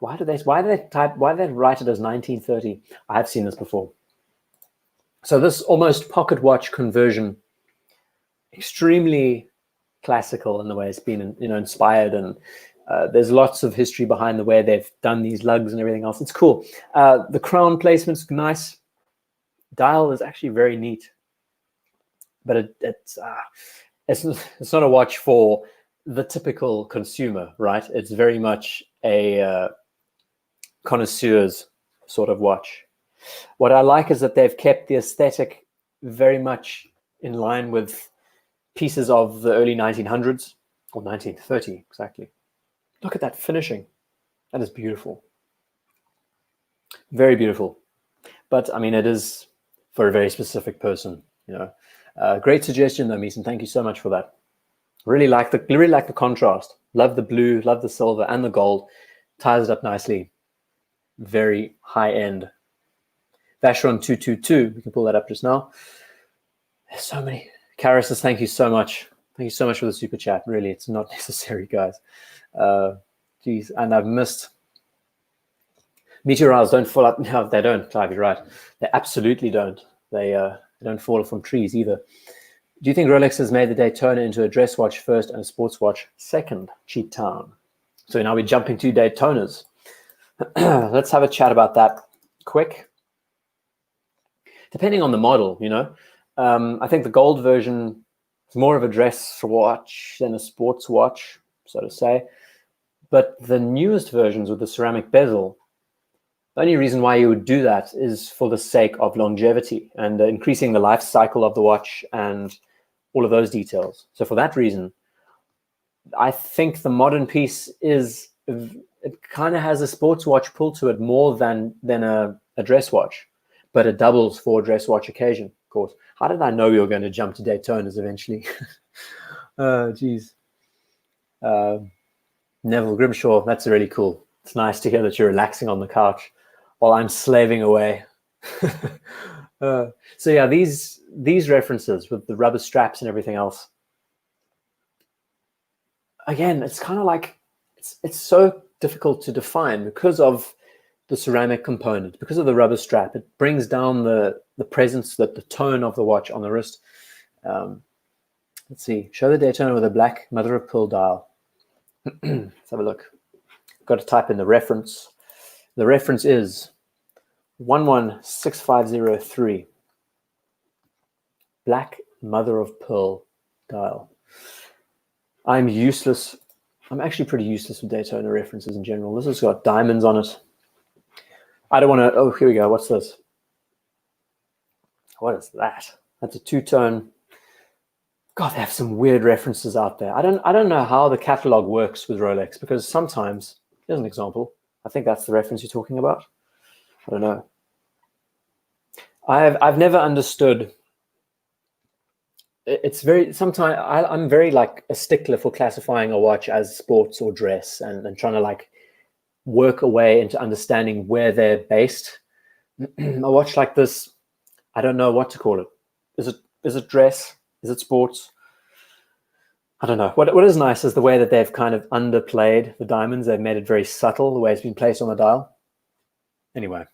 Why do they write it as 1930? I have seen this before. So this almost pocket watch conversion, extremely classical in the way it's been, inspired, and there's lots of history behind the way they've done these lugs and everything else. It's cool. The crown placement's nice. Dial is actually very neat, but it's not a watch for the typical consumer, right? It's very much a connoisseur's sort of watch. What I like is that they've kept the aesthetic very much in line with pieces of the early 1900s, or 1930 exactly. Look at that finishing. That is beautiful. Very beautiful. But I mean, it is for a very specific person, you know. Great suggestion though, Meeson. Thank you so much for that. Really like the contrast. Love the blue, love the silver and the gold. Ties it up nicely. Very high end. Vacheron 222. We can pull that up just now. There's so many. Karis, thank you so much. Thank you so much for the super chat. Really, it's not necessary, guys. Geez, and I've missed. Meteorites don't fall out. No, they don't, Clive, you're right. They absolutely don't. They don't fall from trees either. Do you think Rolex has made the Daytona into a dress watch first and a sports watch second? Cheap town. So now we're jumping to Daytonas. Let's have a chat about that quick. Depending on the model, you know. I think the gold version is more of a dress watch than a sports watch, so to say. But the newest versions with the ceramic bezel, the only reason why you would do that is for the sake of longevity and increasing the life cycle of the watch and all of those details. So for that reason, I think the modern piece is, it kind of has a sports watch pull to it more than a dress watch, but it doubles for a dress watch occasion, of course. How did I know we were going to jump to Daytonas eventually? Geez. Neville Grimshaw, that's really cool. It's nice to hear that you're relaxing on the couch while I'm slaving away. So yeah, these references with the rubber straps and everything else, again, it's kind of like, it's so difficult to define because of the ceramic component, because of the rubber strap. It brings down the presence, the tone of the watch on the wrist. Let's see, show the Daytona with a black mother of pearl dial. Let's have a look. Got to type in the reference. The reference is 116503. Black mother of pearl dial. I'm useless. I'm actually pretty useless with Daytona references in general. This has got diamonds on it. I don't want to. Oh, here we go. What's this? What is that? That's a two-tone. God, they have some weird references out there. I don't know how the catalog works with Rolex, because sometimes, here's an example. I think that's the reference you're talking about. I don't know. I've never understood. It's very, sometimes I'm very like a stickler for classifying a watch as sports or dress and trying to like work a way into understanding where they're based. A watch like this, I don't know what to call it. Is it dress? Is it sports? I don't know. What is nice is the way that they've kind of underplayed the diamonds. They've made it very subtle, the way it's been placed on the dial. Anyway,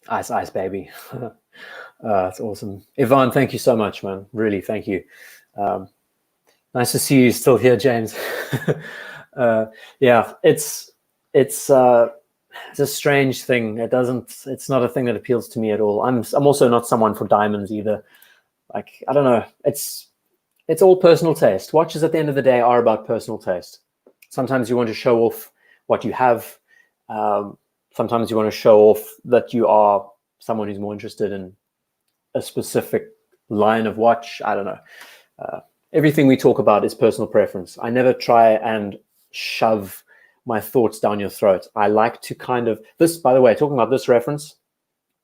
ice, ice, baby. That's awesome. Yvonne, thank you so much, man. Really, thank you. Nice to see you still here, James. Yeah, it's a strange thing. It's not a thing that appeals to me at all. I'm also not someone for diamonds either. Like, I don't know. It's all personal taste. Watches at the end of the day are about personal taste. Sometimes you want to show off what you have. Sometimes you want to show off that you are someone who's more interested in a specific line of watch. I don't know. Everything we talk about is personal preference. I never try and shove my thoughts down your throat. I like to kind of, this, by the way, talking about this reference,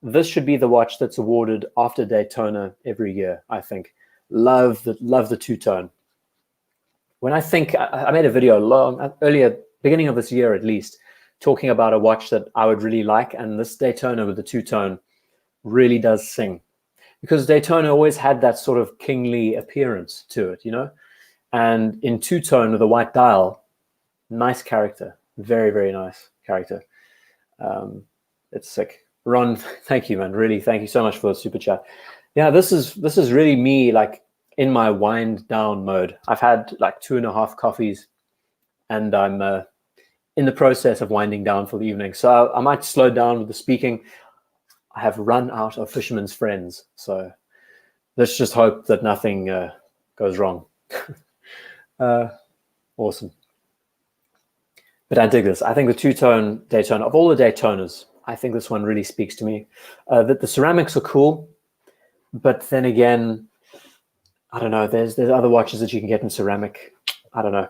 this should be the watch that's awarded after Daytona every year, I think. Love the two-tone. When I think, I made a video earlier, beginning of this year at least, talking about a watch that I would really like, and this Daytona with the two-tone really does sing. Because Daytona always had that sort of kingly appearance to it, you know? And in two-tone with a white dial, nice character. Very, very nice character. It's sick. Ron, thank you, man. Really, thank you so much for the super chat. Yeah, this is really me, like, in my wind down mode. I've had like 2.5 coffees, and I'm in the process of winding down for the evening. So I might slow down with the speaking. I have run out of fisherman's friends, so let's just hope that nothing goes wrong. Awesome. But I dig this. I think the two-tone Daytona, of all the Daytonas, I think this one really speaks to me. That the ceramics are cool, but then again, I don't know. There's other watches that you can get in ceramic. I don't know.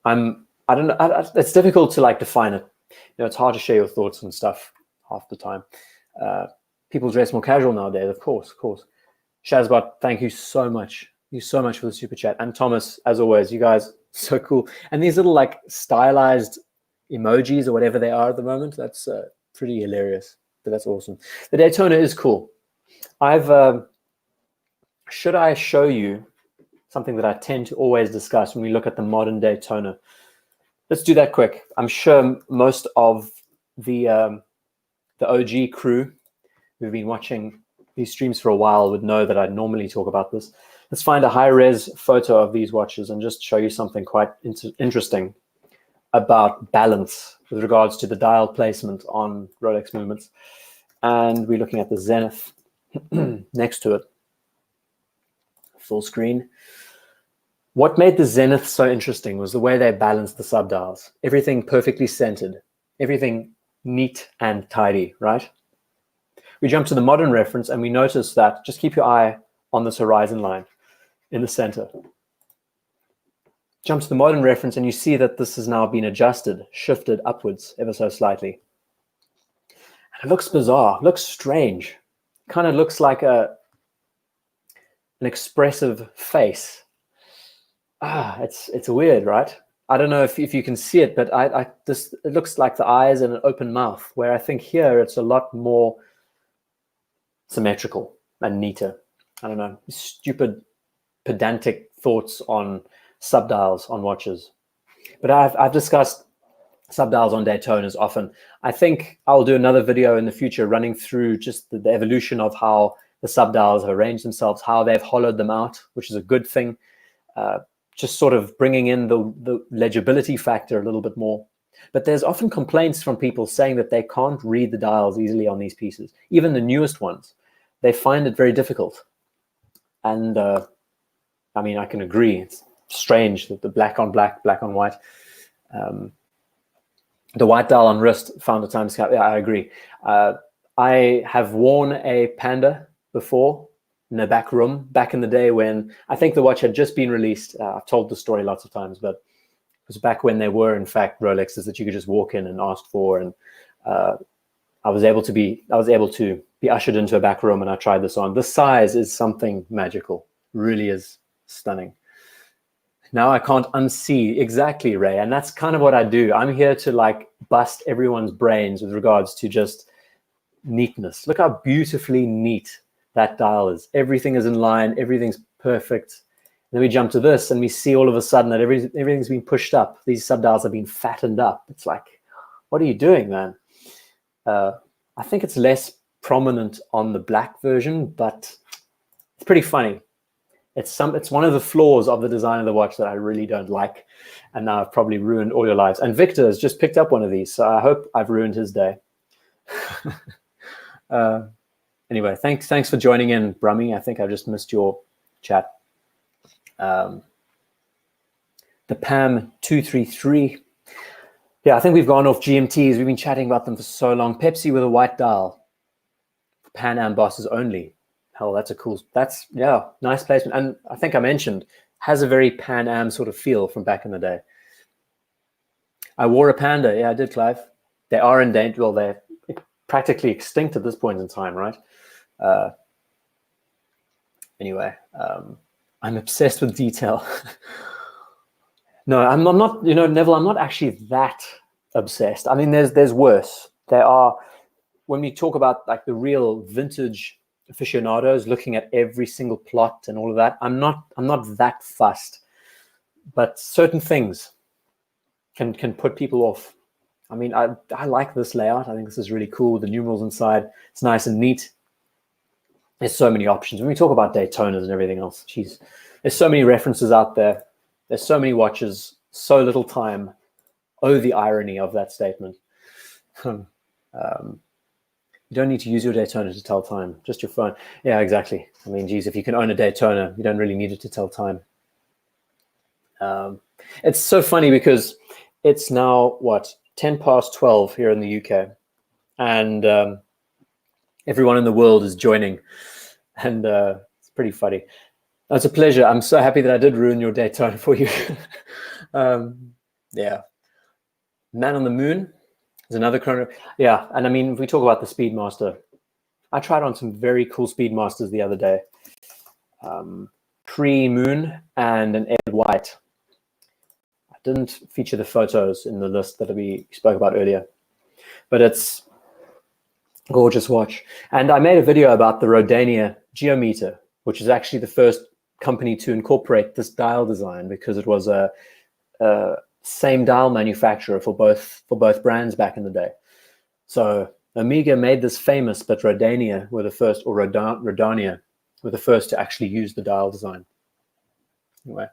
I don't know. It's difficult to like define it. It's hard to share your thoughts and stuff half the time. People dress more casual nowadays, of course. Shazbot, thank you so much. Thank you so much for the super chat. And Thomas, as always, you guys so cool. And these little like stylized emojis or whatever they are at the moment, that's pretty hilarious. But that's awesome. The Daytona is cool. Should I show you something that I tend to always discuss when we look at the modern Daytona? Let's do that quick. I'm sure most of the OG crew who've been watching these streams for a while would know that I normally talk about this. Let's find a high-res photo of these watches and just show you something quite interesting about balance with regards to the dial placement on Rolex movements. And we're looking at the Zenith next to it. Full screen. What made the Zenith so interesting was the way they balanced the subdials. Everything perfectly centered. Everything neat and tidy, right? We jump to the modern reference and we notice that, just keep your eye on this horizon line in the center. Jump to the modern reference and you see that this has now been adjusted, shifted upwards ever so slightly. And it looks bizarre, looks strange. Kind of looks like an expressive face. It's weird, right? I don't know if you can see it, but it looks like the eyes and an open mouth, where I think here it's a lot more symmetrical and neater. I don't know, stupid pedantic thoughts on subdials on watches. But I've discussed subdials on Daytonas often. I think I'll do another video in the future running through just the evolution of how the subdials have arranged themselves, how they've hollowed them out, which is a good thing. Just sort of bringing in the legibility factor a little bit more. But there's often complaints from people saying that they can't read the dials easily on these pieces. Even the newest ones, they find it very difficult. And I mean, I can agree. It's strange that the black on black, black on white. The white dial on wrist found a time scale. Yeah, I agree. I have worn a Panda before in the back room, back in the day when I think the watch had just been released. I've told the story lots of times, but it was back when there were, in fact, Rolexes that you could just walk in and ask for. And I was able to be ushered into a back room, and I tried this on. The size is something magical, really is stunning. Now I can't unsee exactly, Ray, and that's kind of what I do. I'm here to like bust everyone's brains with regards to just neatness. Look how beautifully neat that dial is. Everything is in line, everything's perfect. And then we jump to this and we see all of a sudden that everything's been pushed up. These subdials have been fattened up. It's like, what are you doing, man? I think it's less prominent on the black version, but it's pretty funny. It's one of the flaws of the design of the watch that I really don't like. And now I've probably ruined all your lives. And Victor has just picked up one of these, so I hope I've ruined his day. Anyway, thanks for joining in, Brummy. I think I just missed your chat. The PAM 233. Yeah, I think we've gone off GMTs. We've been chatting about them for so long. Pepsi with a white dial. Pan Am bosses only. Hell, yeah, nice placement. And I think I mentioned, has a very Pan Am sort of feel from back in the day. I wore a Panda. Yeah, I did, Clive. They are endangered. Well, they're practically extinct at this point in time, right? Anyway, I'm obsessed with detail. No, I'm not, Neville, I'm not actually that obsessed. I mean, there's worse. There are, when we talk about like the real vintage aficionados looking at every single plot and all of that, I'm not that fussed. But certain things can put people off. I mean, I like this layout. I think this is really cool. The numerals inside, it's nice and neat. There's so many options. When we talk about Daytonas and everything else, geez, there's so many references out there. There's so many watches, so little time. Oh, the irony of that statement. You don't need to use your Daytona to tell time, just your phone. Yeah, exactly. I mean, geez, if you can own a Daytona, you don't really need it to tell time. It's so funny because it's now, 10:12 here in the UK. And everyone in the world is joining. And it's pretty funny. It's a pleasure. I'm so happy that I did ruin your daytime for you. Yeah. Man on the Moon is another chrono. Yeah, and I mean, if we talk about the Speedmaster, I tried on some very cool Speedmasters the other day. Pre-Moon and an Ed White. I didn't feature the photos in the list that we spoke about earlier, but it's a gorgeous watch. And I made a video about the Rodania Geometer, which is actually the first company to incorporate this dial design, because it was a same dial manufacturer for both brands back in the day. So Omega made this famous, but Rodania were the first, or Rodania were the first to actually use the dial design. Anyway,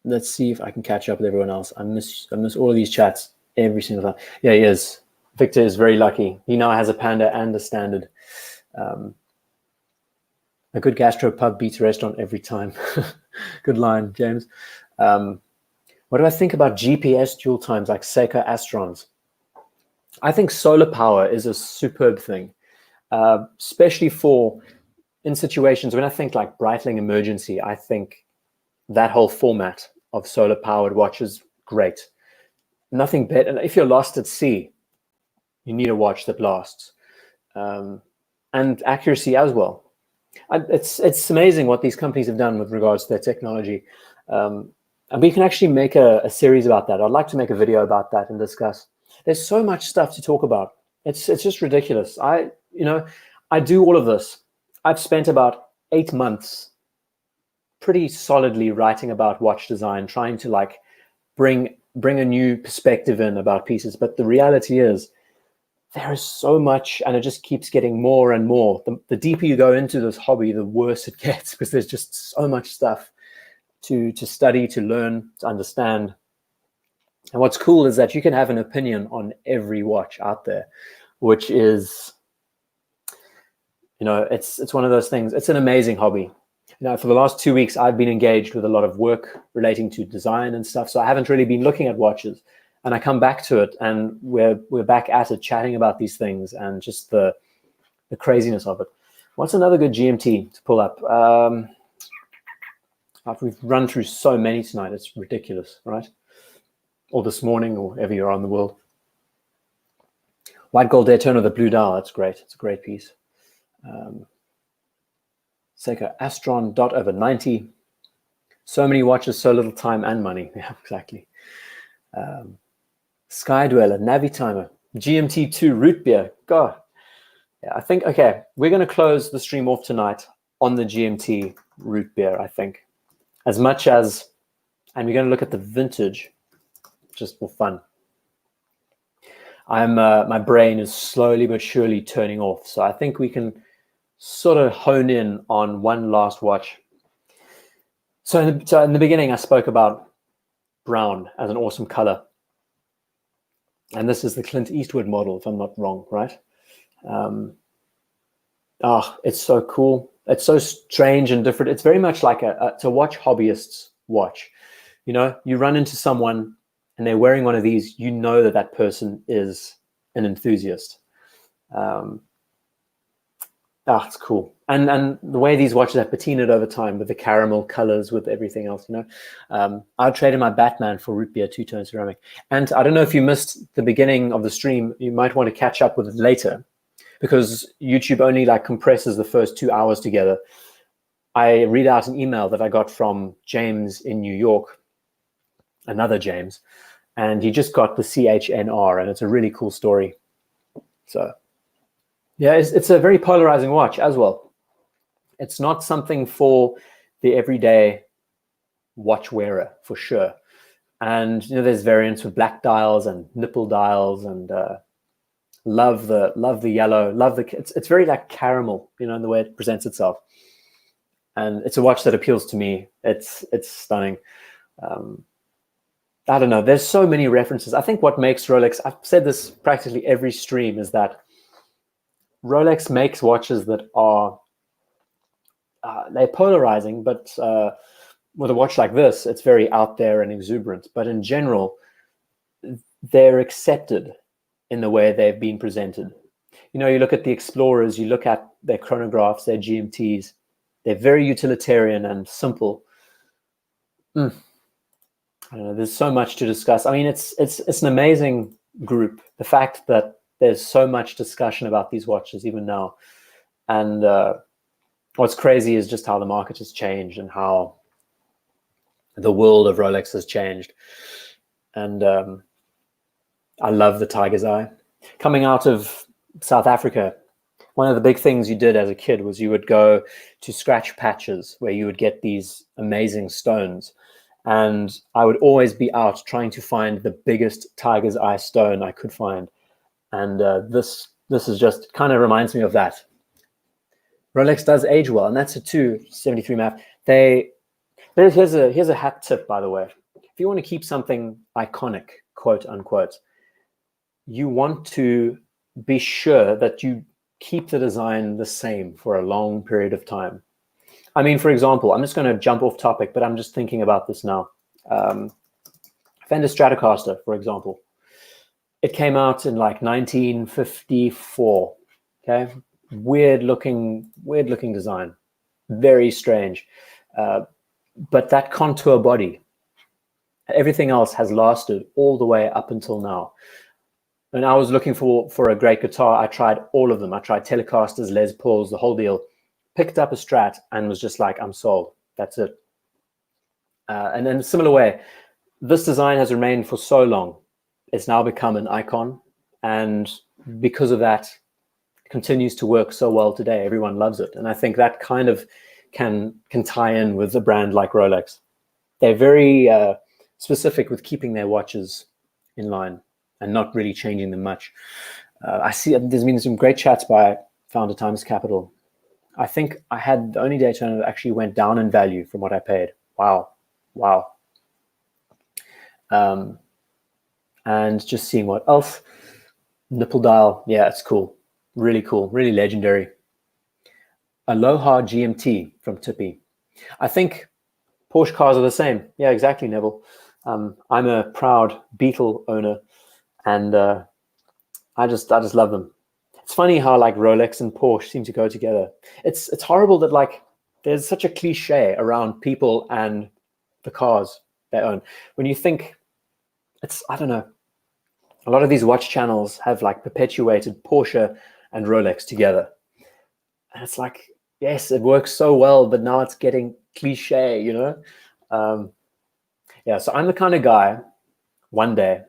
let's see if I can catch up with everyone else. I miss all of these chats every single time. Yeah, he is. Victor is very lucky. He now has a Panda and a Standard. A good gastropub beats a restaurant every time. Good line, James. What do I think about GPS dual times like Seiko Astrons? I think solar power is a superb thing, especially in situations when I think like Breitling emergency. I think that whole format of solar powered watches, great. Nothing better. And if you're lost at sea, you need a watch that lasts, and accuracy as well. It's amazing what these companies have done with regards to their technology. And we can actually make a series about that. I'd like to make a video about that and discuss. There's so much stuff to talk about. It's just ridiculous. I do all of this. I've spent about 8 months pretty solidly writing about watch design, trying to like bring a new perspective in about pieces. But the reality is, there is so much, and it just keeps getting more and more. The deeper you go into this hobby, the worse it gets, because there's just so much stuff to study, to learn, to understand. And what's cool is that you can have an opinion on every watch out there, which is, it's one of those things. It's an amazing hobby. For the last 2 weeks, I've been engaged with a lot of work relating to design and stuff, so I haven't really been looking at watches. And I come back to it, and we're back at it, chatting about these things and just the craziness of it. What's another good GMT to pull up? We've run through so many tonight, it's ridiculous, right? Or this morning, or wherever you're on the world. White Gold Daytona, the blue dial, that's great. It's a great piece. Seiko Astron dot over 90. So many watches, so little time and money. Yeah, exactly. Sky Dweller, Navi Timer, GMT2 Root Beer. God. Yeah, I think, okay, we're going to close the stream off tonight on the GMT Root Beer, I think. As much as, and we're going to look at the vintage just for fun. My brain is slowly but surely turning off. So I think we can sort of hone in on one last watch. So in the beginning, I spoke about brown as an awesome color. And this is the Clint Eastwood model, if I'm not wrong, right? It's so cool. It's so strange and different. It's very much like it's a watch hobbyist's watch. You run into someone and they're wearing one of these, that person is an enthusiast. It's cool. And the way these watches have patinaed over time with the caramel colors, with everything else, I traded my Batman for Root Beer two-tone ceramic. And I don't know if you missed the beginning of the stream, you might want to catch up with it later, because YouTube only like compresses the first 2 hours together. I read out an email that I got from James in New York, another James, and he just got the CHNR, and it's a really cool story. So yeah, it's a very polarizing watch as well. It's not something for the everyday watch wearer, for sure. And there's variants with black dials and nipple dials, and love the yellow, it's very like caramel, in the way it presents itself. And it's a watch that appeals to me. It's stunning. I don't know. There's so many references. I think what makes Rolex, I've said this practically every stream, is that Rolex makes watches that are, they're polarizing, but with a watch like this, it's very out there and exuberant. But in general, they're accepted in the way they've been presented. You know, you look at the Explorers, you look at their chronographs, their GMTs. They're very utilitarian and simple. I don't know, there's so much to discuss. I mean, it's an amazing group. The fact that there's so much discussion about these watches even now. And what's crazy is just how the market has changed and how the world of Rolex has changed. And I love the Tiger's Eye. Coming out of South Africa, one of the big things you did as a kid was you would go to scratch patches where you would get these amazing stones. And I would always be out trying to find the biggest Tiger's Eye stone I could find. And this is just kind of reminds me of that. Rolex does age well, and that's a 273 map. Here's a hat tip, by the way. If you want to keep something iconic, quote unquote, you want to be sure that you keep the design the same for a long period of time. I mean, for example, I'm just going to jump off topic, but I'm just thinking about this now. Fender Stratocaster, for example. It came out in like 1954. Okay, weird looking design, very strange. But that contour body, everything else has lasted all the way up until now. And I was looking for a great guitar. I tried all of them. I tried Telecasters, Les Pauls, the whole deal. Picked up a Strat and was just like, I'm sold. That's it. And in a similar way, this design has remained for so long. It's now become an icon. And because of that, it continues to work so well today. Everyone loves it. And I think that kind of can tie in with a brand like Rolex. They're very specific with keeping their watches in line and not really changing them much. I see there's been some great chats by Founder Times Capital. I think I had the only Daytona that actually went down in value from what I paid. Wow. And just seeing what else. Nipple dial. Yeah, it's cool. Really cool. Really legendary. Aloha GMT from Tippy. I think Porsche cars are the same. Yeah, exactly, Neville. I'm a proud Beetle owner, and I just love them. It's funny how like Rolex and Porsche seem to go together. It's horrible that like there's such a cliche around people and the cars they own. When you think I don't know, a lot of these watch channels have like perpetuated Porsche and Rolex together. And it's like, yes, it works so well, but now it's getting cliche, you know? Yeah, so I'm the kind of guy, one day,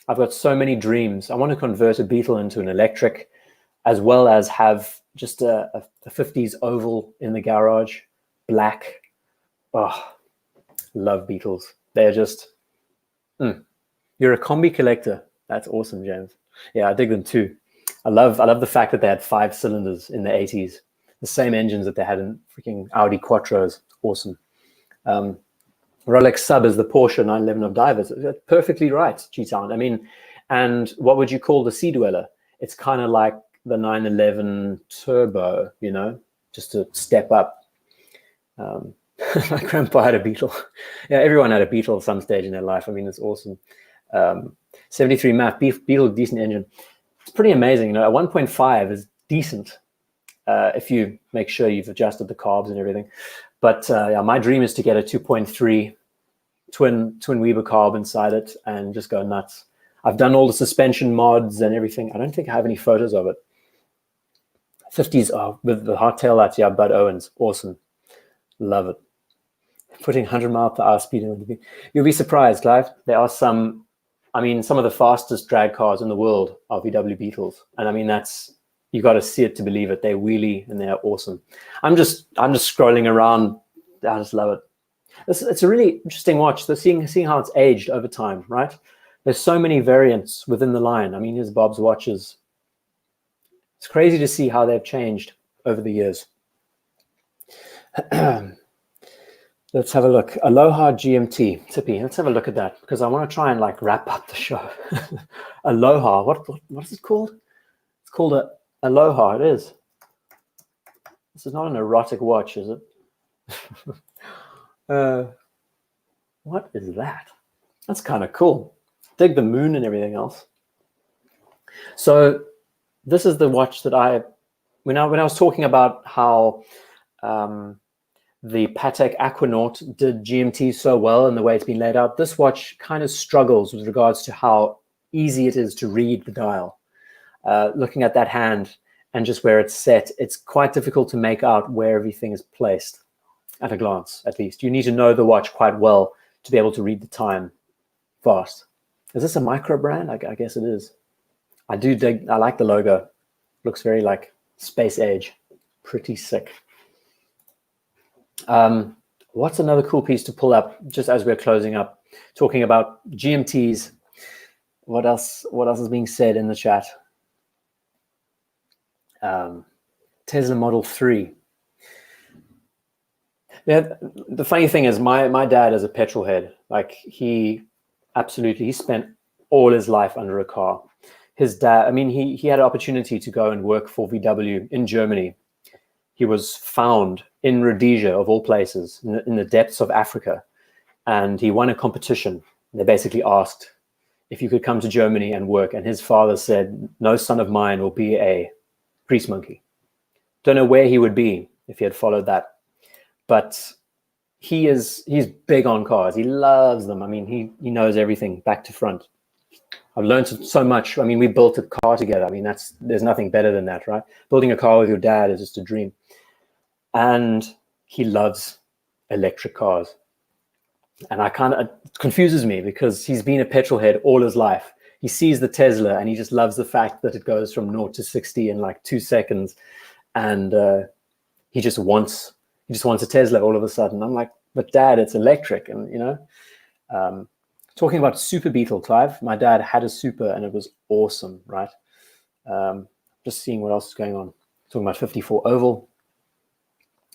I've got so many dreams. I want to convert a Beetle into an electric, as well as have just a 50s oval in the garage, black. Oh, love Beetles. They're just, You're a combi collector. That's awesome, James. Yeah, I dig them too. I love the fact that they had 5 cylinders in the 80s. The same engines that they had in freaking Audi Quattros. Awesome. Rolex sub is the Porsche 911 of divers. That's perfectly right, G-Town. I mean, and what would you call the Sea Dweller? It's kind of like the 911 Turbo, you know, just to step up. My grandpa had a Beetle. Yeah, everyone had a Beetle at some stage in their life. I mean, it's awesome. 73 MAF, Beetle, decent engine. It's pretty amazing. You know, a 1.5 is decent if you make sure you've adjusted the carbs and everything. But yeah, my dream is to get a 2.3 twin Weber carb inside it and just go nuts. I've done all the suspension mods and everything. I don't think I have any photos of it. 50s with the hot tail lights. Yeah, Bud Owens, awesome, love it. Putting 100-mile-per-hour speed in the, you'll be surprised, Clive. There are some of the fastest drag cars in the world are VW Beetles, and I mean you got to see it to believe it. They wheelie and they're awesome. I'm just scrolling around. I just love it. It's a really interesting watch. Seeing how it's aged over time, right? There's so many variants within the line. I mean, here's Bob's watches. It's crazy to see how they've changed over the years. Let's have a look. Aloha GMT, Tippy. Let's have a look at that because I want to try and like wrap up the show. Aloha. What is it called? It's called a Aloha. It is. This is not an erotic watch, is it? What is that? That's kind of cool. Dig the moon and everything else. So this is the watch that when I was talking about how the Patek Aquanaut did GMT so well and the way it's been laid out, this watch kind of struggles with regards to how easy it is to read the dial. Looking at that hand and just where it's set, it's quite difficult to make out where everything is placed at a glance, at least. You need to know the watch quite well to be able to read the time fast. Is this a micro brand? I guess it is. I like the logo. Looks very like space age. Pretty sick. What's another cool piece to pull up just as we're closing up, talking about GMTs? What else is being said in the chat? Tesla Model 3. Yeah, the funny thing is my dad is a petrol head. Like he spent all his life under a car. His dad, I mean, he had an opportunity to go and work for VW in Germany. He was found in Rhodesia, of all places, in the depths of Africa. And he won a competition. They basically asked if you could come to Germany and work. And his father said, no son of mine will be a grease monkey. Don't know where he would be if he had followed that. But he's big on cars. He loves them. I mean, he knows everything back to front. I've learned so much. I mean, we built a car together. I mean, there's nothing better than that, right? Building a car with your dad is just a dream. And he loves electric cars. And it confuses me because he's been a petrol head all his life. He sees the Tesla and he just loves the fact that it goes from 0 to 60 in like 2 seconds. And he just wants a Tesla all of a sudden. I'm like, but Dad, it's electric. And, you know, talking about Super Beetle, Clive, my dad had a Super and it was awesome, right? Just seeing what else is going on. Talking about 54 Oval,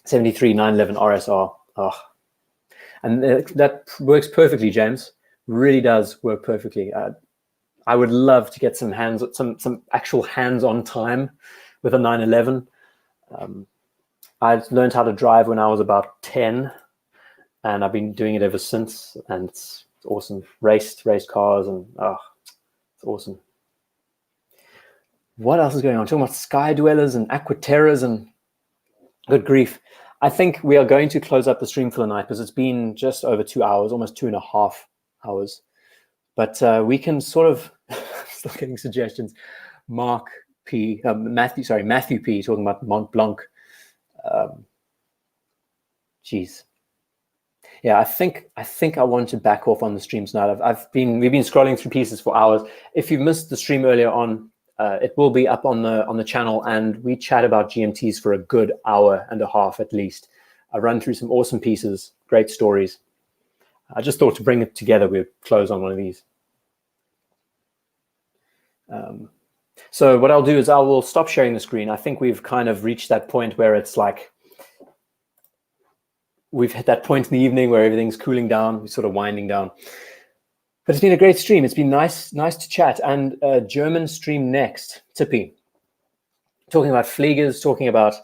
73 911 RSR. Oh. And that works perfectly, James. Really does work perfectly. I would love to get some actual hands-on time with a 911. I learned how to drive when I was about 10, and I've been doing it ever since. And it's awesome. Raced cars, and it's awesome. What else is going on? Talking about Sky Dwellers and Aquaterras and good grief. I think we are going to close up the stream for the night because it's been just over 2 hours, almost 2.5 hours. But we can sort of still getting suggestions. Matthew P talking about Mont Blanc. Geez. Yeah, I think I want to back off on the streams now. We've been scrolling through pieces for hours. If you missed the stream earlier on, it will be up on the channel, and we chat about GMTs for a good 1.5 hours at least. I run through some awesome pieces, great stories. I just thought to bring it together, we'd close on one of these. So what I'll do is I will stop sharing the screen. I think we've kind of reached that point where it's like we've hit that point in the evening where everything's cooling down, we're sort of winding down. But it's been a great stream. It's been nice to chat. And German stream next, Tippy, talking about Fliegers, talking about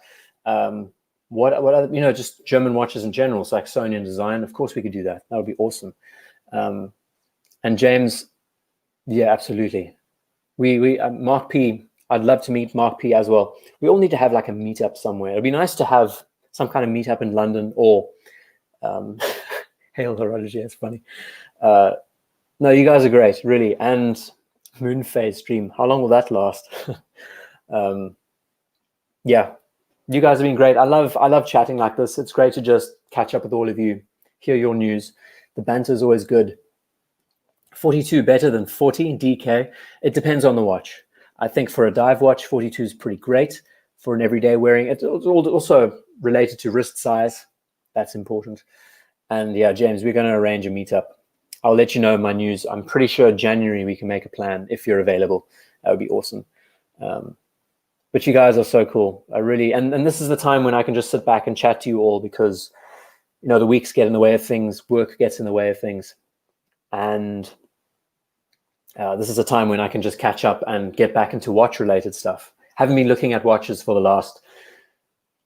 what other, you know, just German watches in general, Saxonian design. Of course, we could do that. That would be awesome. And James, yeah, absolutely. Mark P, I'd love to meet Mark P as well. We all need to have like a meetup somewhere. It'd be nice to have some kind of meetup in London or Hail Horology. It's funny. No, you guys are great, really. And Moon Phase stream. How long will that last? Yeah, you guys have been great. I love chatting like this. It's great to just catch up with all of you, hear your news. The banter is always good. 42 better than 40 DK. It depends on the watch. I think for a dive watch, 42 is pretty great. For an everyday wearing, it's also related to wrist size. That's important. And yeah, James, we're going to arrange a meetup. I'll let you know my news. I'm pretty sure January we can make a plan if you're available. That would be awesome. But you guys are so cool. I really, and this is the time when I can just sit back and chat to you all because, you know, the weeks get in the way of things, work gets in the way of things. And this is a time when I can just catch up and get back into watch-related stuff. Haven't been looking at watches for the last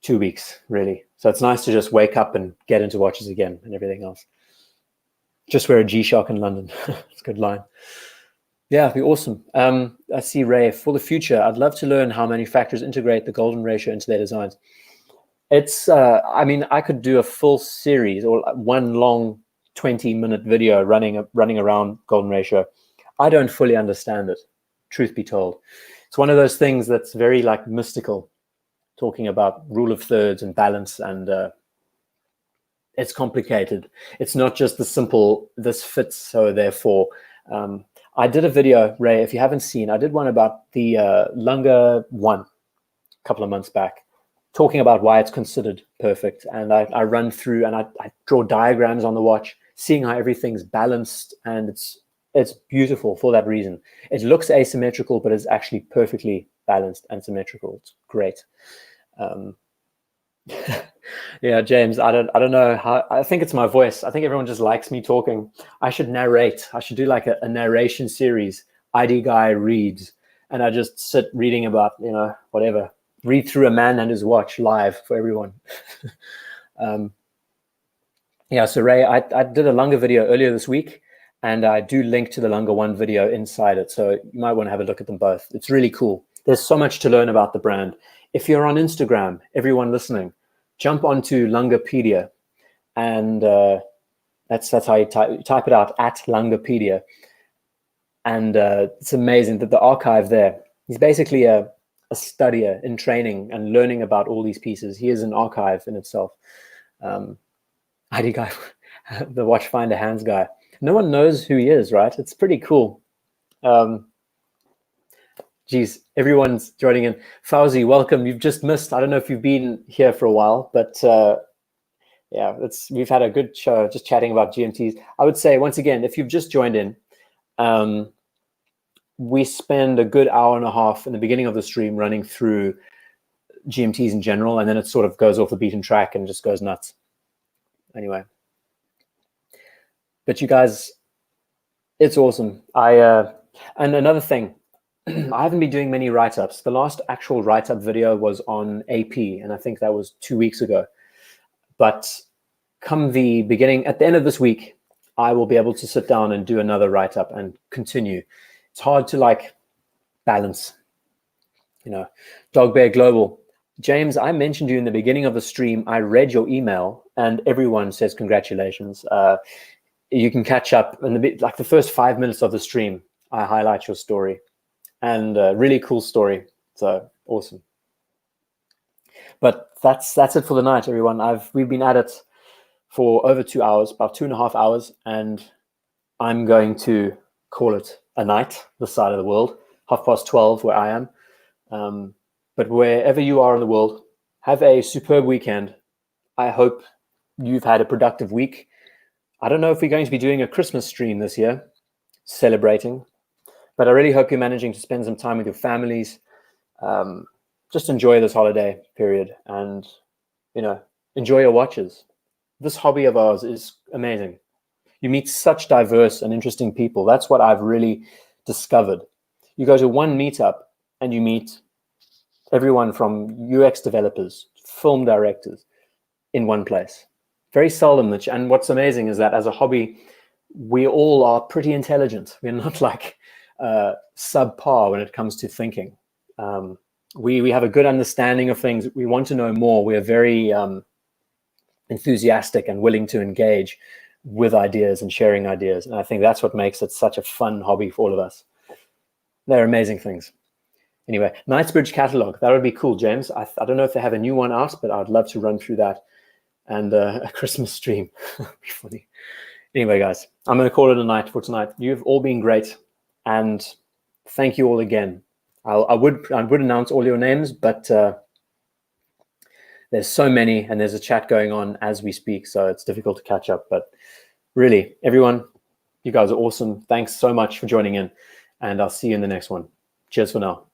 2 weeks, really. So it's nice to just wake up and get into watches again and everything else. Just wear a G-Shock in London. It's a good line. Yeah, it'd be awesome. I see Ray. For the future, I'd love to learn how manufacturers integrate the golden ratio into their designs. It's, I mean, I could do a full series or one long 20-minute video running around golden ratio. I don't fully understand it, truth be told. It's one of those things that's very like mystical, talking about rule of thirds and balance, and it's complicated. It's not just the simple, this fits, so therefore. I did a video, Ray, if you haven't seen, I did one about the Lunga 1 a couple of months back, talking about why it's considered perfect. And I run through and I draw diagrams on the watch, seeing how everything's balanced, and it's beautiful for that reason. It looks asymmetrical, but it's actually perfectly balanced and symmetrical. It's great. Yeah, James, I don't know how. I think it's my voice. I think everyone just likes me talking. I should narrate. I should do like a narration series. IDGuy reads, and I just sit reading about, you know, whatever. Read through a man and his watch live for everyone. Yeah, so Ray, I did a Lunga video earlier this week, and I do link to the Lunga 1 video inside it, so you might want to have a look at them both. It's really cool. There's so much to learn about the brand. If you're on Instagram, everyone listening, jump onto Lungapedia, and that's how you type it out, at Lungapedia. And it's amazing that the archive there, he's basically a studier in training and learning about all these pieces. He is an archive in itself. IDGuy, the watch finder hands guy. No one knows who he is, right? It's pretty cool. Geez, everyone's joining in. Fauzi, welcome. You've just missed. I don't know if you've been here for a while, but yeah, we've had a good show just chatting about GMTs. I would say, once again, if you've just joined in, we spend a good hour and a half in the beginning of the stream running through GMTs in general, and then it sort of goes off the beaten track and just goes nuts. Anyway, but you guys, it's awesome. And another thing, I haven't been doing many write-ups. The last actual write-up video was on AP, and I think that was 2 weeks ago. But come the beginning, at the end of this week, I will be able to sit down and do another write-up and continue. It's hard to like balance, you know. Dog Bear Global. James, I mentioned you in the beginning of the stream. I read your email, and everyone says congratulations. You can catch up in like the first 5 minutes of the stream. I highlight your story. And really cool story. So awesome. But that's it for the night, everyone. We've been at it for over 2 hours, about 2.5 hours, and I'm going to call it a night this side of the world, 12:30 where I am. But wherever you are in the world, have a superb weekend. I hope you've had a productive week. I don't know if we're going to be doing a Christmas stream this year, celebrating. But I really hope you're managing to spend some time with your families. Just enjoy this holiday period and, you know, enjoy your watches. This hobby of ours is amazing. You meet such diverse and interesting people. That's what I've really discovered. You go to one meetup and you meet everyone from UX developers, film directors in one place. Very seldom. And what's amazing is that as a hobby, we all are pretty intelligent. We're not like subpar when it comes to thinking. We have a good understanding of things. We want to know more. We are very enthusiastic and willing to engage with ideas and sharing ideas. And I think that's what makes it such a fun hobby for all of us. They're amazing things. Anyway, Knightsbridge catalog. That would be cool, James. I don't know if they have a new one out, but I'd love to run through that. And a Christmas stream. That'd be funny. Anyway, guys, I'm going to call it a night for tonight. You've all been great. And thank you all again. I would announce all your names, but there's so many, and there's a chat going on as we speak, so it's difficult to catch up. But really, everyone, you guys are awesome. Thanks so much for joining in, and I'll see you in the next one. Cheers for now.